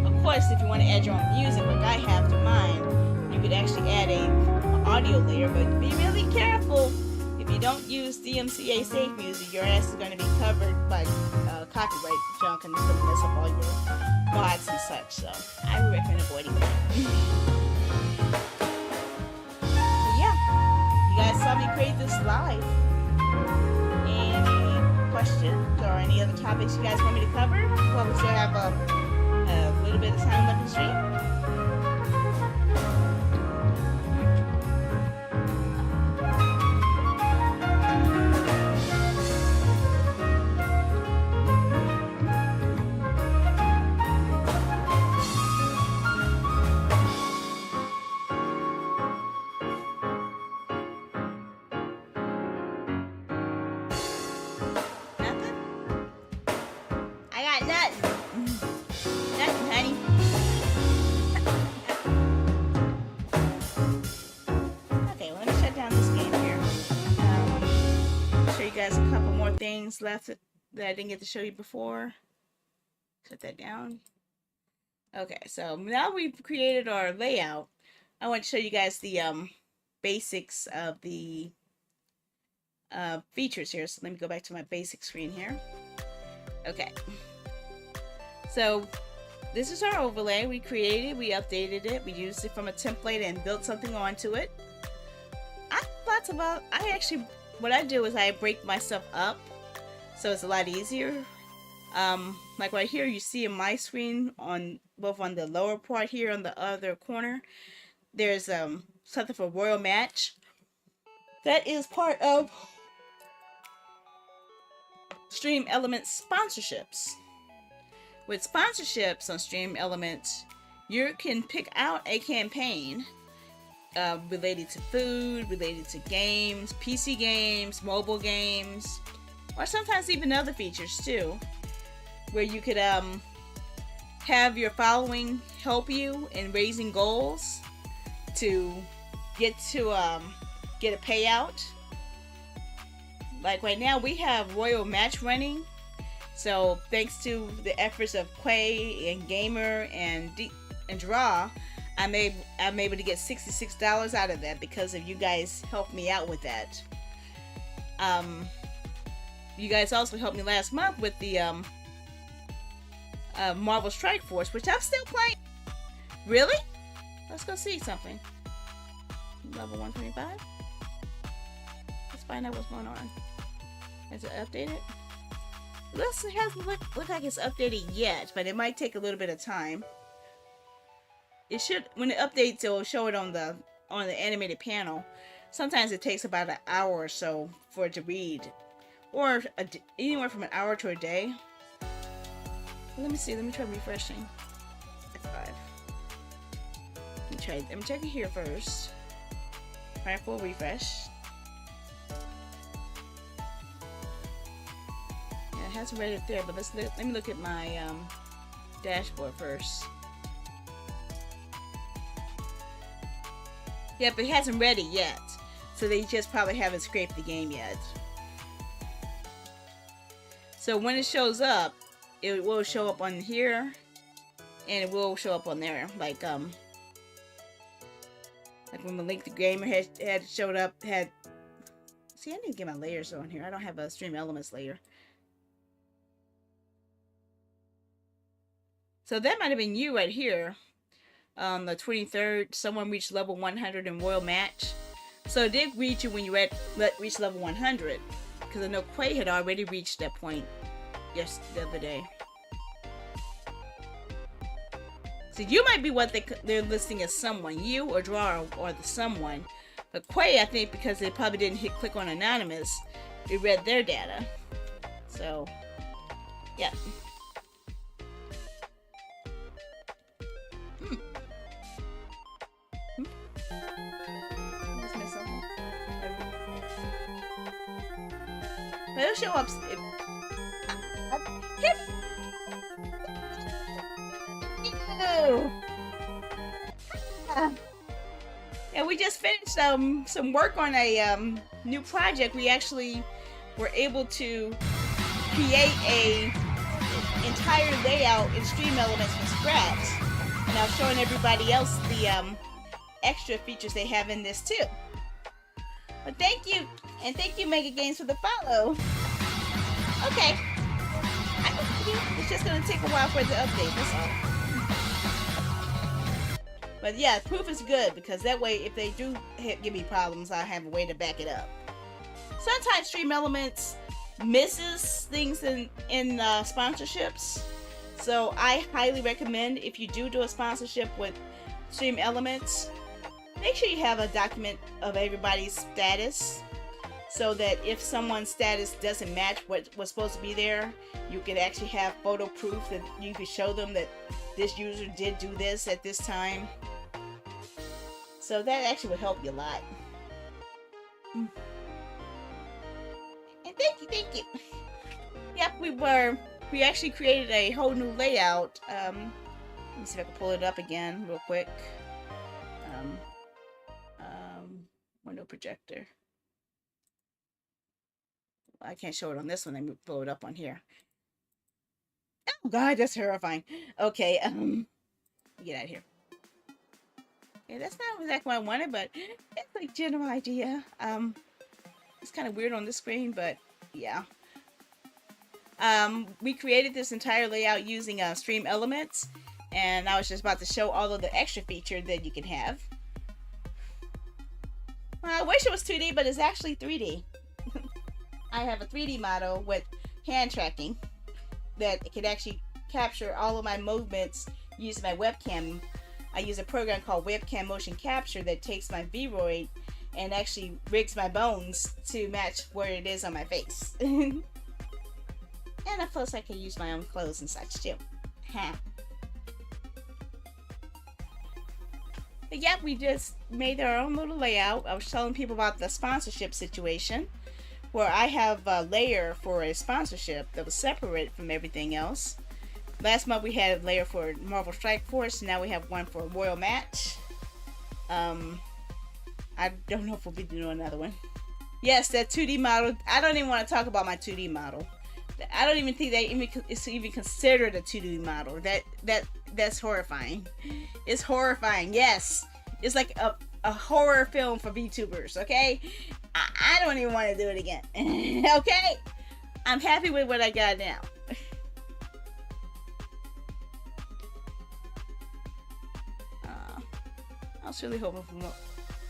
Of course, if you want to add your own music, like I have to mine, you could actually add an audio layer, but be really careful. If you don't use DMCA safe music, your ass is going to be covered by copyright junk, and it's going to mess up all your mods and such, so I would recommend avoiding that. But yeah, you guys saw me create this live. Any questions or any other topics you guys want me to cover? Well, we still have a little bit of time left in the stream. Nothing? I got nothing. Nothing, honey. Okay, well, let me shut down this game here. Show you guys a couple more things left that I didn't get to show you before. Shut that down. Okay, so now we've created our layout. I want to show you guys the basics of the features here. So let me go back to my basic screen here. Okay. So this is our overlay. We created, we updated it, we used it from a template and built something onto it. What I do is I break my stuff up so it's a lot easier. Like right here, you see in my screen, on both on the lower part here on the other corner, there's something for Royal Match. That is part of Stream Elements sponsorships. With sponsorships on Stream Elements, you can pick out a campaign related to food, related to games, PC games, mobile games, or sometimes even other features too, where you could have your following help you in raising goals to get a payout. Like right now we have Royal Match running, so thanks to the efforts of Quay and Gamer and Draw, I'm able to get $66 out of that because of you guys helped me out with that. You guys also helped me last month with the Marvel Strike Force, which I'm still playing. Really? Let's go see something. Level 125. Let's find out what's going on. Is it updated? It hasn't look like it's updated yet, but it might take a little bit of time. It should, when it updates, it will show it on the animated panel. Sometimes it takes about an hour or so for it to read, or anywhere from an hour to a day. Let me see. Let me try refreshing. F5. Let me check it here first. Try full refresh. Yeah, it hasn't read it there, but let me look at my dashboard first. Yep, it hasn't read it yet, so they just probably haven't scraped the game yet. So when it shows up, it will show up on here, and it will show up on there. Like when the Link the Gamer had showed up, see, I need to get my layers on here. I don't have a Stream Elements layer. So that might have been you right here. On the 23rd, someone reached level 100 in Royal Match. So it did reach you when you reached level 100. Because I know Quay had already reached that point the other day. So you might be what they're listing as someone. You or Draw or the someone. But Quay, I think, because they probably didn't click on Anonymous, it read their data. So, yeah. It'll show up. Yeah, we just finished some work on a new project. We actually were able to create a entire layout in Stream Elements from scratch, and I was showing everybody else the extra features they have in this too. But thank you, and thank you, Mega Games, for the follow. Okay, it's just gonna take a while for it to update. That's all. But yeah, proof is good because that way, if they do give me problems, I have a way to back it up. Sometimes Stream Elements misses things in sponsorships, so I highly recommend if you do a sponsorship with Stream Elements, make sure you have a document of everybody's status, so that if someone's status doesn't match what was supposed to be there, you can actually have photo proof that you can show them that this user did do this at this time. So that actually would help you a lot. And thank you. Yep, we actually created a whole new layout. Let me see if I can pull it up again real quick. Window projector. I can't show it on this one. Let me blow it up on here. Oh God, that's horrifying. Okay, get out of here. Yeah, that's not exactly what I wanted, but it's like general idea. It's kind of weird on the screen, but yeah. We created this entire layout using Stream Elements, and I was just about to show all of the extra feature that you can have. I wish it was 2D, but it's actually 3D. I have a 3D model with hand tracking that can actually capture all of my movements using my webcam. I use a program called Webcam Motion Capture that takes my Vroid and actually rigs my bones to match where it is on my face. And of course I can use my own clothes and such too. But yeah, we just made our own little layout. I was telling people about the sponsorship situation, where I have a layer for a sponsorship that was separate from everything else. Last month we had a layer for Marvel Strike Force. Now we have one for Royal Match. I don't know if we'll be doing another one. Yes, that 2D model. I don't even want to talk about my 2D model. I don't even think it's even considered a 2D model. That's horrifying. It's horrifying. Yes, it's like a horror film for VTubers. Okay, I don't even want to do it again. Okay, I'm happy with what I got now. I was really hoping for more.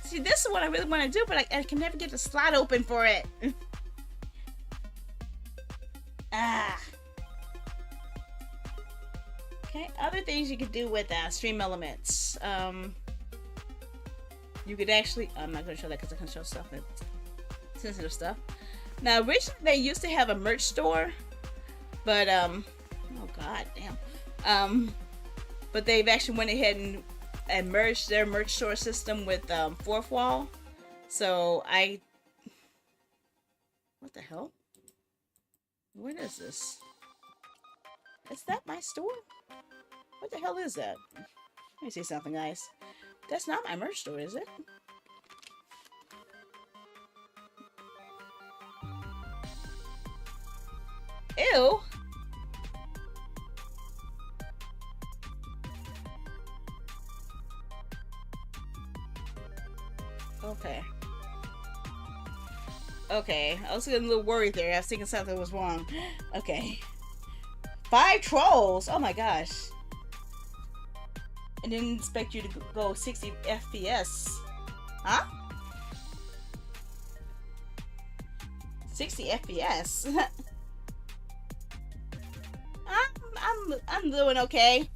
See, this is what I really want to do, but I can never get the slot open for it. Okay, other things you could do with Stream Elements. You could actually... I'm not going to show that because I can show stuff that's sensitive stuff. Now, originally they used to have a merch store, but oh god damn. But they've actually went ahead and merged their merch store system with Fourth Wall. So what the hell? What is this? Is that my store? What the hell is that? Let me see something, guys. That's not my merch store, is it? Ew! Okay. Okay, I was getting a little worried there. I was thinking something was wrong. Okay. 5 trolls! Oh my gosh. I didn't expect you to go 60 FPS. Huh? 60 FPS? I'm doing okay.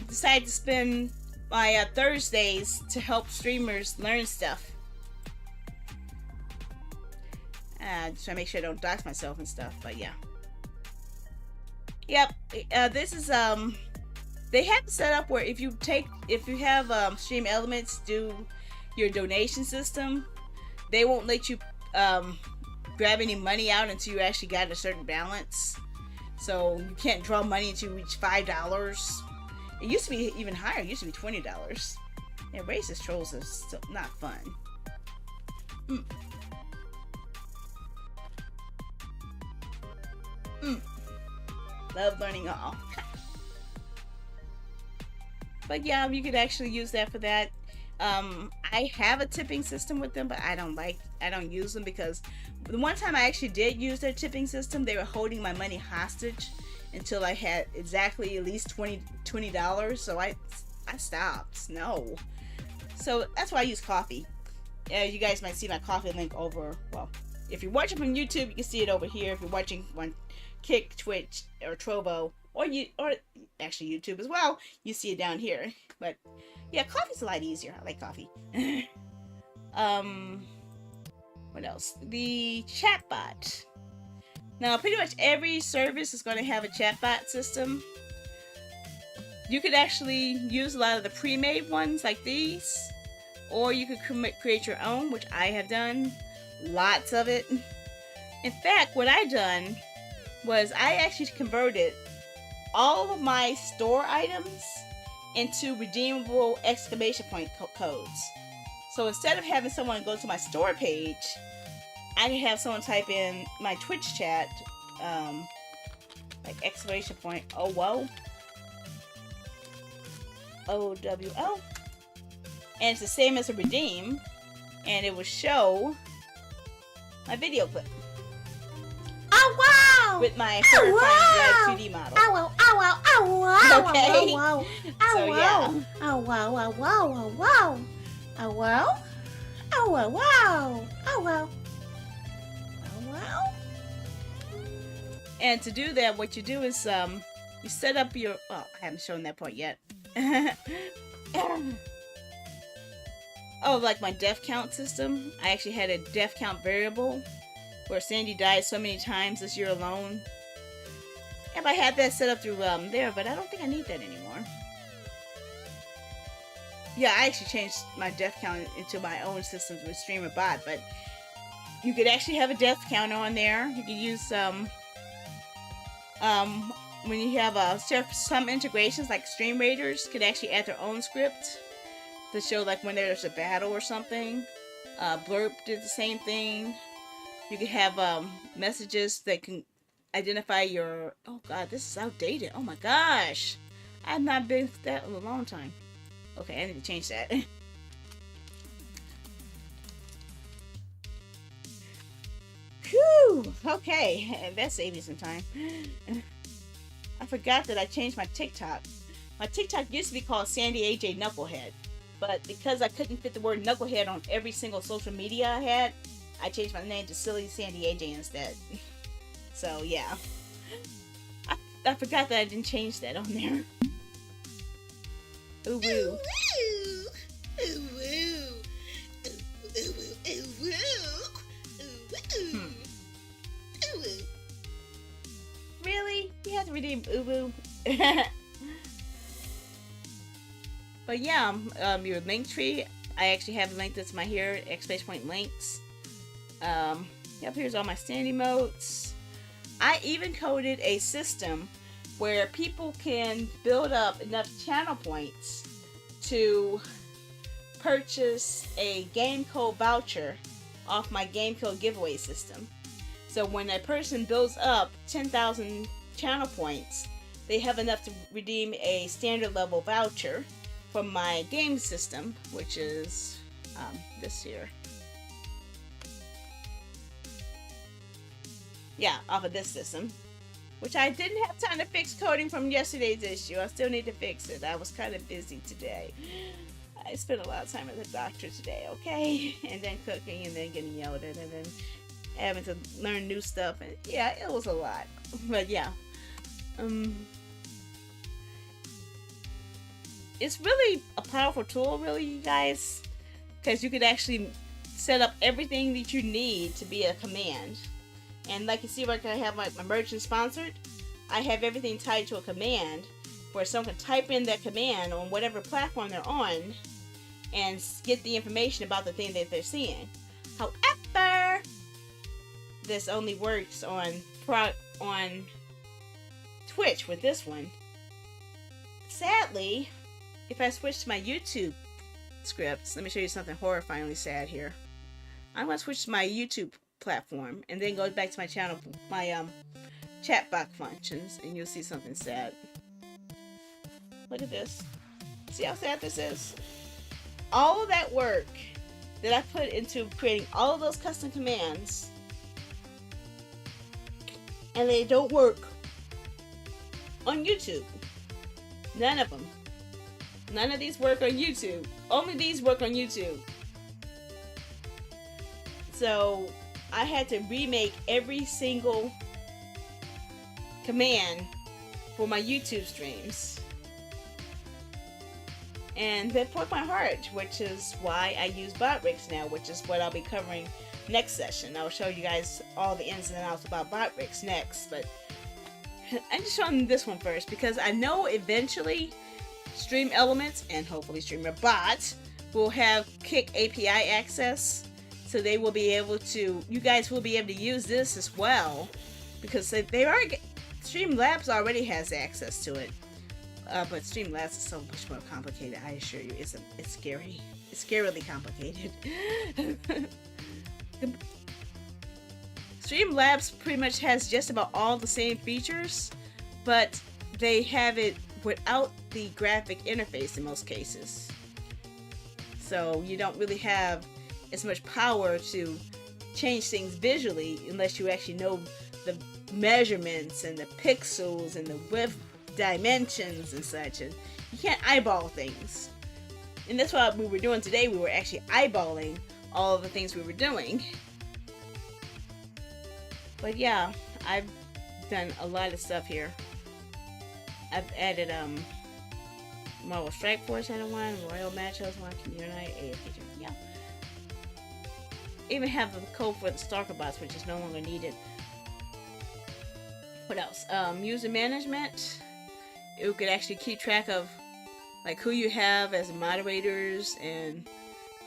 Decided to spend my Thursdays to help streamers learn stuff. Just to make sure I don't dox myself and stuff, but yeah. Yep, this is, they have it set up where if you have Stream Elements do your donation system, they won't let you grab any money out until you actually got a certain balance. So you can't draw money until you reach $5. It used to be even higher. It used to be $20. Yeah, racist trolls is still not fun. Love learning all. But yeah, you could actually use that for that. I have a tipping system with them, but I don't use them because the one time I actually did use their tipping system, they were holding my money hostage until I had exactly at least $20. So I stopped. No. So that's why I use Coffee. You guys might see my Coffee link over. Well, if you're watching from YouTube, you can see it over here. If you're watching on Kick, Twitch, or Trovo, or actually YouTube as well, you see it down here. But yeah, Coffee's a lot easier. I like Coffee. What else? The chatbot. Now, pretty much every service is going to have a chatbot system. You could actually use a lot of the pre-made ones like these, or you could create your own, which I have done. Lots of it. In fact, what I done was I actually converted all of my store items into redeemable exclamation point codes. So instead of having someone go to my store page, I can have someone type in my Twitch chat, like exclamation point OWO, OWO, and it's the same as a redeem, and it will show my video clip. Oh wow! With my horrifying 2D model. Oh wow! Oh wow! Oh wow! Okay. Oh wow! Oh So, wow! yeah. Oh wow! Oh wow! Oh wow! Oh wow! Oh wow! Wow! Oh wow! Oh wow! And to do that, what you do is you set up your. Oh, I haven't shown that part yet. Oh, like my death count system. I actually had a death count variable where Sandy died so many times this year alone. Yep, I had that set up through there, but I don't think I need that anymore. Yeah, I actually changed my death count into my own systems with StreamerBot, but you could actually have a death counter on there. You could use when you have some integrations, like Stream Raiders could actually add their own script to show like when there's a battle or something. Blurb did the same thing. You can have messages that can identify your. Oh god, this is outdated. Oh my gosh, I've not been that in a long time. Okay, I need to change that. Whew. Okay, that saved me some time. I forgot that I changed my TikTok. My TikTok used to be called Sandy AJ Knucklehead, but because I couldn't fit the word Knucklehead on every single social media I had, I changed my name to Silly Sandy AJ instead. So yeah, I forgot that I didn't change that on there. Ooh woo. Really? You have to redeem Ubu? But yeah, your link tree. I actually have a link that's my here, !point links. Yep, here's all my standing emotes. I even coded a system where people can build up enough channel points to purchase a game code voucher off my game code giveaway system. So when a person builds up 10,000 channel points, they have enough to redeem a standard level voucher from my game system, which is this here. Yeah, off of this system, which I didn't have time to fix coding from yesterday's issue. I still need to fix it. I was kind of busy today. I spent a lot of time at the doctor today, okay? And then cooking, and then getting yelled at, and then having to learn new stuff. And yeah, it was a lot. But yeah. It's really a powerful tool, really, you guys. Because you could actually set up everything that you need to be a command. And like you see, like I have my merchant sponsored, I have everything tied to a command where someone can type in that command on whatever platform they're on and get the information about the thing that they're seeing. However, this only works on Twitch with this one. Sadly, if I switch to my YouTube scripts, let me show you something horrifyingly sad here. I'm going to switch to my YouTube platform and then go back to my channel, my chat box functions, and you'll see something sad. Look at this. See how sad this is? All of that work that I put into creating all of those custom commands, and they don't work on YouTube. None of them. None of these work on YouTube. Only these work on YouTube. So I had to remake every single command for my YouTube streams. And that broke my heart, which is why I use BotRix now, which is what I'll be covering next session. I'll show you guys all the ins and outs about BotRix next, but I'm just showing this one first because I know eventually Stream Elements and hopefully StreamerBot will have Kick API access, so they will be able to, you guys will be able to use this as well, because they are, Streamlabs already has access to it, but Streamlabs is so much more complicated. I assure you, it's scary. It's scarily complicated. Streamlabs pretty much has just about all the same features, but they have it without the graphic interface in most cases. So you don't really have as much power to change things visually unless you actually know the measurements and the pixels and the width dimensions and such. And you can't eyeball things. And that's what we were doing today. We were actually eyeballing all of the things we were doing. But yeah, I've done a lot of stuff here. I've added Marvel Strike Force had one, Royal Match has one, Community Night, AFK, yeah. Even have the code for the Stalker bots, which is no longer needed. What else? User management. You could actually keep track of like who you have as moderators and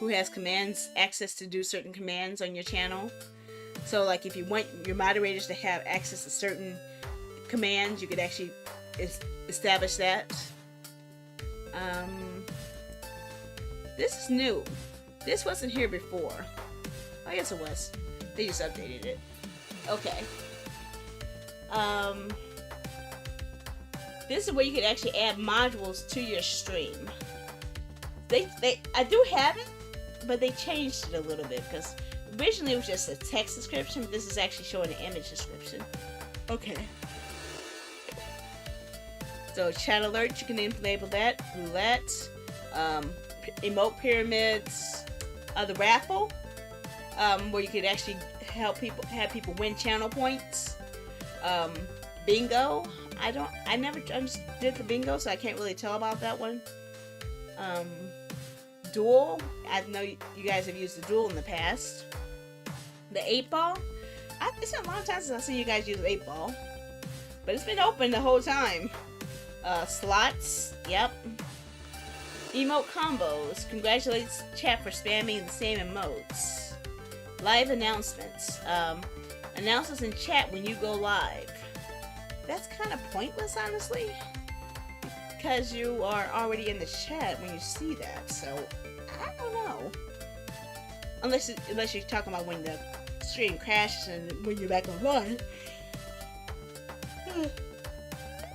who has commands, access to do certain commands on your channel. So like if you want your moderators to have access to certain commands. You could actually establish that. This is new. This wasn't here before. I guess it was. They just updated it. Okay. This is where you can actually add modules to your stream. I do have it, but they changed it a little bit because originally it was just a text description, but this is actually showing an image description. Okay. So chat alert, you can enable that. Roulette, emote pyramids, the raffle, where you could actually have people win channel points. Bingo. I never did the bingo, so I can't really tell about that one. Duel. I know you guys have used the duel in the past. The 8-ball. It's been a long time since I've seen you guys use 8-ball, but it's been open the whole time. Slots. Yep. Emote combos. Congratulates chat for spamming the same emotes. Live announcements. Announces in chat when you go live. That's kind of pointless, honestly, because you are already in the chat when you see that. So I don't know. Unless you're talking about when the stream crashes and when you're back online.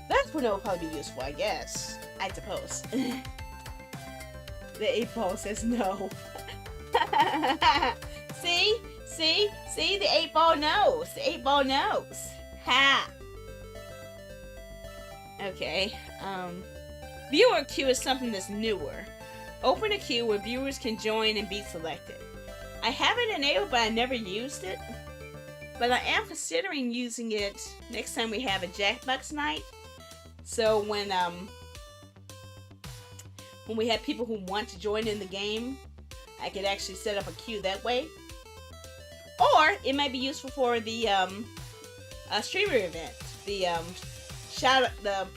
That's when it will probably be useful, I guess. I suppose. The 8-ball says no. See? The 8-ball knows. The 8-ball knows. Ha! Okay. Viewer queue is something that's newer. Open a queue where viewers can join and be selected. I have it enabled, but I never used it. But I am considering using it next time we have a Jackbox night. So when we have people who want to join in the game, I could actually set up a queue that way. Or it might be useful for the streamer event, the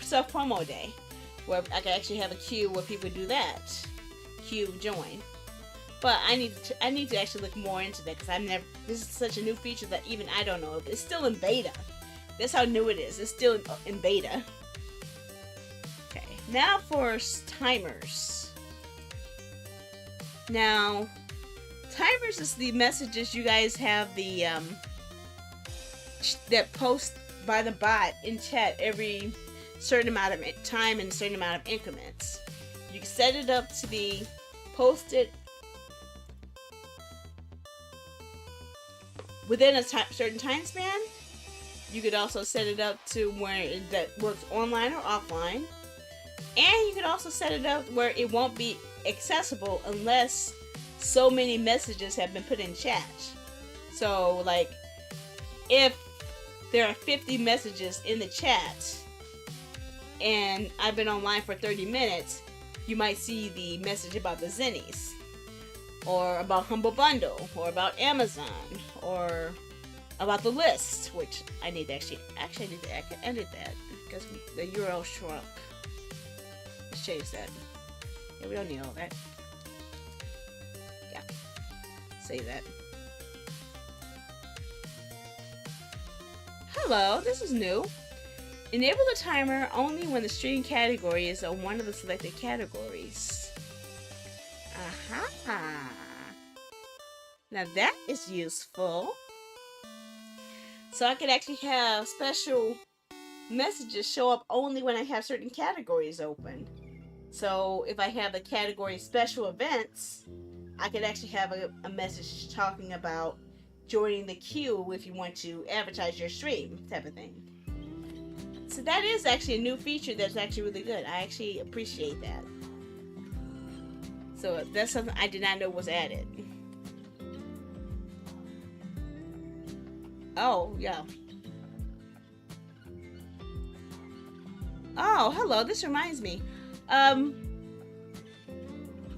self promo day, where I can actually have a queue where people do that. Queue join. But I need to actually look more into that because this is such a new feature that even I don't know. It's still in beta. That's how new it is. It's still in beta. Okay, now for timers. Now, timers is the messages you guys have the that post by the bot in chat every certain amount of time and a certain amount of increments. You can set it up to be posted within a certain time span. You could also set it up to where that works online or offline. And you could also set it up where it won't be accessible unless so many messages have been put in chat. So, like, if there are 50 messages in the chat and I've been online for 30 minutes, you might see the message about the Zennies, or about Humble Bundle, or about Amazon, or about the list, which I need to actually need to edit that because the URL shrunk. Let's change that. Yeah, we don't need all that. Yeah, save that. Hello, this is new. Enable the timer only when the stream category is one of the selected categories. Aha! Now that is useful. So I could actually have special messages show up only when I have certain categories open. So if I have the category special events, I could actually have a message talking about joining the queue if you want to advertise your stream type of thing. So that is actually a new feature that's actually really good. I actually appreciate that. So that's something I did not know was added. Oh, yeah. Oh, hello. This reminds me.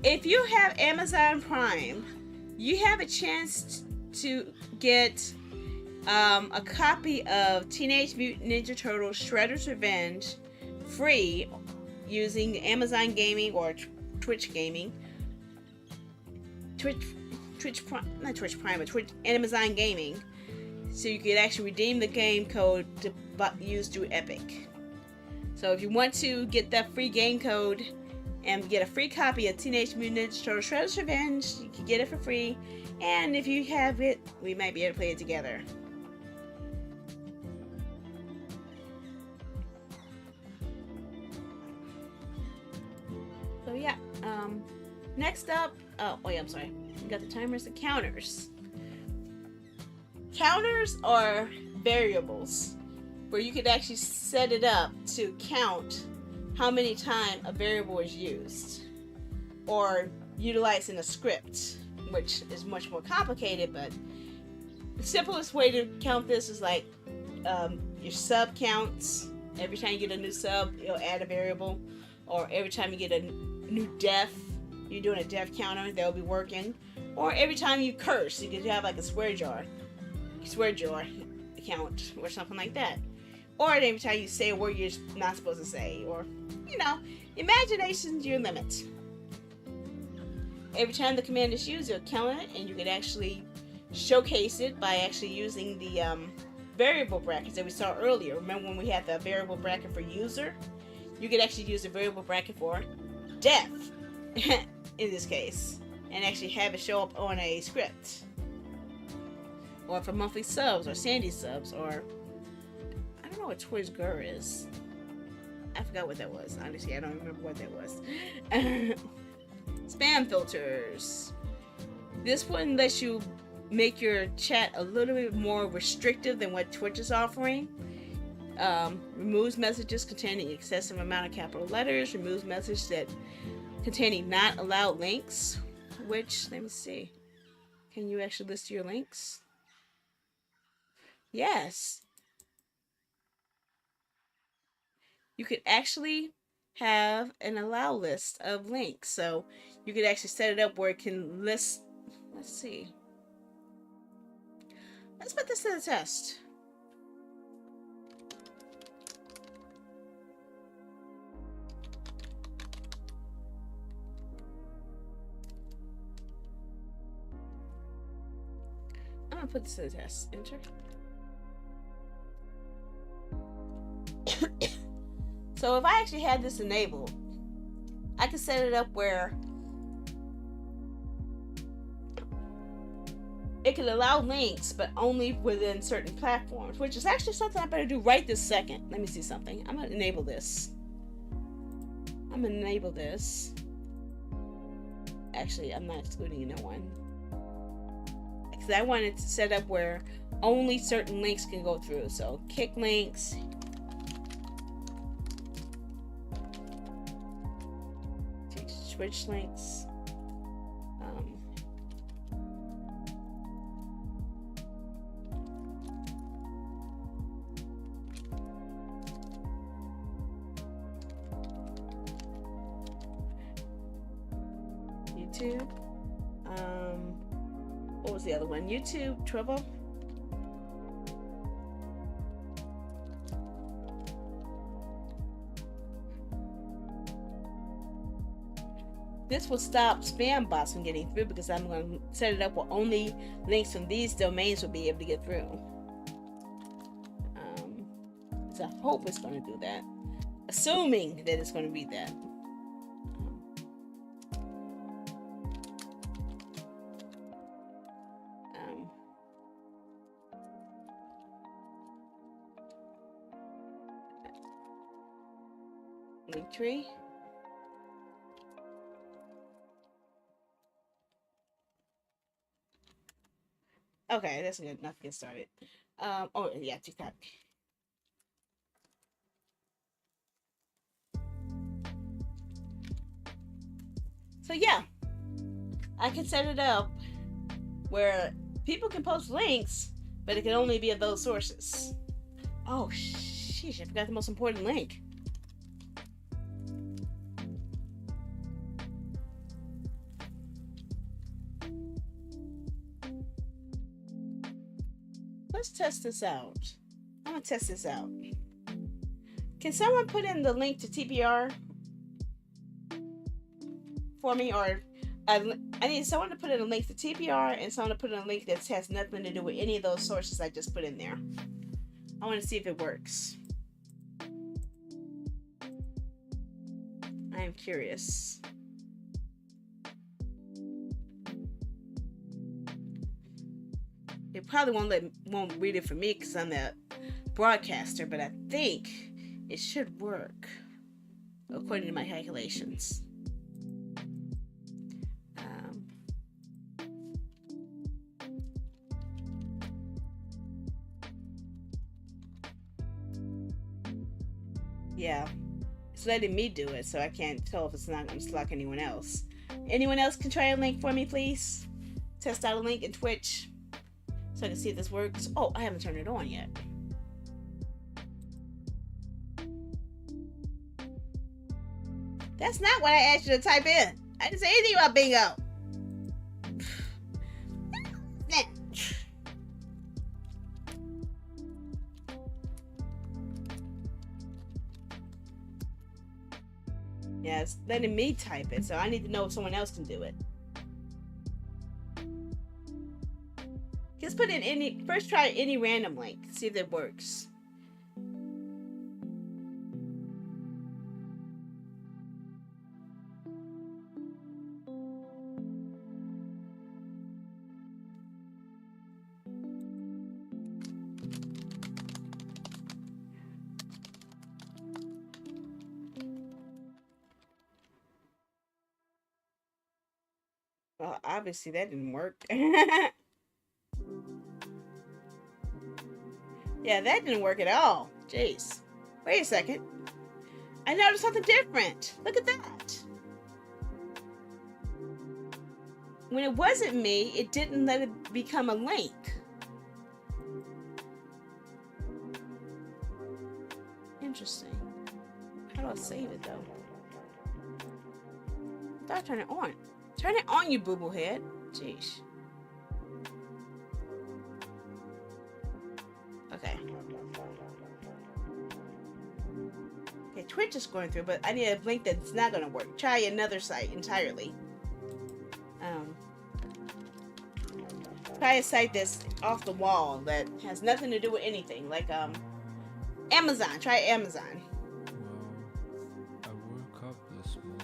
If you have Amazon Prime, you have a chance to get a copy of Teenage Mutant Ninja Turtles Shredder's Revenge free using Amazon Gaming or Twitch Gaming. Twitch Prime, not Twitch Prime, but Amazon Gaming. so you can actually redeem the game code to use through Epic. So if you want to get that free game code and get a free copy of Teenage Mutant Ninja Turtles Shredder's Revenge, you can get it for free. And if you have it, we might be able to play it together. So yeah, next up, oh yeah, I'm sorry. We got the timers and counters. Counters are variables where you could actually set it up to count how many times a variable is used or utilized in a script, which is much more complicated, but the simplest way to count this is like your sub counts. Every time you get a new sub, you'll add a variable, or every time you get a new death, you're doing a death counter, they'll be working. Or every time you curse, you could have like a swear jar count or something like that. Or every time you say a word you're not supposed to say, or imagination's your limit. Every time the command is used, you'll count it, and you can actually showcase it by actually using the variable brackets that we saw earlier. Remember when we had the variable bracket for user? You could actually use a variable bracket for death in this case, and actually have it show up on a script. Or for monthly subs, or Sandy subs, or I don't know what Toys Gur is. I forgot what that was. Honestly, I don't remember what that was. Spam filters. This one lets you make your chat a little bit more restrictive than what Twitch is offering. Removes messages containing excessive amount of capital letters. Removes messages that containing not allowed links. Which, let me see. Can you actually list your links? Yes. You could actually have an allow list of links. So you could actually set it up where it can list. Let's see. Let's put this to the test. I'm gonna put this to the test. Enter. So if I actually had this enabled, I could set it up where it could allow links, but only within certain platforms, which is actually something I better do right this second. Let me see something. I'm gonna enable this. Actually, I'm not excluding no one. Because I wanted to set up where only certain links can go through. So kick links. Switch links. YouTube. What was the other one? YouTube, Trouble. This will stop spam bots from getting through because I'm going to set it up where only links from these domains will be able to get through. So I hope it's going to do that. Assuming that it's going to read that. Link tree. Okay, that's good enough to get started. Oh yeah, TikTok. So yeah, I can set it up where people can post links, but it can only be of those sources. Oh sheesh, I forgot the most important link. Let's test this out. I'm gonna test this out. Can someone put in the link to TPR for me, or I need someone to put in a link to TPR and someone to put in a link that has nothing to do with any of those sources I just put in there. I want to see if it works. I am curious. They probably won't read it for me because I'm the broadcaster, but I think it should work according to my calculations. Yeah, it's letting me do it, so I can't tell if it's not going to lock anyone else. Anyone else can try a link for me, please? Test out a link in Twitch so I can see if this works. Oh, I haven't turned it on yet. That's not what I asked you to type in. I didn't say anything about bingo. Yeah, it's letting me type it, so I need to know if someone else can do it. Just put in first try any random link, see if it works. Well, obviously that didn't work. Yeah, that didn't work at all. Jeez. Wait a second. I noticed something different. Look at that. When it wasn't me, it didn't let it become a link. Interesting. How do I save it, though? Start turning it on. Turn it on, you boo-boo head. Jeez. Okay. Okay, Twitch is going through, but I need a link that's not going to work. Try another site entirely. Try a site that's off the wall that has nothing to do with anything, like Amazon. Try Amazon. Well, I woke up this morning.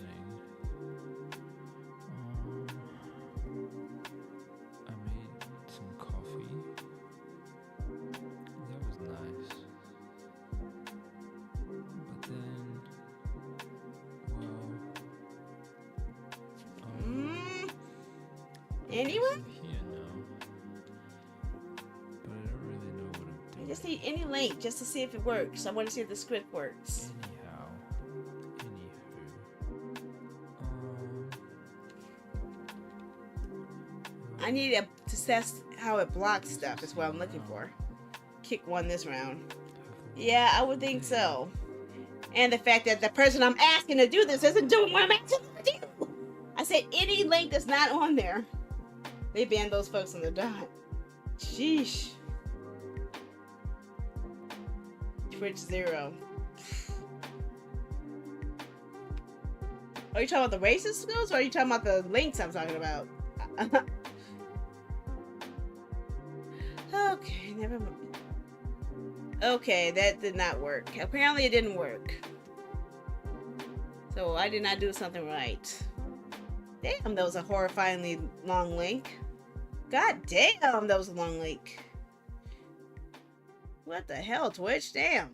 I made some coffee. That was nice. But then, well, anyone? Here now. But I don't really know what I'm doing. I just need any link just to see if it works. I want to see if the script works. I need to test how it blocks stuff is what I'm looking for. Kick one this round. Yeah, I would think so. And the fact that the person I'm asking to do this isn't doing what I'm asking them to do. I said any link that's not on there. They banned those folks on the dot. Sheesh. Twitch 0. Are you talking about the racist skills or are you talking about the links I'm talking about? Okay, never mind. Okay, that did not work. Apparently it didn't work. So I did not do something right. Damn, that was a horrifyingly long link. God damn, that was a long link. What the hell, Twitch? Damn.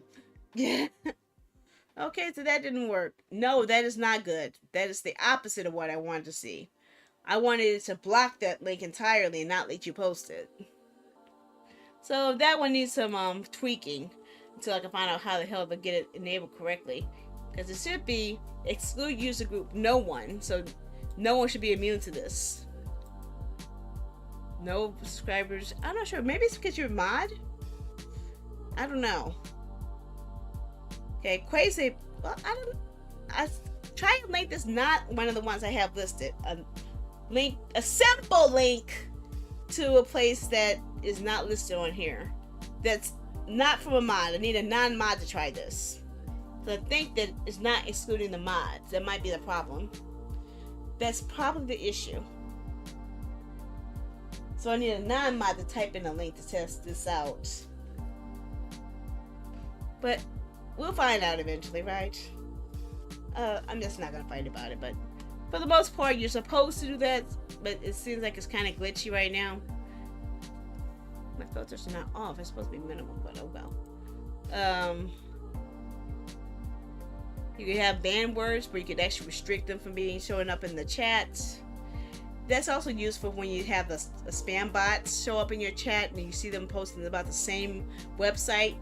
Okay, so that didn't work. No, that is not good. That is the opposite of what I wanted to see. I wanted it to block that link entirely and not let you post it. So that one needs some tweaking until I can find out how the hell to get it enabled correctly. Because it should be exclude user group no one. So no one should be immune to this. No subscribers. I'm not sure. Maybe it's because you're a mod? I don't know. Okay, Quasi. Well, I don't. I try to link this. Not one of the ones I have listed. A simple link to a place that is not listed on here. That's not from a mod. I need a non-mod to try this. So I think that it's not excluding the mods. That might be the problem. That's probably the issue. So I need a non-mod to type in a link to test this out. But we'll find out eventually, right? I'm just not gonna fight about it, but for the most part, you're supposed to do that, but it seems like it's kind of glitchy right now. My filters are not off. It's supposed to be minimal, but oh well. You can have banned words, but you could actually restrict them from showing up in the chat. That's also useful when you have a spam bot show up in your chat and you see them posting about the same website.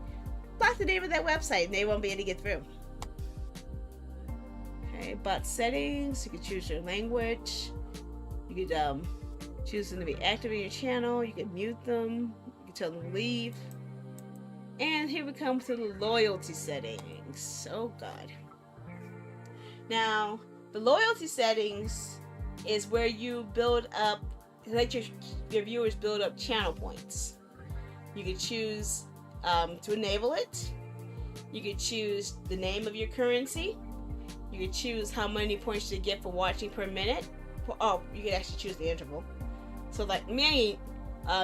Block the name of that website and they won't be able to get through. Okay, bot settings. You can choose your language. You could choose them to be active in your channel. You can mute them. You can tell them to leave. And here we come to the loyalty settings. Oh God. Now, the loyalty settings is where you build up, let your viewers build up channel points. You can choose to enable it. You can choose the name of your currency. You can choose how many points you get for watching per minute. Oh, you can actually choose the interval. So like me,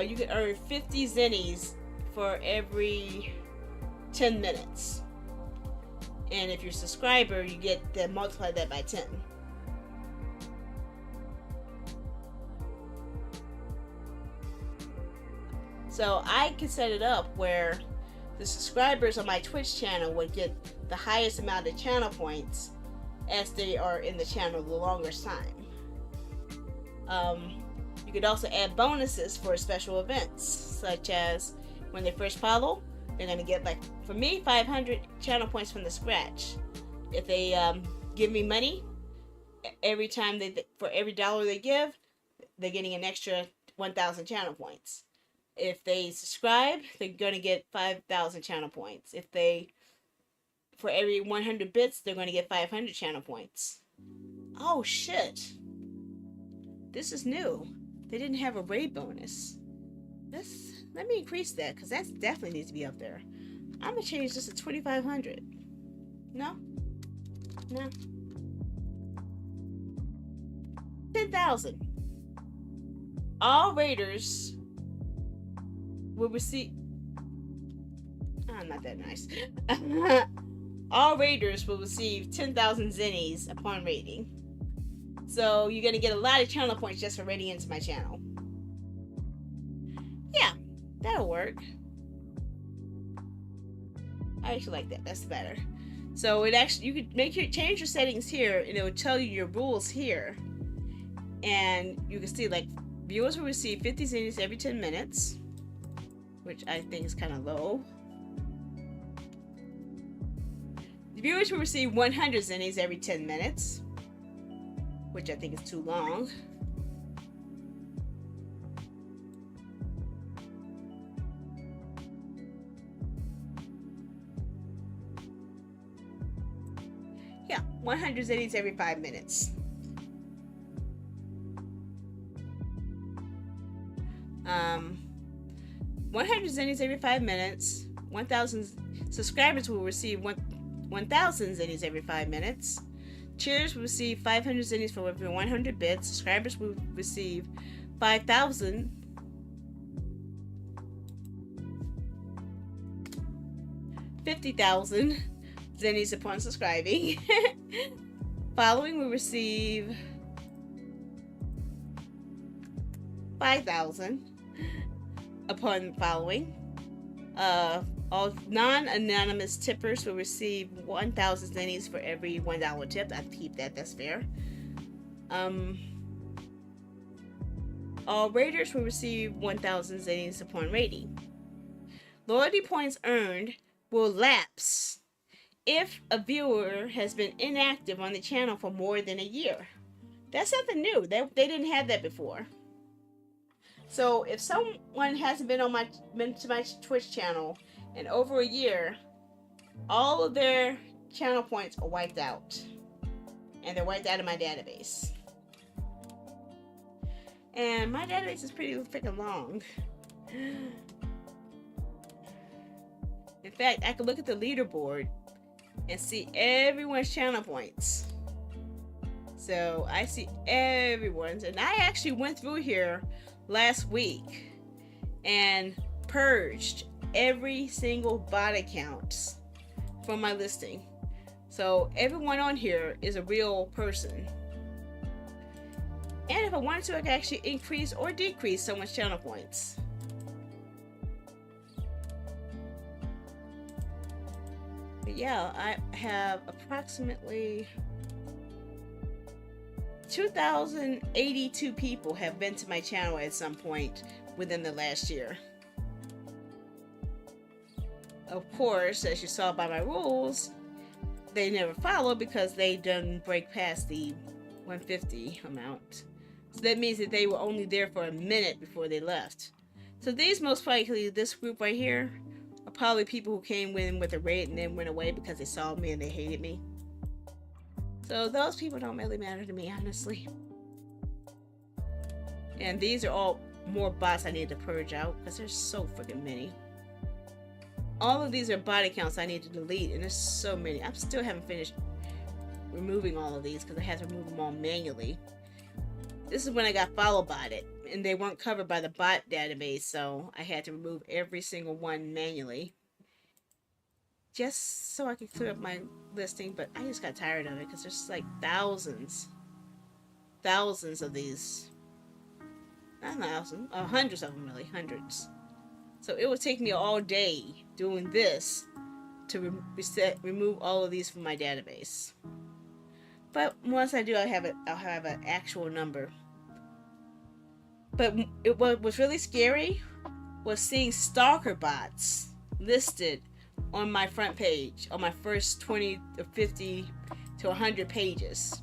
you can earn 50 zennies for every 10 minutes. And if you're a subscriber, you get to multiply that by 10. So I can set it up where the subscribers on my Twitch channel would get the highest amount of channel points as they are in the channel the longest time. You could also add bonuses for special events, such as when they first follow, they're going to get, like, for me, 500 channel points from the scratch. If they give me money, every time for every dollar they give, they're getting an extra 1,000 channel points. If they subscribe, they're going to get 5,000 channel points. For every 100 bits, they're going to get 500 channel points. Oh, shit. This is new. They didn't have a raid bonus. Let me increase that, because that definitely needs to be up there. I'm going to change this to 2,500. No? No. 10,000. All raiders will receive... Oh, not that nice. All raiders will receive 10,000 zennies upon raiding. So you're going to get a lot of channel points just for raiding into my channel. Yeah, that'll work. I actually like that. That's better. So you could change your settings here, and it will tell you your rules here. And you can see, like, viewers will receive 50 zennies every 10 minutes, which I think is kind of low. The viewers will receive 100 zennies every 10 minutes, which I think is too long. Yeah, 100 zennies every 5 minutes. 100 zennies every 5 minutes. 1,000 subscribers will receive 1,000 zennies every 5 minutes. Cheers will receive 500 zennies for every 100 bits. Subscribers will receive 5,000. 50,000 zennies upon subscribing. Following will receive 5,000 upon following. All non-anonymous tippers will receive 1,000 zennies for every $1 tip. I keep that. That's fair. All raiders will receive 1,000 zennies upon raiding. Loyalty points earned will lapse if a viewer has been inactive on the channel for more than a year. That's something new. They didn't have that before. So if someone hasn't been to my Twitch channel in over a year, all of their channel points are wiped out. And they're wiped out of my database. And my database is pretty freaking long. In fact, I could look at the leaderboard and see everyone's channel points. So I see everyone's, and I actually went through here last week and purged every single bot account from my listing. So everyone on here is a real person. And if I wanted to, I could actually increase or decrease someone's channel points. But yeah, I have approximately 2,082 people have been to my channel at some point within the last year. Of course, as you saw by my rules, they never follow because they didn't break past the 150 amount. So that means that they were only there for a minute before they left. So these, most likely, this group right here, are probably people who came in with a raid and then went away because they saw me and they hated me. So those people don't really matter to me, honestly. And these are all more bots I need to purge out because there's so freaking many. All of these are bot accounts I need to delete, and there's so many. I still haven't finished removing all of these because I had to remove them all manually. This is when I got follow botted, and they weren't covered by the bot database, so I had to remove every single one manually. Just so I could clear up my listing, but I just got tired of it because there's like thousands of these. Not thousands, hundreds of them, really, hundreds. So it would take me all day doing this to remove all of these from my database. But once I do, I'll have an actual number. But what was really scary was seeing stalker bots listed on my front page, on my first 20 or 50 to 100 pages.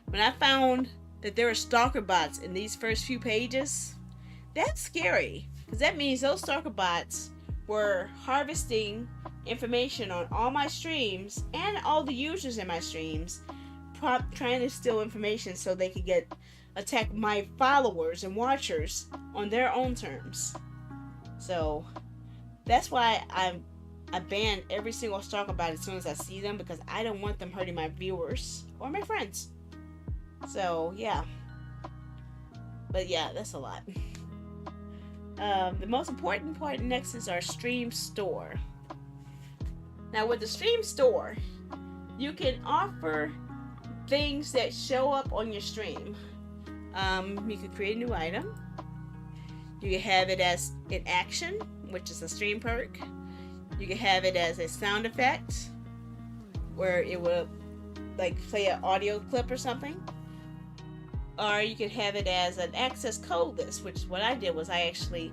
When I found that there were stalker bots in these first few pages, that's scary. Because that means those stalker bots were harvesting information on all my streams and all the users in my streams, trying to steal information so they could attack my followers and watchers on their own terms. So that's why I ban every single stalker bot as soon as I see them, because I don't want them hurting my viewers or my friends. So yeah. But yeah, that's a lot. The most important part next is our stream store. Now with the stream store, you can offer things that show up on your stream. You can create a new item. You can have it as an action, which is a stream perk. You can have it as a sound effect, where it will like play an audio clip or something. Or you could have it as an access code list, which is what I did. Was I actually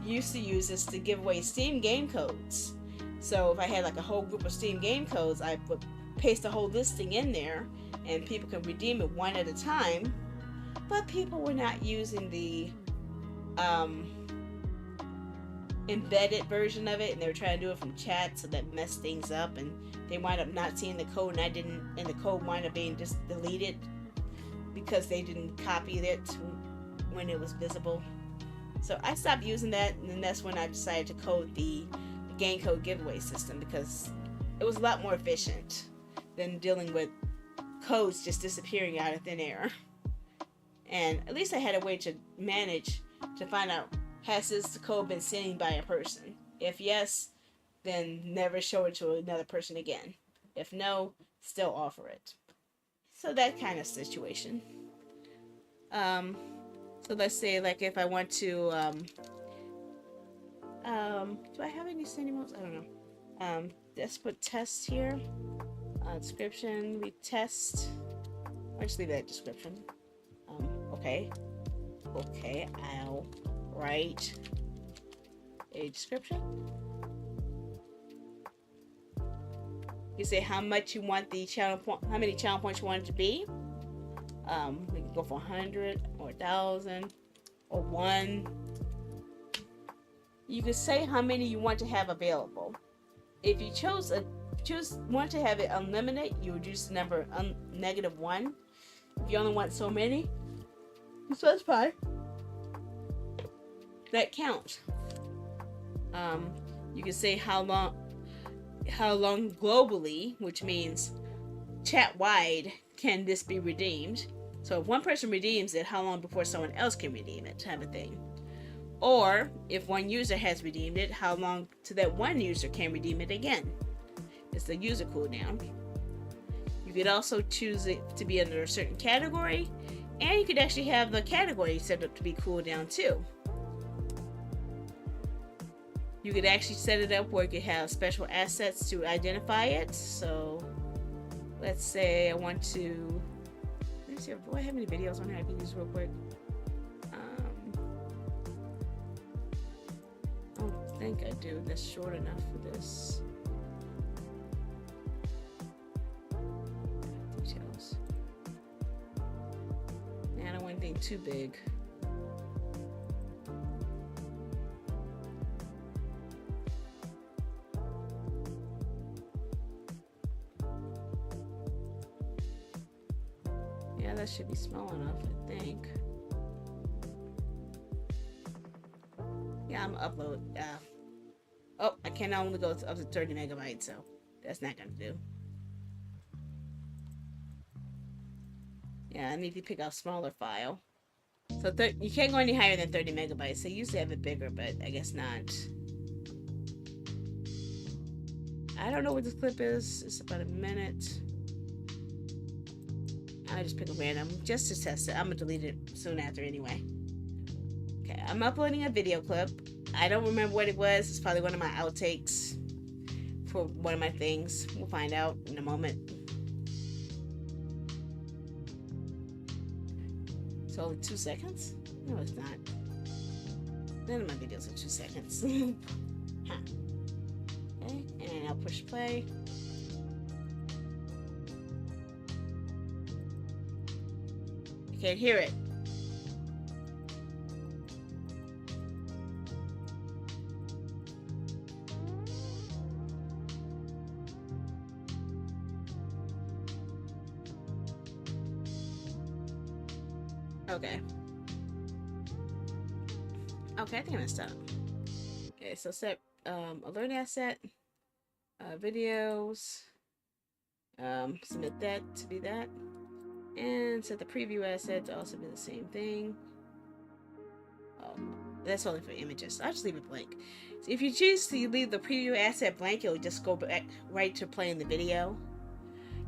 used to use this to give away Steam game codes. So if I had like a whole group of Steam game codes, I would paste the whole listing in there and people could redeem it one at a time. But people were not using the embedded version of it, and they were trying to do it from chat, so that messed things up, and they wind up not seeing the code, and the code wind up being just deleted because they didn't copy it when it was visible. So I stopped using that, and then that's when I decided to code the game code giveaway system, because it was a lot more efficient than dealing with codes just disappearing out of thin air. And at least I had a way to manage to find out, has this code been seen by a person? If yes, then never show it to another person again. If no, still offer it. So that kind of situation. So let's say, like, if I want to, do I have any standing modes? I don't know. Let's put test here. Description, we test. I'll just leave that description. Okay, I'll write a description. You say how much you want the channel point, how many channel points you want it to be. We can go for 100 or 1,000 or 1. You can say how many you want to have available. If you want to have it unlimited, you would use the number -1. If you only want so many, you specify that count. You can say how long globally, which means chat wide can this be redeemed. So if one person redeems it, how long before someone else can redeem it, type of thing. Or if one user has redeemed it, how long to that one user can redeem it again. It's the user cooldown. You could also choose it to be under a certain category, and you could actually have the category set up to be cooldown too. You could actually set it up where you could have special assets to identify it. So let's say I want to, let me see, do I have any videos on here I can use real quick? I don't think I do. That's short enough for this. Details. Yeah, I don't want anything too big. Yeah, that should be small enough, I think. Yeah, I'm upload. Oh, I can only go up to 30 megabytes, so that's not gonna do. Yeah, I need to pick out a smaller file. So you can't go any higher than 30 megabytes. They usually have it bigger, but I guess not. I don't know what this clip is. It's about a minute. I just pick a random just to test it. I'm gonna delete it soon after anyway. Okay, I'm uploading a video clip. I don't remember what it was. It's probably one of my outtakes for one of my things. We'll find out in a moment. It's only 2 seconds? No, it's not. None of my videos are 2 seconds. Huh. Okay, and I'll push play. I can't hear it. Okay. Okay, I think I'm gonna stop. Okay, so set alert asset, videos, submit that to be that, and set the preview asset to also be the same thing. Oh, that's only for images. I'll just leave it blank. So if you choose to leave the preview asset blank, it'll just go back right to playing the video.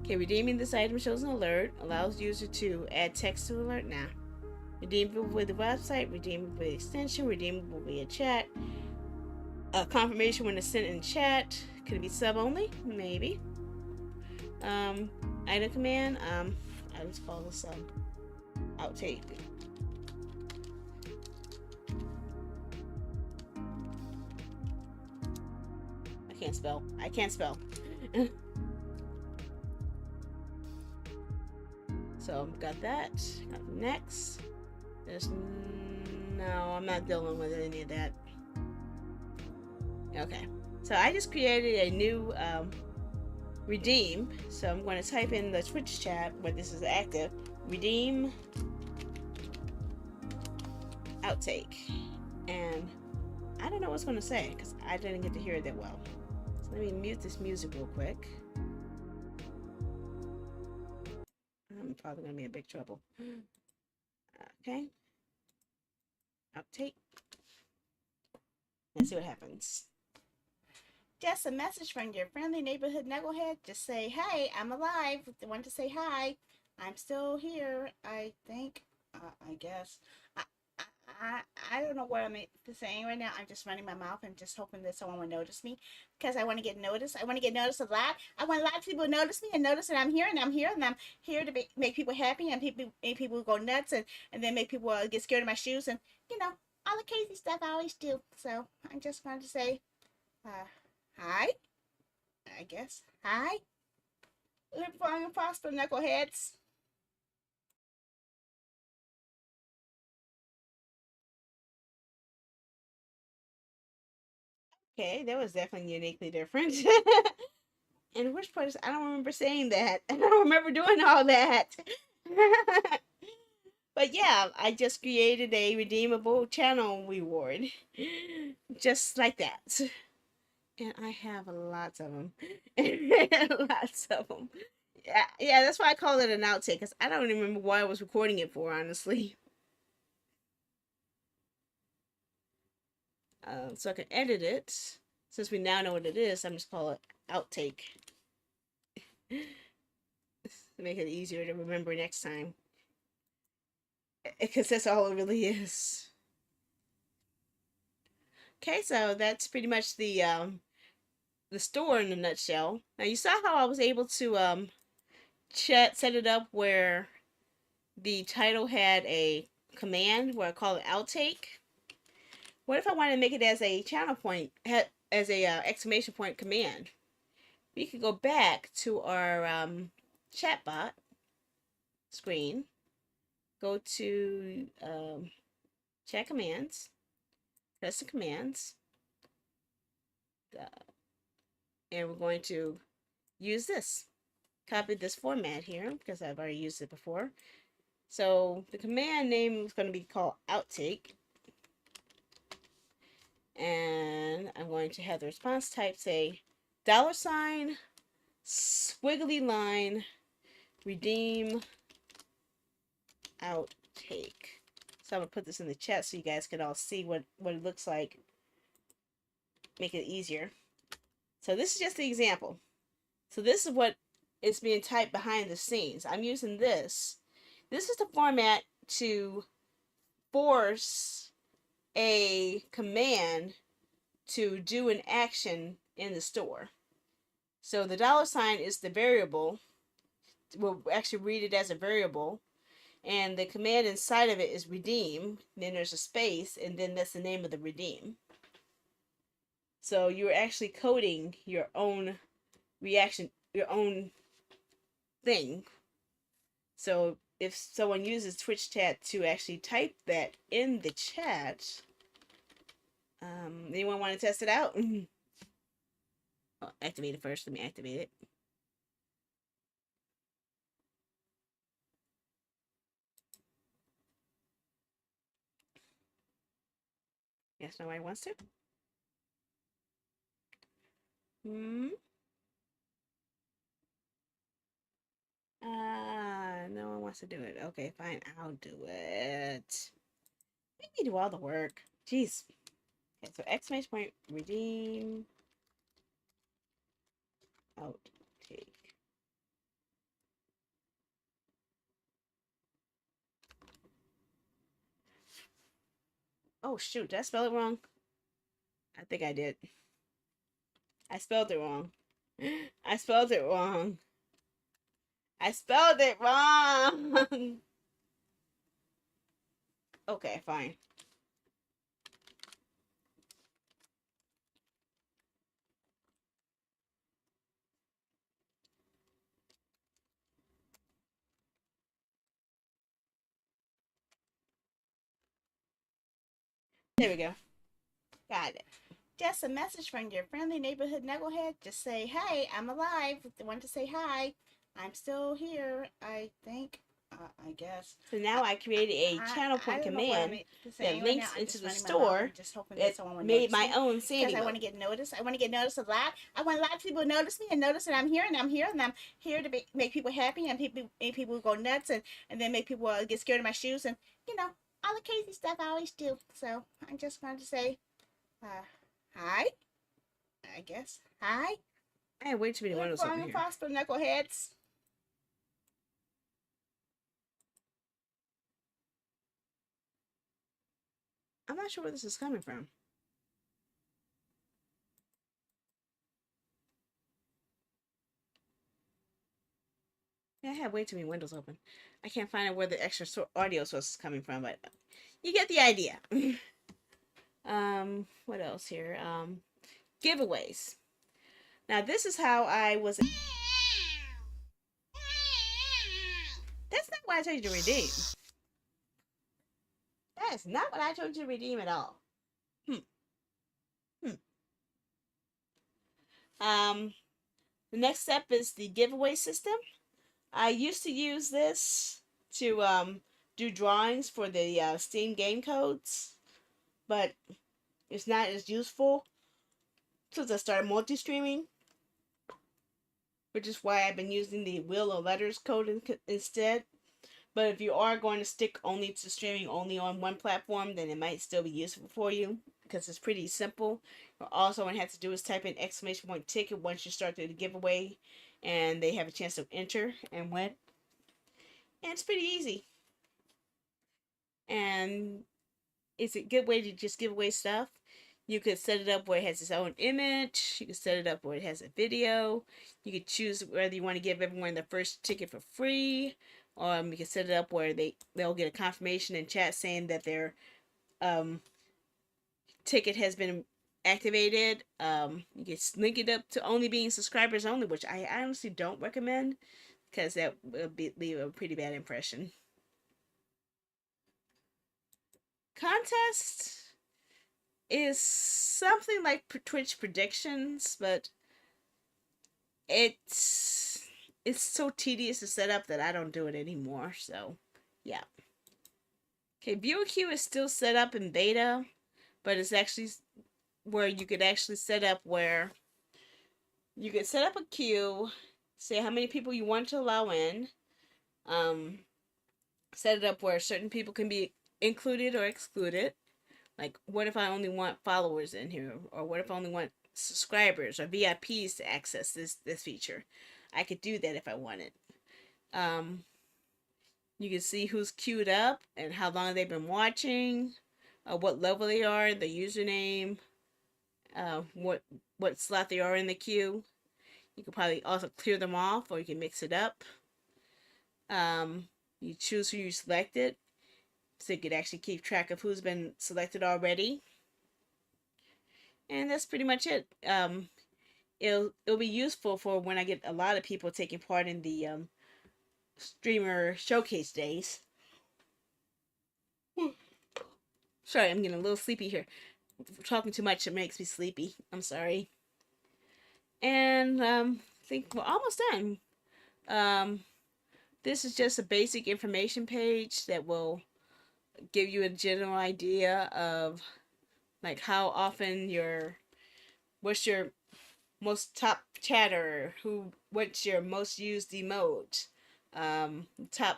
Okay, redeeming this item shows an alert, allows user to add text to alert. Nah. Redeemable with the website, redeemable with extension, redeemable via chat. Confirmation when it's sent in chat. Could it be sub only? Maybe. Item command. I just call this outtake. I can't spell. I can't spell. So got that. Got next. There's no, I'm not dealing with any of that. Okay, so I just created a new redeem. So I'm going to type in the Twitch chat where this is active. Redeem outtake, and I don't know what's going to say because I didn't get to hear it that well. So let me mute this music real quick. I'm probably going to be in big trouble. Okay. Outtake. Let's see what happens. Just a message from your friendly neighborhood knucklehead. Just say, hey, I'm alive. I want to say hi. I'm still here, I think. I guess. I don't know what I'm saying right now. I'm just running my mouth and just hoping that someone will notice me because I want to get noticed. I want to get noticed a lot. I want a lot of people to notice me and notice that I'm here and I'm here and I'm here to make people happy and make people go nuts and then make people get scared of my shoes and, you know, all the crazy stuff I always do. So I'm just going to say, hi, I guess. Hi. Live long and prosper, knuckleheads. Okay, that was definitely uniquely different. And which part is, I don't remember saying that. I don't remember doing all that. But yeah, I just created a redeemable channel reward. Just like that. And I have lots of them. Lots of them. Yeah, that's why I call it an outtake, because I don't even remember why I was recording it for, honestly. So I can edit it. Since we now know what it is, I'm just call it outtake. To make it easier to remember next time. Because that's all it really is. Okay, so that's pretty much the store in a nutshell. Now you saw how I was able to set it up where the title had a command where I call it outtake. What if I wanted to make it as a channel point, as a exclamation point command? We could go back to our chatbot screen, go to chat commands, press the commands, and we're going to use this. Copy this format here because I've already used it before. So the command name is going to be called outtake. And I'm going to have the response type say $, squiggly line, redeem, outtake. So I'm going to put this in the chat so you guys can all see what it looks like. Make it easier. So this is just the example. So this is what is being typed behind the scenes. I'm using this. This is the format to force a command to do an action in the store. So the $ is the variable. We'll actually read it as a variable. And the command inside of it is redeem. Then there's a space, and then that's the name of the redeem. So you're actually coding your own reaction, your own thing. So if someone uses Twitch chat to actually type that in the chat, anyone want to test it out? Oh, activate it first. Let me activate it. Yes, nobody wants to. No one wants to do it. Okay, fine. I'll do it. Make me do all the work. Jeez. Okay, so exclamation point, redeem, outtake. Oh, shoot. Did I spell it wrong? I think I did. I spelled it wrong. I spelled it wrong. I spelled it wrong. Okay, fine. There we go. Got it. Just a message from your friendly neighborhood knucklehead. Just say, hey, I'm alive. If they want to say hi, I'm still here, I think. I guess. So now I created a channel point command that links into the store that made my own Sandy because I want to get noticed. I want to get noticed a lot. I want a lot of people to notice me and notice that I'm here and I'm here and I'm here to make people happy and make people go nuts and then make people get scared of my shoes and, you know, all the crazy stuff I always do. So I just wanted to say, hi, I guess. Hi. I had way too many windows open here. Prosper knuckleheads. I'm not sure where this is coming from. Yeah, I have way too many windows open. I can't find out where the extra audio source is coming from, but you get the idea. What else here? Giveaways. Now this is how I was. That's not what I told you to redeem. That is not what I told you to redeem at all. The next step is the giveaway system. I used to use this to do drawings for the Steam game codes, but it's not as useful since I started multi-streaming. which is why I've been using the Wheel of Letters code instead. But if you are going to stick only to streaming only on one platform, then it might still be useful for you because it's pretty simple. Also, what you have to do is type in exclamation point ticket once you start the giveaway, and they have a chance to enter and win. And it's pretty easy. And it's a good way to just give away stuff. You could set it up where it has its own image. You could set it up where it has a video. You could choose whether you want to give everyone the first ticket for free. You can set it up where they'll get a confirmation in chat saying that their ticket has been activated. You can link it up to only being subscribers only, which I honestly don't recommend because that will leave a pretty bad impression. Contest is something like Twitch predictions, but it's so tedious to set up that I don't do it anymore. So, yeah. Okay, viewer queue is still set up in beta, but it's actually where you could actually set up where you could set up a queue, say how many people you want to allow in, set it up where certain people can be included or excluded. Like, what if I only want followers in here? Or what if I only want subscribers or VIPs to access this feature? I could do that if I wanted. You can see who's queued up and how long they've been watching, what level they are, the username, what slot they are in the queue. You can probably also clear them off, or you can mix it up. You choose who you selected, so you could actually keep track of who's been selected already. And that's pretty much it. It'll be useful for when I get a lot of people taking part in the streamer showcase days. Sorry, I'm getting a little sleepy here. Talking too much, it makes me sleepy. I'm sorry. And I think we're almost done. This is just a basic information page that will give you a general idea of like how often what's your most top chatter, what's your most used emote, top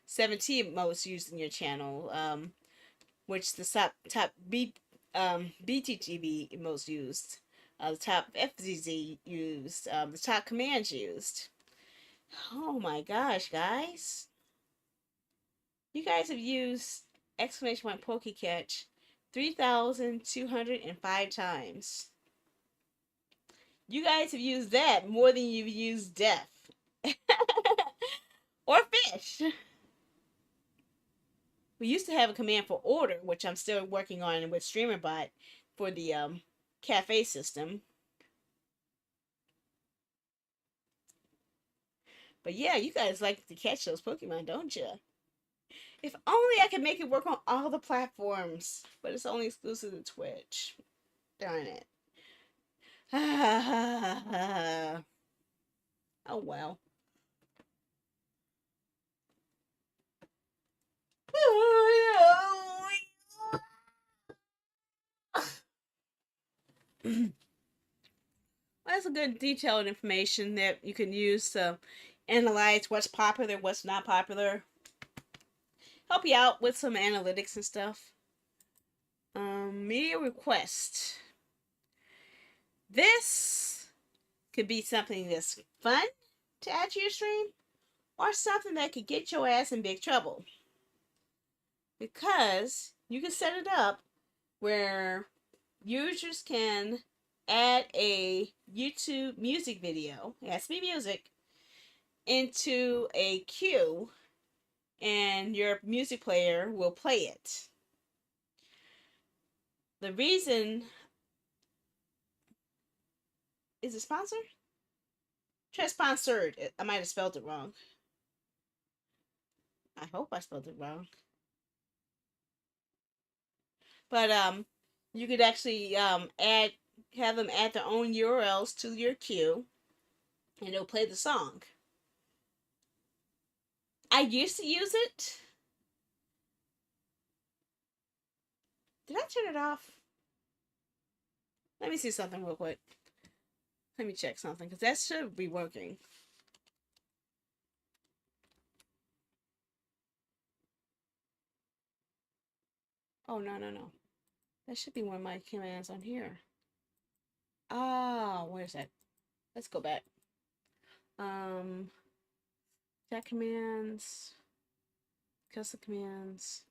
17 most used in your channel, which the top BTTV most used, the top FZZ used, the top commands used. Oh my gosh, guys. You guys have used exclamation point PokeCatch 3,205 times. You guys have used that more than you've used death. Or fish. We used to have a command for order, which I'm still working on with StreamerBot for the cafe system. But yeah, you guys like to catch those Pokemon, don't you? If only I could make it work on all the platforms, but it's only exclusive to Twitch. Darn it. Oh well. That's a good detailed information that you can use to analyze what's popular, what's not popular. Help you out with some analytics and stuff. Media request. This could be something that's fun to add to your stream, or something that could get your ass in big trouble. Because you can set it up where users can add a YouTube music video, it has to be music, into a queue, and your music player will play it. The reason is it sponsored? Try sponsored. I might have spelled it wrong. I hope I spelled it wrong. But you could actually have them add their own URLs to your queue, and it'll play the song. I used to use it. Did I turn it off? Let me see something real quick. Let me check something, because that should be working. Oh, no, no, no. That should be one of my commands on here. Ah, where's that? Let's go back. Chat commands, custom commands.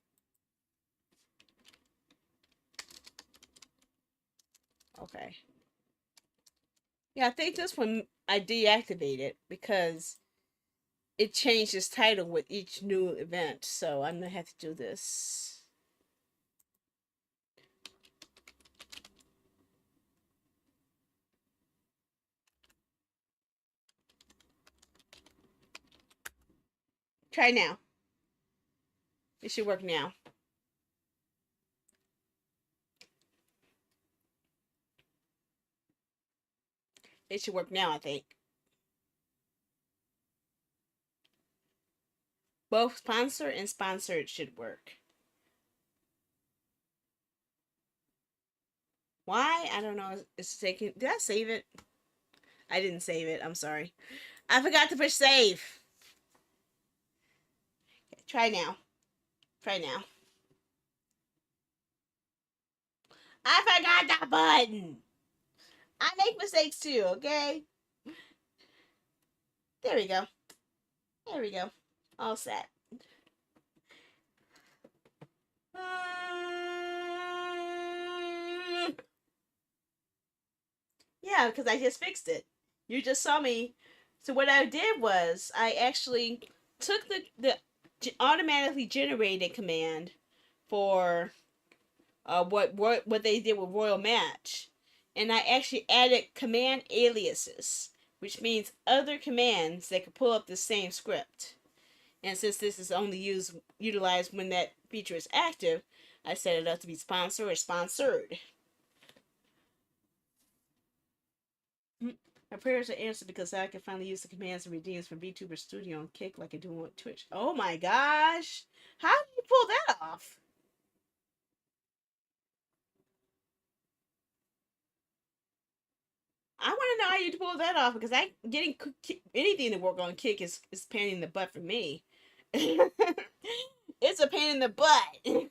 Okay. Yeah, I think this one I deactivated because it changed its title with each new event. So I'm gonna have to do this. Try now. It should work now. It should work now, I think. Both sponsor and sponsored should work. Why? I don't know. It's taking. Did I save it? I didn't save it. I'm sorry. I forgot to push save. Okay, try now. Try now. I forgot the button. I make mistakes too, okay? There we go. There we go. All set. Yeah, because I just fixed it. You just saw me. So what I did was I actually took the automatically generated command for what they did with Royal Match, and I actually added command aliases, which means other commands that could pull up the same script. And since this is only utilized when that feature is active, I set it up to be sponsor or sponsored. My prayers are answered because I can finally use the commands and redeems from Vtuber Studio and Kick like I do on Twitch. Oh my gosh! How did you pull that off? I want to know how you pull that off because getting anything to work on Kick is pain in the butt for me. It's a pain in the butt.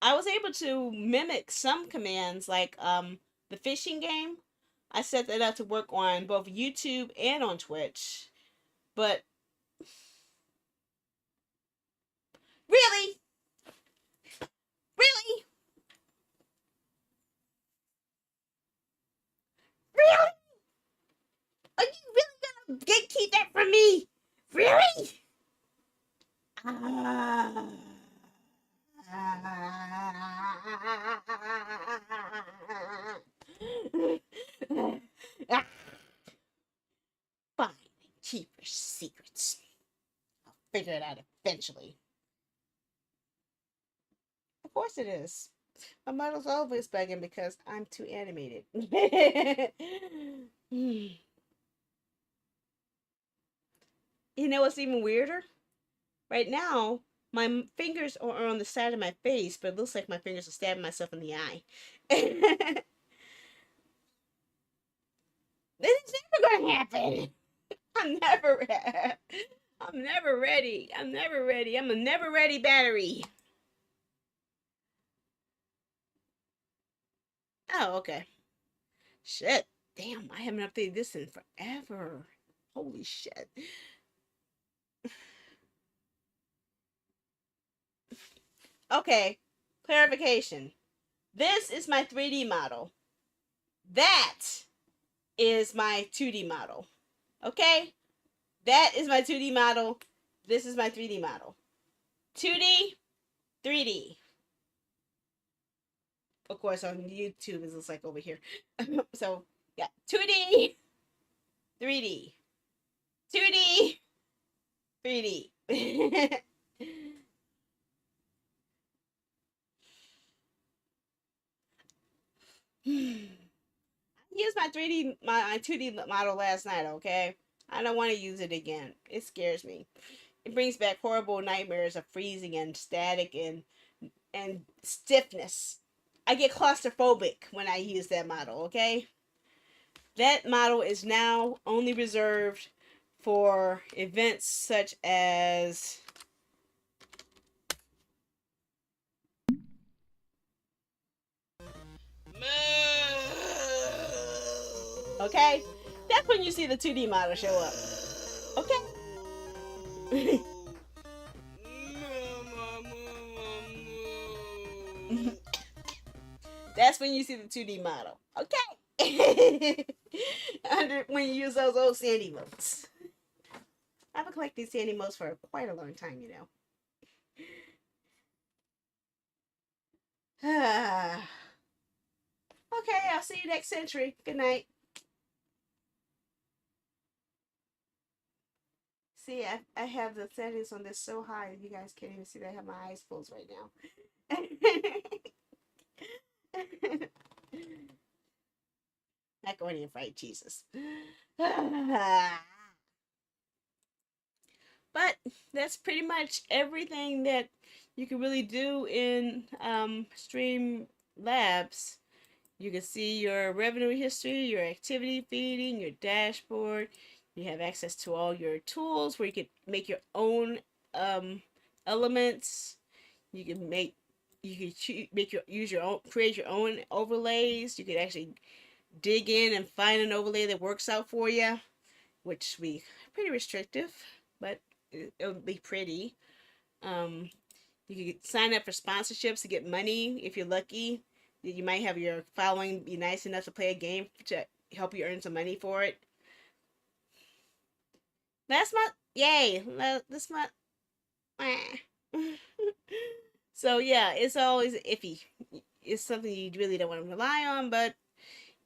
I was able to mimic some commands like the fishing game. I set that up to work on both YouTube and on Twitch. But really? Really? Really? Are you really gonna gatekeep that from me? Really? Ah. Fine, keep your secrets. I'll figure it out eventually. Of course it is. My model's always bugging because I'm too animated. You know what's even weirder? Right now, my fingers are on the side of my face, but it looks like my fingers are stabbing myself in the eye. This is never gonna happen. I'm never, I'm never ready. I'm never ready. I'm a never ready battery. Oh, okay. Shit. Damn, I haven't updated this in forever. Holy shit. Okay, clarification. This is my 3D model. That is my 2D model. Okay? That is my 2D model. This is my 3D model. 2D, 3D. Of course, on YouTube, it looks like over here. So, yeah, 2D, 3D. 2D, 3D. I used my 2D model last night, okay? I don't want to use it again. It scares me. It brings back horrible nightmares of freezing and static and stiffness. I get claustrophobic when I use that model, okay? That model is now only reserved for events such as okay? That's when you see the 2D model show up. Okay? That's when you see the 2D model. Okay? When you use those old Sandy modes. I've been collecting Sandy modes for quite a long time, you know. Okay, I'll see you next century. Good night. See, I have the settings on this so high you guys can't even see that I have my eyes closed right now. Not going to fight Jesus. But that's pretty much everything that you can really do in Stream Labs. You can see your revenue history, your activity feeding, your dashboard. You have access to all your tools where you can make your own elements. You can use your own, create your own overlays. You could actually dig in and find an overlay that works out for you, which be pretty restrictive, but it would be pretty. You could sign up for sponsorships to get money if you're lucky. You might have your following be nice enough to play a game to help you earn some money for it. Last month, yay! This month, so yeah, it's always iffy. It's something you really don't want to rely on, but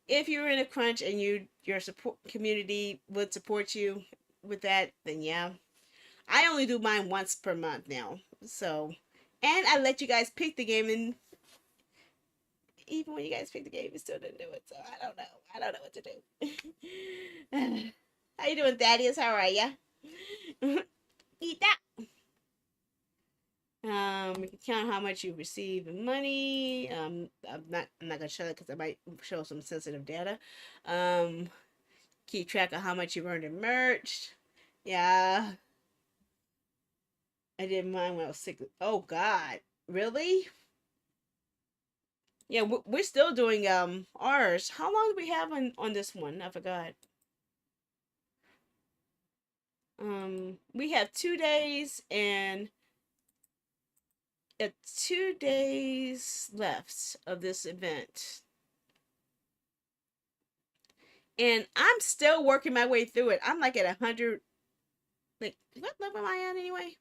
if you're in a crunch and your support community would support you with that, then yeah. I only do mine once per month now, so, and I let you guys pick the game, and even when you guys pick the game, you still didn't do it. So I don't know. I don't know what to do. How you doing, Thaddeus? How are ya? Eat that. You can count how much you receive in money. I'm not gonna show that because I might show some sensitive data. Keep track of how much you earned in merch. Yeah. I did mine when I was sick. Oh God, really? Yeah, we're still doing ours. How long do we have on this one? I forgot. We have 2 days and 2 days left of this event. And I'm still working my way through it. I'm like at 100. Like, what level am I at anyway?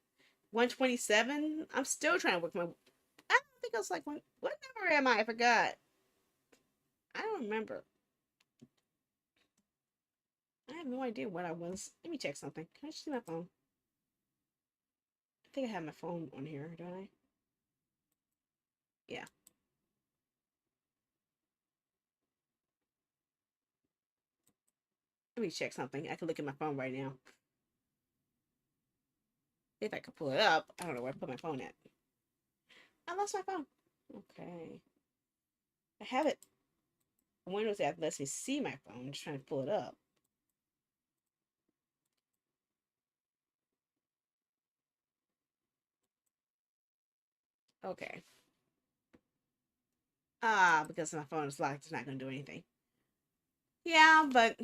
127. I'm still trying to work my. I don't think I was like one. What number am I? I forgot. I don't remember. I have no idea what I was. Let me check something. Can I see my phone? I think I have my phone on here, don't I? Yeah. Let me check something. I can look at my phone right now. If I could pull it up. I don't know where I put my phone at. I lost my phone. Okay. I have it. Windows app lets me see my phone. I'm just trying to pull it up. Okay. Because my phone is locked, it's not going to do anything. Yeah, but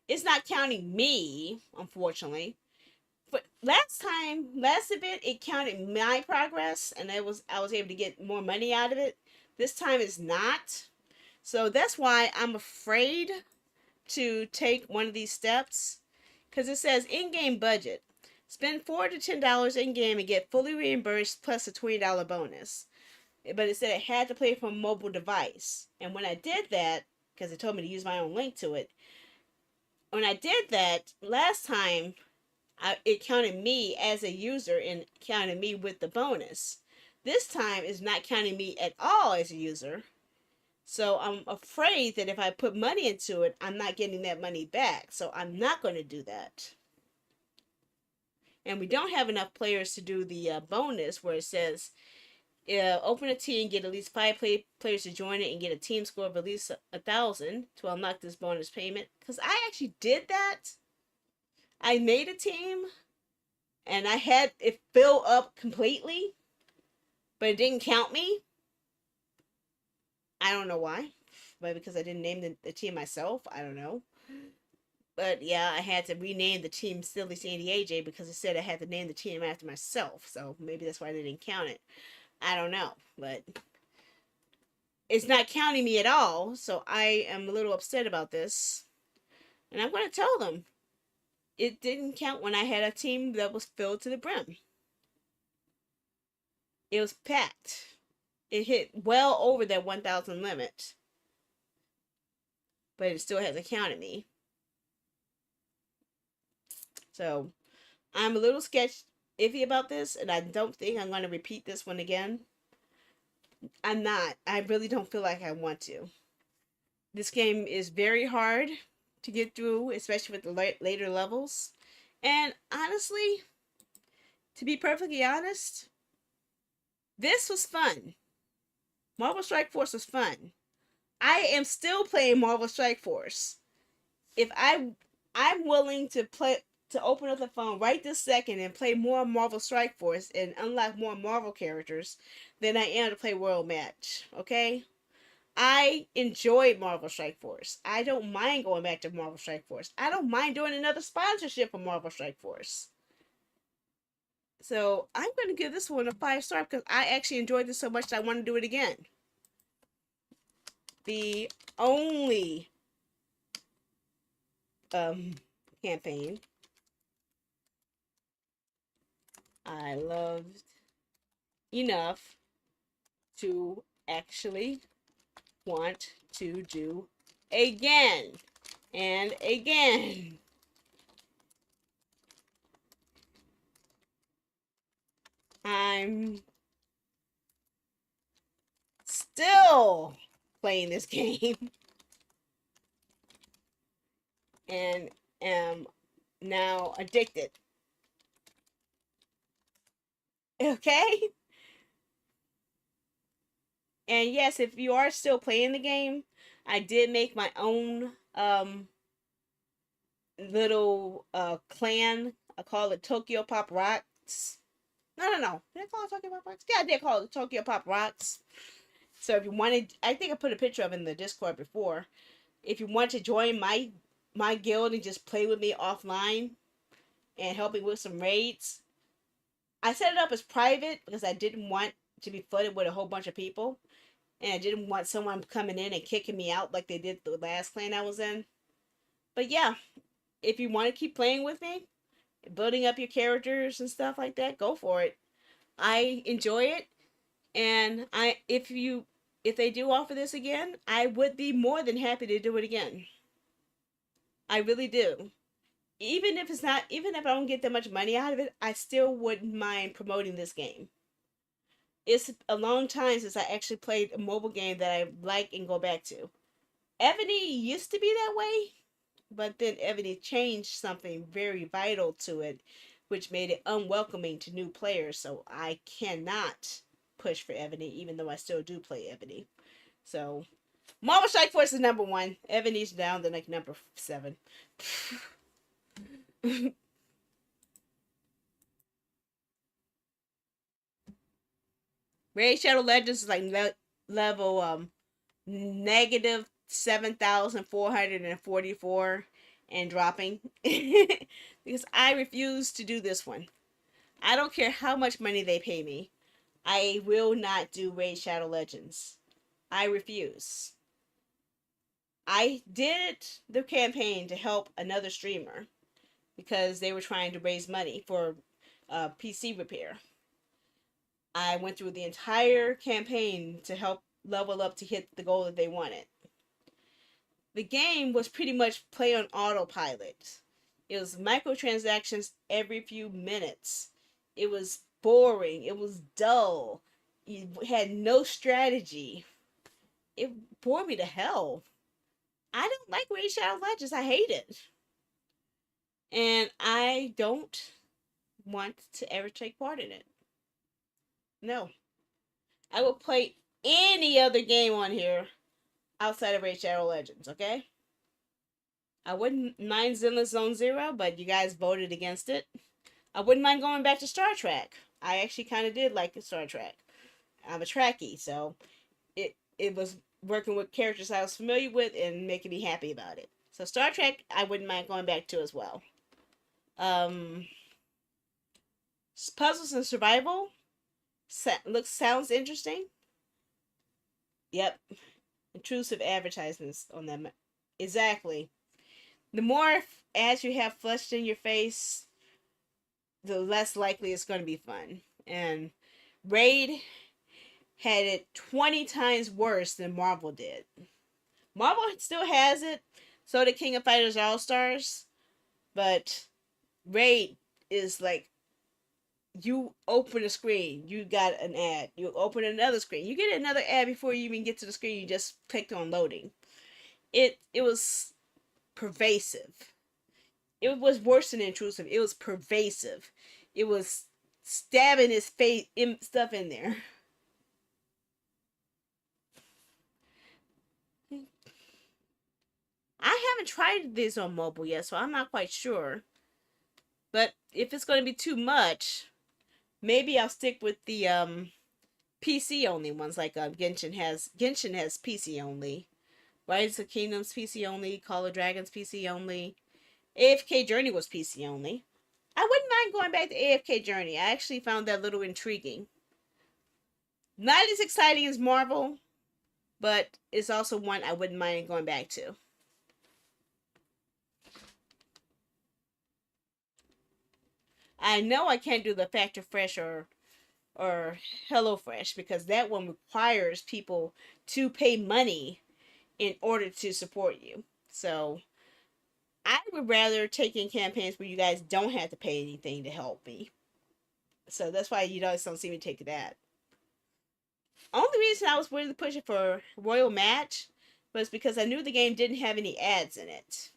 it's not counting me, unfortunately. But last event, it counted my progress, and I was able to get more money out of it. This time is not. So that's why I'm afraid to take one of these steps, because it says in-game budget. Spend $4 to $10 in-game and get fully reimbursed plus a $20 bonus. But it said it had to play from a mobile device. And when I did that, because it told me to use my own link to it, when I did that last time, it counted me as a user and counted me with the bonus. This time it's not counting me at all as a user. So I'm afraid that if I put money into it, I'm not getting that money back. So I'm not going to do that. And we don't have enough players to do the bonus where it says Open a team, get at least players to join it, and get a team score of at least 1,000 to unlock this bonus payment. Because I actually did that. I made a team, and I had it fill up completely, but it didn't count me. I don't know why. But because I didn't name the team myself, I don't know. But yeah, I had to rename the team Silly Sandy AJ because it said I had to name the team after myself. So maybe that's why they didn't count it. I don't know. But it's not counting me at all. So I am a little upset about this. And I'm going to tell them it didn't count when I had a team that was filled to the brim. It was packed. It hit well over that 1,000 limit. But it still hasn't counted me. So I'm a little iffy about this, and I don't think I'm going to repeat this one again. I'm not. I really don't feel like I want to. This game is very hard to get through, especially with the later levels. And honestly, to be perfectly honest, this was fun. Marvel Strike Force was fun. I am still playing Marvel Strike Force. If I'm willing to open up the phone right this second and play more Marvel Strike Force and unlock more Marvel characters than I am to play World Match. Okay? I enjoyed Marvel Strike Force. I don't mind going back to Marvel Strike Force. I don't mind doing another sponsorship for Marvel Strike Force. So I'm going to give this one a 5-star because I actually enjoyed this so much that I want to do it again. The only campaign I loved enough to actually want to do again and again. I'm still playing this game and am now addicted. Okay? And yes, if you are still playing the game, I did make my own little clan. I call it Tokyo Pop Rocks. No. Did I call it Tokyo Pop Rocks? Yeah, I did call it Tokyo Pop Rocks. So if you wanted, I think I put a picture of it in the Discord before. If you want to join my guild and just play with me offline and help me with some raids, I set it up as private because I didn't want to be flooded with a whole bunch of people. And I didn't want someone coming in and kicking me out like they did the last clan I was in. But yeah, if you want to keep playing with me, building up your characters and stuff like that, go for it. I enjoy it, and if they do offer this again, I would be more than happy to do it again. I really do. Even if I don't get that much money out of it, I still wouldn't mind promoting this game. It's a long time since I actually played a mobile game that I like and go back to. Ebony used to be that way, but then Ebony changed something very vital to it, which made it unwelcoming to new players. So I cannot push for Ebony, even though I still do play Ebony. So Marvel Strike Force is number 1. Ebony's down to like number 7. Raid Shadow Legends is like level negative 7,444 and dropping because I refuse to do this one. I don't care how much money they pay me. I will not do Raid Shadow Legends. I refuse. I did the campaign to help another streamer because they were trying to raise money for PC repair. I went through the entire campaign to help level up to hit the goal that they wanted. The game was pretty much play on autopilot. It was microtransactions every few minutes. It was boring. It was dull. You had no strategy. It bored me to hell. I don't like Raid Shadow Legends. I hate it. And I don't want to ever take part in it. No. I will play any other game on here outside of Raid Shadow Legends, okay? I wouldn't mind Zenless Zone Zero, but you guys voted against it. I wouldn't mind going back to Star Trek. I actually kind of did like Star Trek. I'm a Trekkie, so it was working with characters I was familiar with and making me happy about it. So Star Trek, I wouldn't mind going back to as well. Um, Puzzles and survival sounds interesting. Yep, intrusive advertisements on them. Exactly. The more ads you have flushed in your face, the less likely it's going to be fun. And Raid had it 20 times worse than Marvel did. Marvel still has it, so did King of Fighters All Stars, but Raid is like, you open a screen, you got an ad. You open another screen, you get another ad before you even get to the screen you just clicked on loading. It was pervasive. It was worse than intrusive. It was pervasive. It was stabbing his face in stuff in there. I haven't tried this on mobile yet, so I'm not quite sure. But if it's going to be too much, maybe I'll stick with the PC only ones, like Genshin has PC only. Rise of Kingdoms PC only, Call of Dragons PC only. AFK Journey was PC only. I wouldn't mind going back to AFK Journey. I actually found that a little intriguing. Not as exciting as Marvel, but it's also one I wouldn't mind going back to. I know I can't do the Factor Fresh or HelloFresh because that one requires people to pay money in order to support you. So I would rather take in campaigns where you guys don't have to pay anything to help me. So that's why you guys don't see me take that. Only reason I was willing to push it for Royal Match was because I knew the game didn't have any ads in it.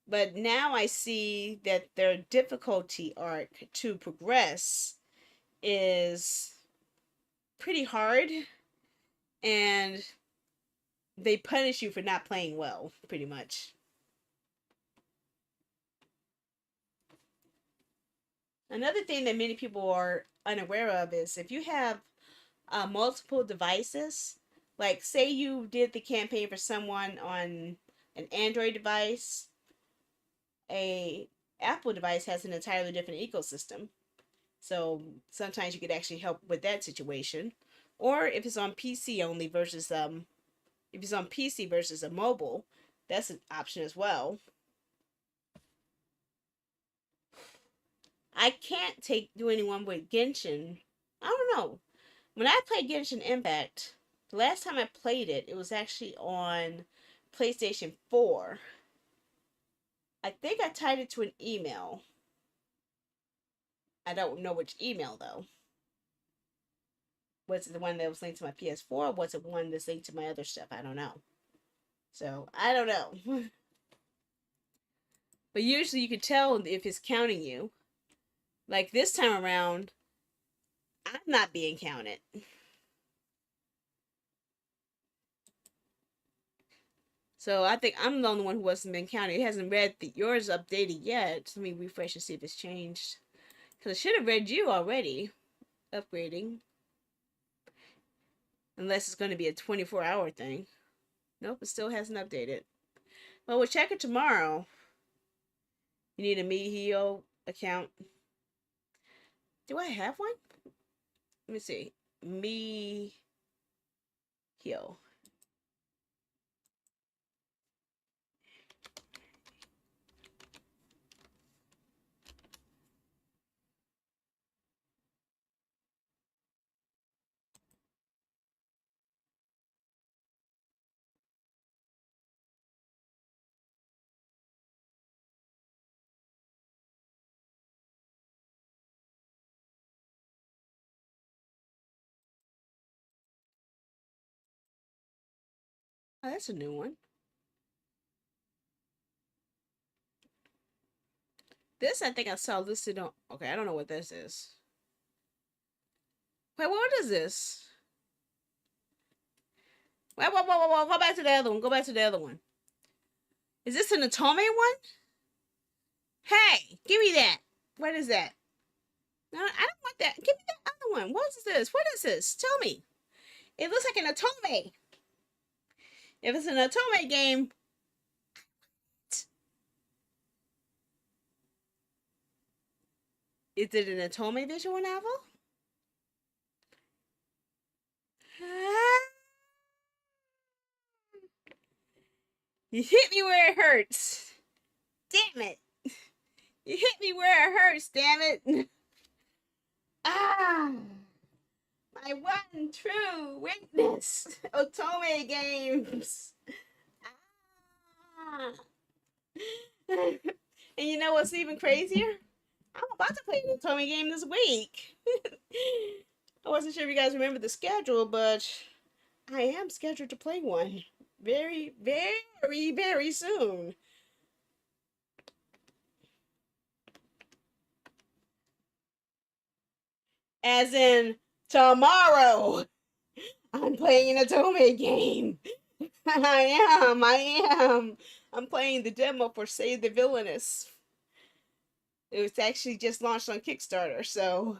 But now I see that their difficulty arc to progress is pretty hard, and they punish you for not playing well, pretty much. Another thing that many people are unaware of is if you have multiple devices, like say you did the campaign for someone on an Android device, a Apple device has an entirely different ecosystem. So sometimes you could actually help with that situation. Or if it's on PC only versus if it's on PC versus a mobile, that's an option as well. I can't do anyone with Genshin. I don't know. When I played Genshin Impact, the last time I played it, it was actually on PlayStation 4. I think I tied it to an email. I don't know which email though. Was it the one that was linked to my PS4? Or was it one that's linked to my other stuff? I don't know. So I don't know. But usually you can tell if it's counting you. Like this time around, I'm not being counted. So I think I'm the only one who wasn't been counted. It hasn't read yours updated yet. Let me refresh and see if it's changed. Because it should have read you already. Upgrading. Unless it's going to be a 24-hour thing. Nope, it still hasn't updated. Well, we'll check it tomorrow. You need a MeHeo account. Do I have one? Let me see. MeHeo. Oh, that's a new one. This I think I saw listed on. Okay, I don't know what this is. Wait, what is this? Whoa. Go back to the other one. Go back to the other one. Is this an Otome one? Hey, give me that. What is that? No, I don't want that. Give me that other one. What is this? What is this? Tell me. It looks like an Otome. If it's an Otome game, is it an Otome visual novel? You hit me where it hurts. Damn it. You hit me where it hurts, damn it. Ah. My one true witness. Otome games. Ah. And you know what's even crazier? I'm about to play an Otome game this week. I wasn't sure if you guys remember the schedule, but I am scheduled to play one very, very, very soon. As in, tomorrow, I'm playing an Otome game. I am. I'm playing the demo for Save the Villainous. It was actually just launched on Kickstarter, so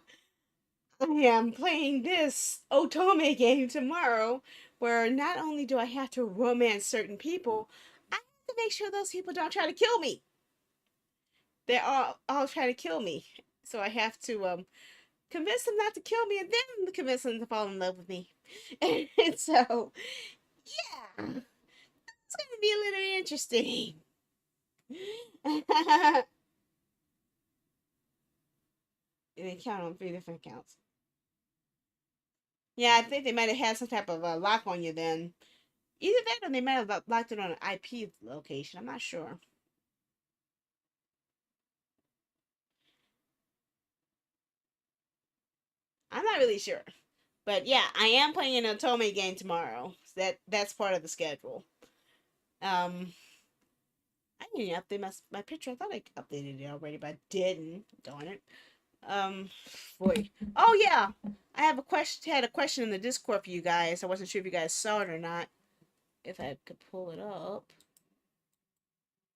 I am playing this Otome game tomorrow, where not only do I have to romance certain people, I have to make sure those people don't try to kill me. They're all trying to kill me, so I have to convince them not to kill me, and then convince them to fall in love with me. And so, yeah, it's gonna be a little interesting. And they count on 3 different accounts. Yeah, I think they might have had some type of lock on you then. Either that or they might have locked it on an IP location. I'm not sure. I'm not really sure. But yeah, I am playing an Otome game tomorrow. So that's part of the schedule. I didn't update my picture. I thought I updated it already, but I didn't. Darn it. Boy. Oh yeah, I have a question. Had a question in the Discord for you guys. I wasn't sure if you guys saw it or not. If I could pull it up.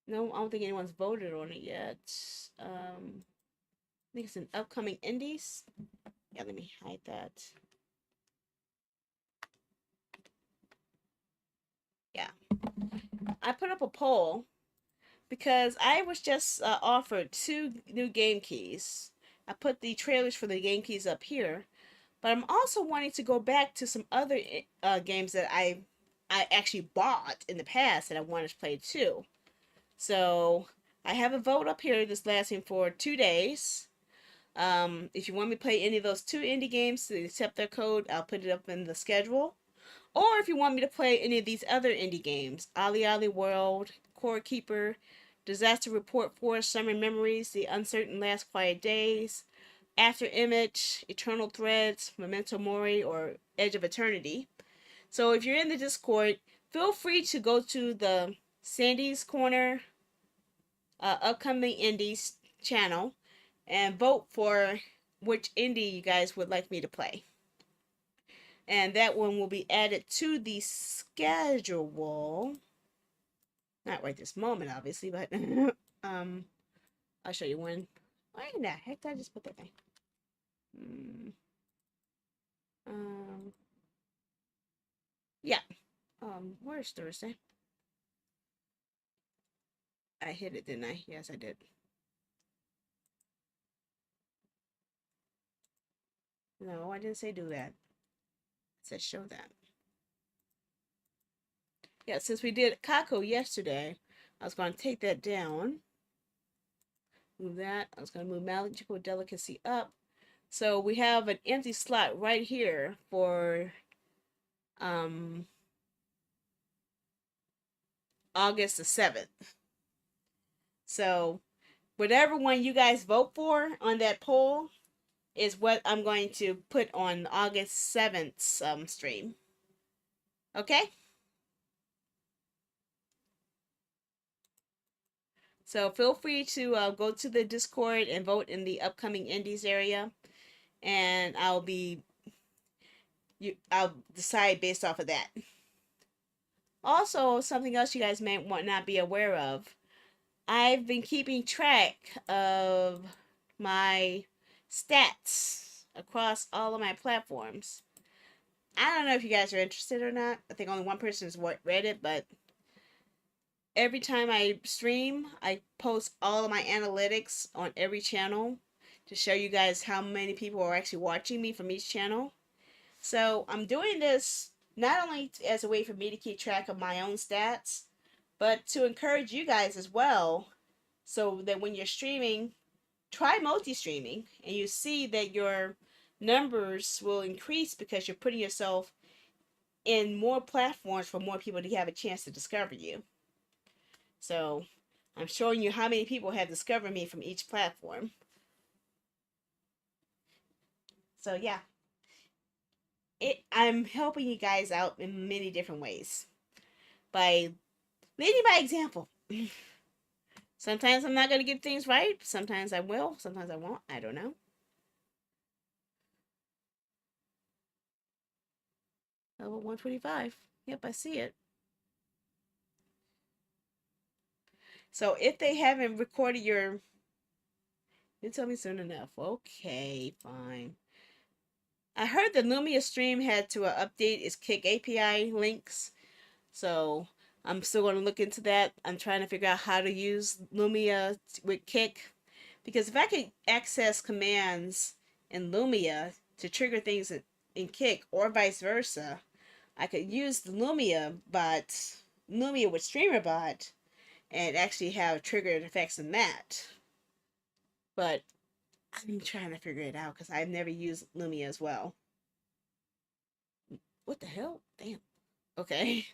No, I don't think anyone's voted on it yet. I think it's an upcoming indies. Yeah, let me hide that. Yeah, I put up a poll because I was just offered 2 new game keys. I put the trailers for the game keys up here, but I'm also wanting to go back to some other games that I actually bought in the past that I wanted to play too. So I have a vote up here that's lasting for 2 days. If you want me to play any of those 2 indie games to accept their code, I'll put it up in the schedule. Or if you want me to play any of these other indie games, Ali Ali World, Core Keeper, Disaster Report 4, Summer Memories, The Uncertain Last Quiet Days, After Image, Eternal Threads, Memento Mori, or Edge of Eternity. So if you're in the Discord, feel free to go to the Sandy's Corner upcoming indies channel and vote for which indie you guys would like me to play. And that one will be added to the schedule. Not right this moment, obviously, but I'll show you when. Why in the heck did I just put that thing? Yeah. Where's Thursday? I hit it, didn't I? Yes, I did. No, I didn't say do that. I said show that. Yeah, since we did Kako yesterday, I was going to take that down. Move that. I was going to move Magical Delicacy up. So we have an empty slot right here for August the 7th. So whatever one you guys vote for on that poll is what I'm going to put on August 7th's stream. Okay? So feel free to go to the Discord and vote in the upcoming indies area, and I'll decide based off of that. Also, something else you guys may want not be aware of. I've been keeping track of my stats across all of my platforms. I don't know if you guys are interested or not. I think only one person has read it, but every time I stream, I post all of my analytics on every channel to show you guys how many people are actually watching me from each channel. So I'm doing this not only as a way for me to keep track of my own stats, but to encourage you guys as well, so that when you're streaming, try multi-streaming and you see that your numbers will increase because you're putting yourself in more platforms for more people to have a chance to discover you. So I'm showing you how many people have discovered me from each platform. So yeah, I'm helping you guys out in many different ways by leading by example. Sometimes I'm not going to get things right. Sometimes I will. Sometimes I won't. I don't know. Level 125. Yep, I see it. So if they haven't recorded your... You tell me soon enough. Okay, fine. I heard the Lumia stream had to update its Kick API links. So I'm still going to look into that. I'm trying to figure out how to use Lumia with Kick. Because if I could access commands in Lumia to trigger things in Kick or vice versa, I could use the Lumia with StreamerBot, and actually have triggered effects in that. But I'm trying to figure it out because I've never used Lumia as well. What the hell? Damn. Okay.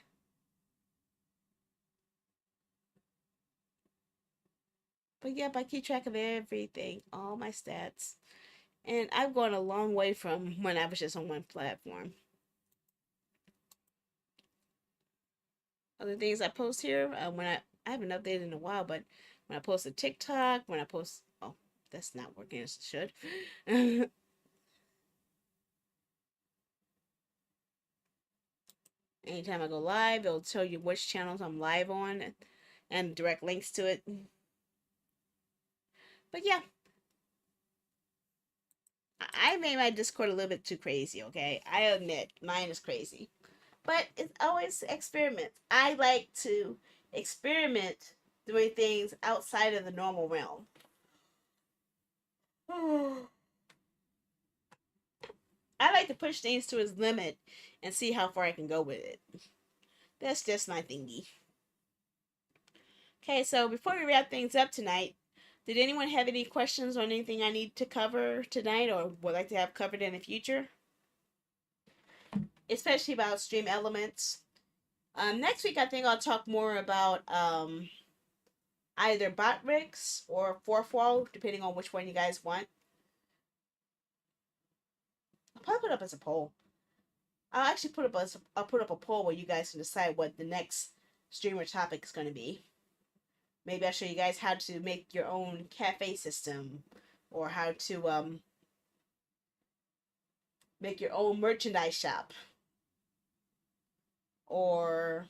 But yep, I keep track of everything, all my stats. And I've gone a long way from when I was just on one platform. Other things I post here, when I haven't updated in a while, but when I post a TikTok, when I post, oh, that's not working as it should. Anytime I go live, it'll tell you which channels I'm live on and direct links to it. But yeah, I made my Discord a little bit too crazy, okay? I admit, mine is crazy. But it's always experiments. I like to experiment doing things outside of the normal realm. I like to push things to its limit and see how far I can go with it. That's just my thingy. Okay, so before we wrap things up tonight, did anyone have any questions on anything I need to cover tonight or would like to have covered in the future? Especially about stream elements. Next week, I think I'll talk more about either bot rigs or fourth wall, depending on which one you guys want. I'll probably put it up as a poll. I'll actually put up a poll where you guys can decide what the next streamer topic is going to be. Maybe I'll show you guys how to make your own cafe system, or how to make your own merchandise shop, or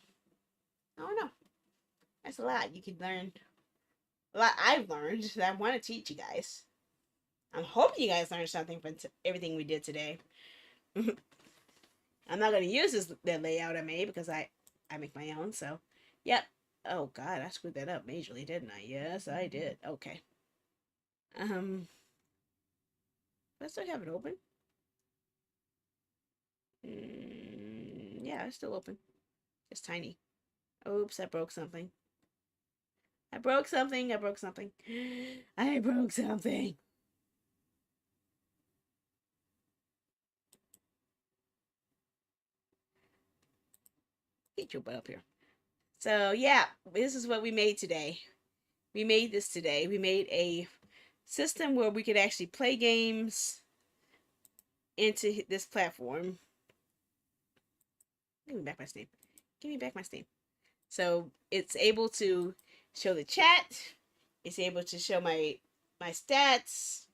I don't know. That's a lot you can learn. A lot I've learned that I want to teach you guys. I'm hoping you guys learned something from everything we did today. I'm not going to use that layout I made because I make my own. So, yep. Oh God, I screwed that up majorly, didn't I? Yes, I did. Okay. I still have it open. Yeah, it's still open. It's tiny. Oops, I broke something. I broke something. I broke something. I broke something. Get your butt up here. So, yeah, this is what we made today. We made this today. We made a system where we could actually play games into this platform. Give me back my Steam. Give me back my Steam. So it's able to show the chat. It's able to show my stats.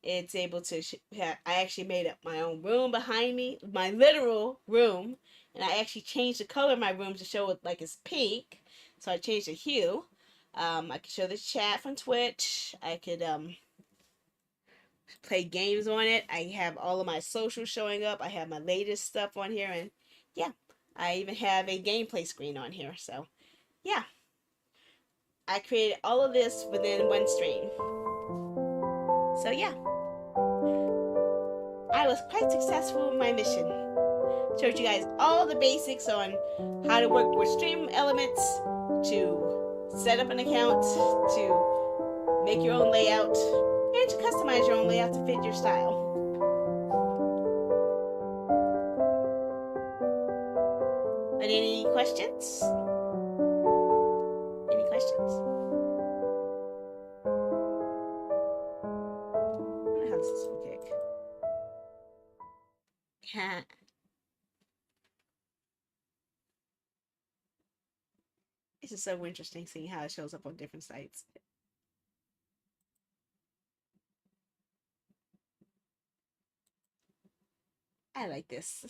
It's able to I actually made up my own room behind me, my literal room, And I actually changed the color of my room to show it like it's pink. So I changed the hue. I could show the chat from Twitch. I could play games on it. I have all of my socials showing up. I have my latest stuff on here, and yeah, I even have a gameplay screen on here. So yeah, I created all of this within one stream. So yeah, I was quite successful in my mission. Showed you guys all the basics on how to work with stream elements, to set up an account, to make your own layout, and to customize your own layout to fit your style. But any questions? Any questions? How does this one kick? Yeah. This is so interesting seeing how it shows up on different sites. I like this.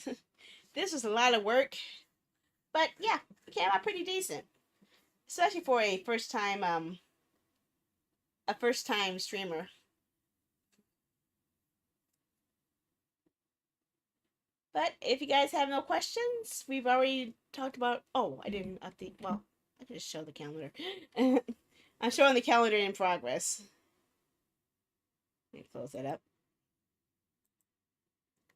This was a lot of work, but yeah, it came out pretty decent, especially for a first time streamer. But if you guys have no questions, we've already talked about. Oh, I didn't update. Well, I could just show the calendar. I'm showing the calendar in progress. Let me close that up.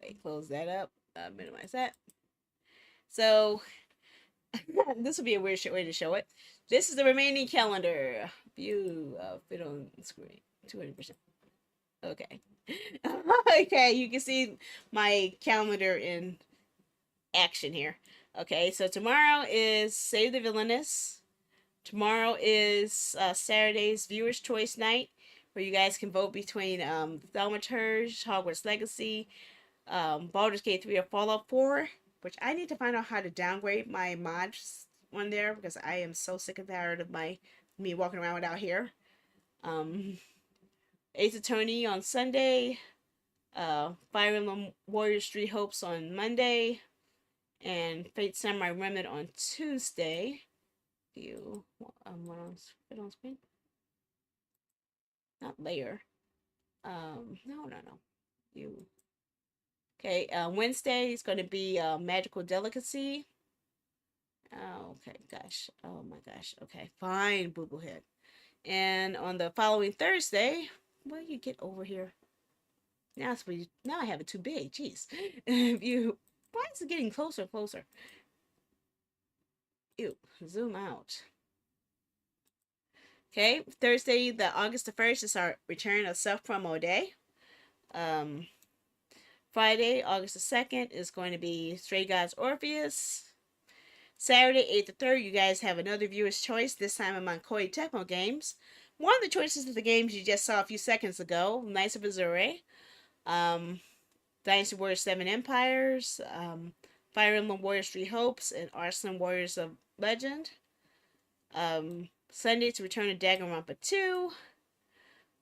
Wait, close that up. Minimize that. So this will be a weird way to show it. This is the remaining calendar. View fit on screen 200%. Okay. Okay, you can see my calendar in action here. Okay, so tomorrow is Save the Villainous. Tomorrow is Saturday's Viewer's Choice Night, where you guys can vote between Thaumaturge, Hogwarts Legacy, Baldur's Gate 3, or Fallout 4, which I need to find out how to downgrade my mods on there, because I am so sick and tired of me walking around without hair. Ace Attorney on Sunday, Fire Emblem Warriors 3 Hopes on Monday, and Fate Samurai Remnant on Tuesday. View what on fit on screen? Not layer. No. View. Okay, Wednesday is going to be Magical Delicacy. Oh, okay, gosh. Oh my gosh. Okay, fine, boo boo head. And on the following Thursday, will you get over here? Now I have it too big. Jeez. Why is it getting closer and closer? Ew, zoom out. Okay, Thursday, the August the 1st is our return of self-promo day. Friday, August the 2nd is going to be Stray Gods Orpheus. Saturday, 8th the 3rd, you guys have another viewer's choice, this time among Koei Tecmo games. One of the choices of the games you just saw a few seconds ago, Knights of Azure, Dynasty Warriors 7 Empires, Fire Emblem Warriors 3 Hopes, and Arslan Warriors of Legend. Sunday, it's the return of Danganronpa 2.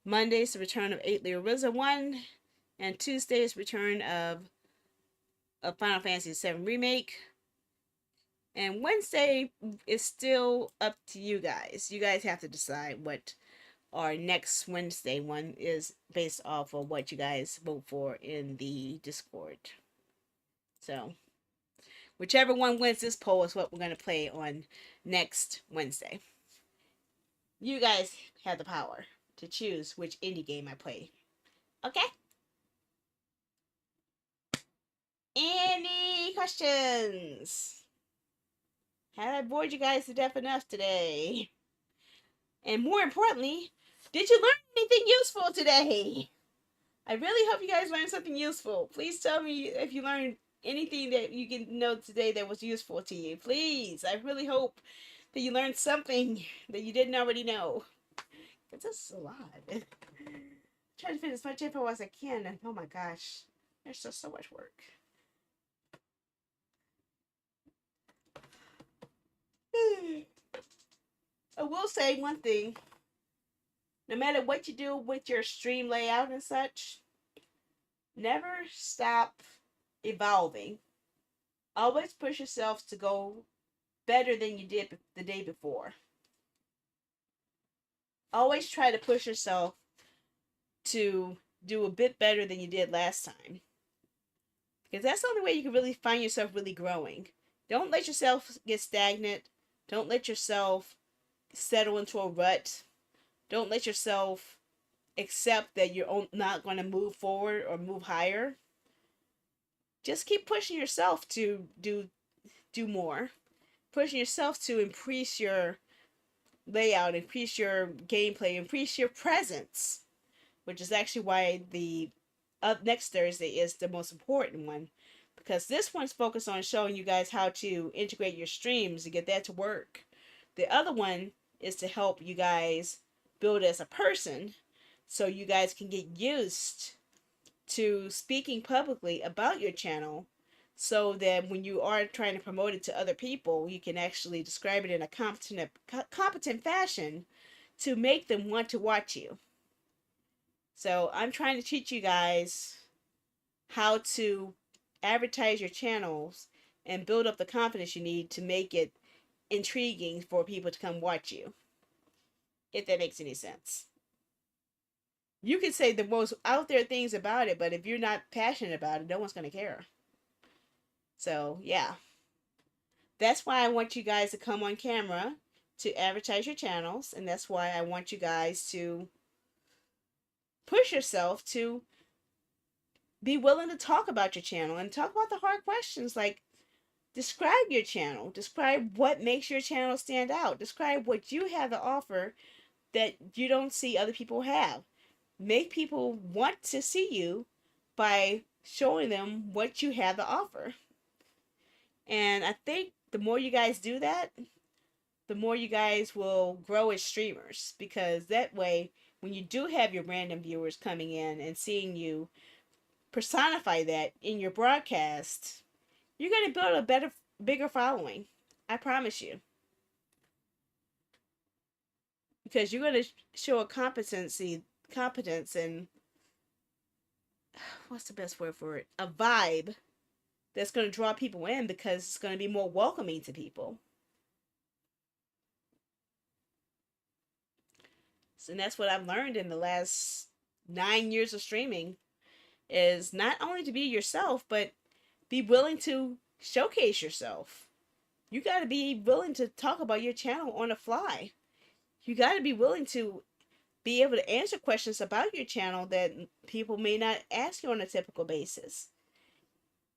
Monday, it's the return of 8 Leoriza 1. And Tuesday is return of Final Fantasy VII Remake. And Wednesday is still up to you guys. You guys have to decide what our next Wednesday one is based off of what you guys vote for in the Discord. So, whichever one wins this poll is what we're going to play on next Wednesday. You guys have the power to choose which indie game I play. Okay? Any questions? Have I bored you guys to death enough today? And more importantly, did you learn anything useful today? I really hope you guys learned something useful. Please tell me if you learned anything that you can know today that was useful to you. Please, I really hope that you learned something that you didn't already know. Because this is a lot. I'm trying to fit as much info as I can, and oh my gosh, there's just so much work. I will say one thing. No matter what you do with your stream layout and such, never stop evolving. Always push yourself to go better than you did the day before. Always try to push yourself to do a bit better than you did last time. Because that's the only way you can really find yourself really growing. Don't let yourself get stagnant. Don't let yourself settle into a rut. Don't let yourself accept that you're not going to move forward or move higher. Just keep pushing yourself to do more. Pushing yourself to increase your layout, increase your gameplay, increase your presence, which is actually why the next Thursday is the most important one, because this one's focused on showing you guys how to integrate your streams to get that to work. The other one is to help you guys build as a person so you guys can get used to speaking publicly about your channel, so that when you are trying to promote it to other people, you can actually describe it in a competent fashion to make them want to watch you. So I'm trying to teach you guys how to advertise your channels and build up the confidence you need to make it intriguing for people to come watch you. If that makes any sense. You can say the most out there things about it, but if you're not passionate about it, no one's going to care. So, yeah. That's why I want you guys to come on camera to advertise your channels, and that's why I want you guys to push yourself to be willing to talk about your channel and talk about the hard questions, like describe your channel, describe what makes your channel stand out, describe what you have to offer that you don't see other people have. Make people want to see you by showing them what you have to offer. And I think the more you guys do that, the more you guys will grow as streamers, because that way, when you do have your random viewers coming in and seeing you personify that in your broadcast, you're going to build a better, bigger following. I promise you. Because you're going to show a competence and what's the best word for it? A vibe that's going to draw people in, because it's going to be more welcoming to people. And that's what I've learned in the last 9 years of streaming, is not only to be yourself, but be willing to showcase yourself. You got to be willing to talk about your channel on the fly. You got to be willing to be able to answer questions about your channel that people may not ask you on a typical basis.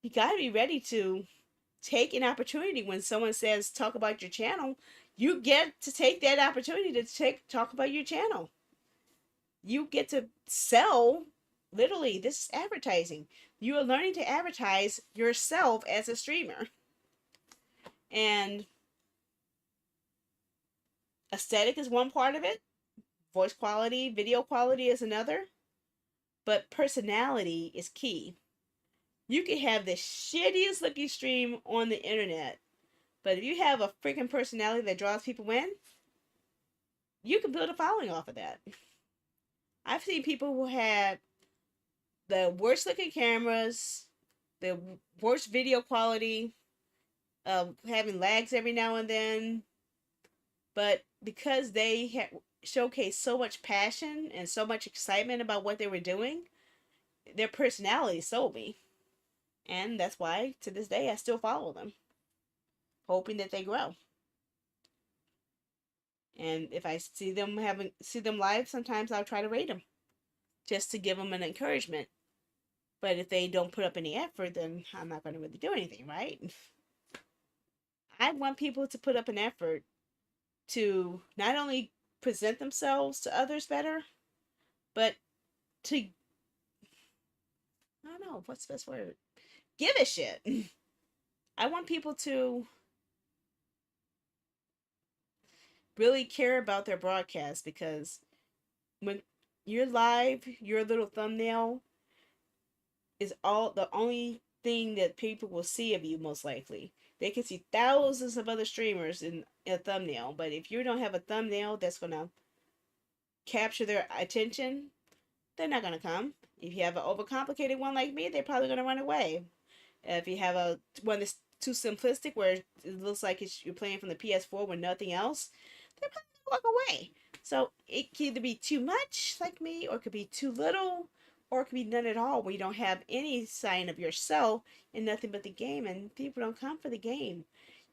You got to be ready to take an opportunity when someone says talk about your channel. You get to take that opportunity to talk about your channel. You get to sell. Literally, this is advertising. You are learning to advertise yourself as a streamer. And aesthetic is one part of it. Voice quality, video quality is another. But personality is key. You can have the shittiest looking stream on the internet, but if you have a freaking personality that draws people in, you can build a following off of that. I've seen people who had the worst looking cameras, the worst video quality, having lags every now and then, but because they showcased so much passion and so much excitement about what they were doing, their personality sold me. And that's why, to this day, I still follow them, hoping that they grow. And if I see them live, sometimes I'll try to rate them, just to give them an encouragement. But if they don't put up any effort, then I'm not going to really do anything, right? I want people to put up an effort to not only present themselves to others better, but to, I don't know, what's the best word? Give a shit. I want people to really care about their broadcast, because when you're live, your little thumbnail is the only thing that people will see of you, most likely. They can see thousands of other streamers in a thumbnail, but if you don't have a thumbnail that's going to capture their attention, they're not going to come. If you have an overcomplicated one like me, they're probably going to run away. If you have one that's too simplistic where it looks like you're playing from the PS4 with nothing else, they're probably gonna walk away. So it can either be too much, like me, or it could be too little, or it could be none at all, where you don't have any sign of yourself and nothing but the game, and people don't come for the game.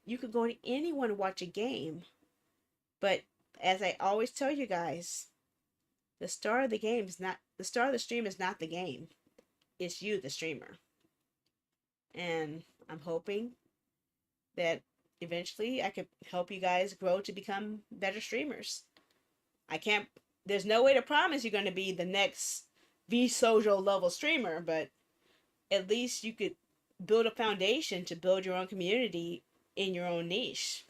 You could go to anyone to watch a game, but as I always tell you guys, the star of the game is not the star of the stream is not the game. It's you, the streamer. And I'm hoping that eventually I could help you guys grow to become better streamers. I can't, there's no way to promise you're going to be the next Vtuber level streamer, but at least you could build a foundation to build your own community in your own niche.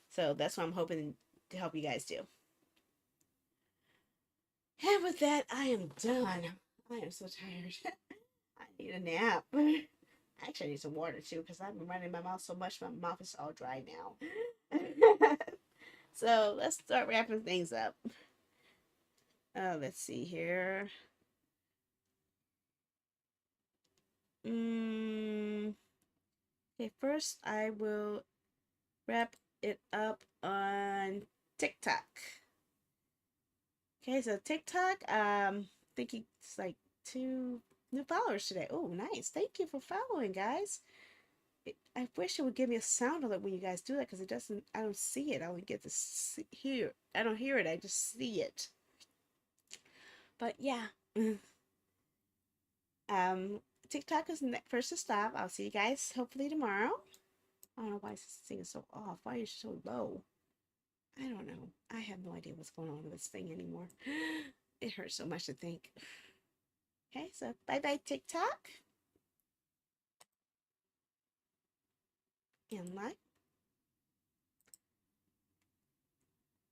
So that's what I'm hoping to help you guys do. And with that, I am done. I am so tired. I need a nap. Actually, I need some water too because I've been running my mouth so much, my mouth is all dry now. So let's start wrapping things up. Let's see here. Okay, first I will wrap it up on TikTok. Okay, so TikTok, I think it's like 2 new followers today. Oh, nice. Thank you for following, guys. I wish it would give me a sound alert when you guys do that because it doesn't, I don't see it. I only get to hear. I don't hear it. I just see it. But yeah. TikTok is first to stop. I'll see you guys hopefully tomorrow. I don't know why this thing is so off. Why is it so low? I don't know. I have no idea what's going on with this thing anymore. It hurts so much to think. Okay, so bye-bye TikTok. And like.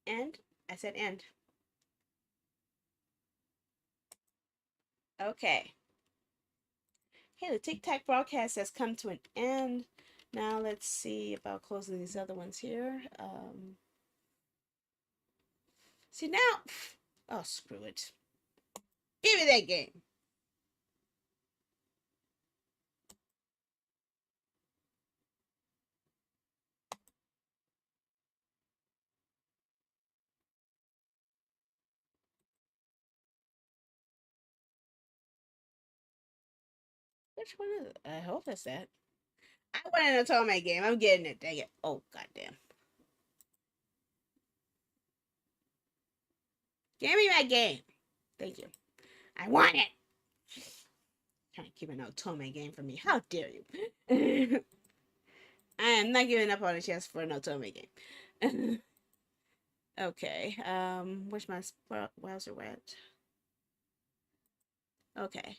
End. I said end. Okay. Okay, the TikTok broadcast has come to an end. Now let's see about closing these other ones here. See now. Oh, screw it. Give me that game. Which one is it? I hope that's that. I wanted to tell my game. I'm getting it. Dang it. Oh, goddamn. Give me my game. Thank you. I want it. Trying to keep an Otome game from me. How dare you? I am not giving up on a chance for an Otome game. Okay. Where's my browser at? Okay.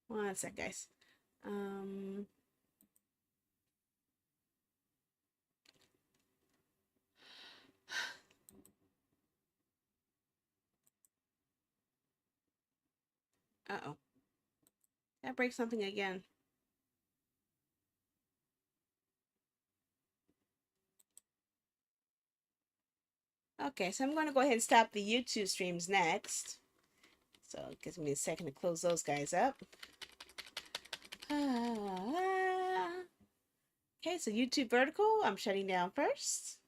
One sec, guys. Uh-oh. That breaks something again. Okay, so I'm going to go ahead and stop the YouTube streams next. So it gives me a second to close those guys up. Okay, so YouTube vertical, I'm shutting down first.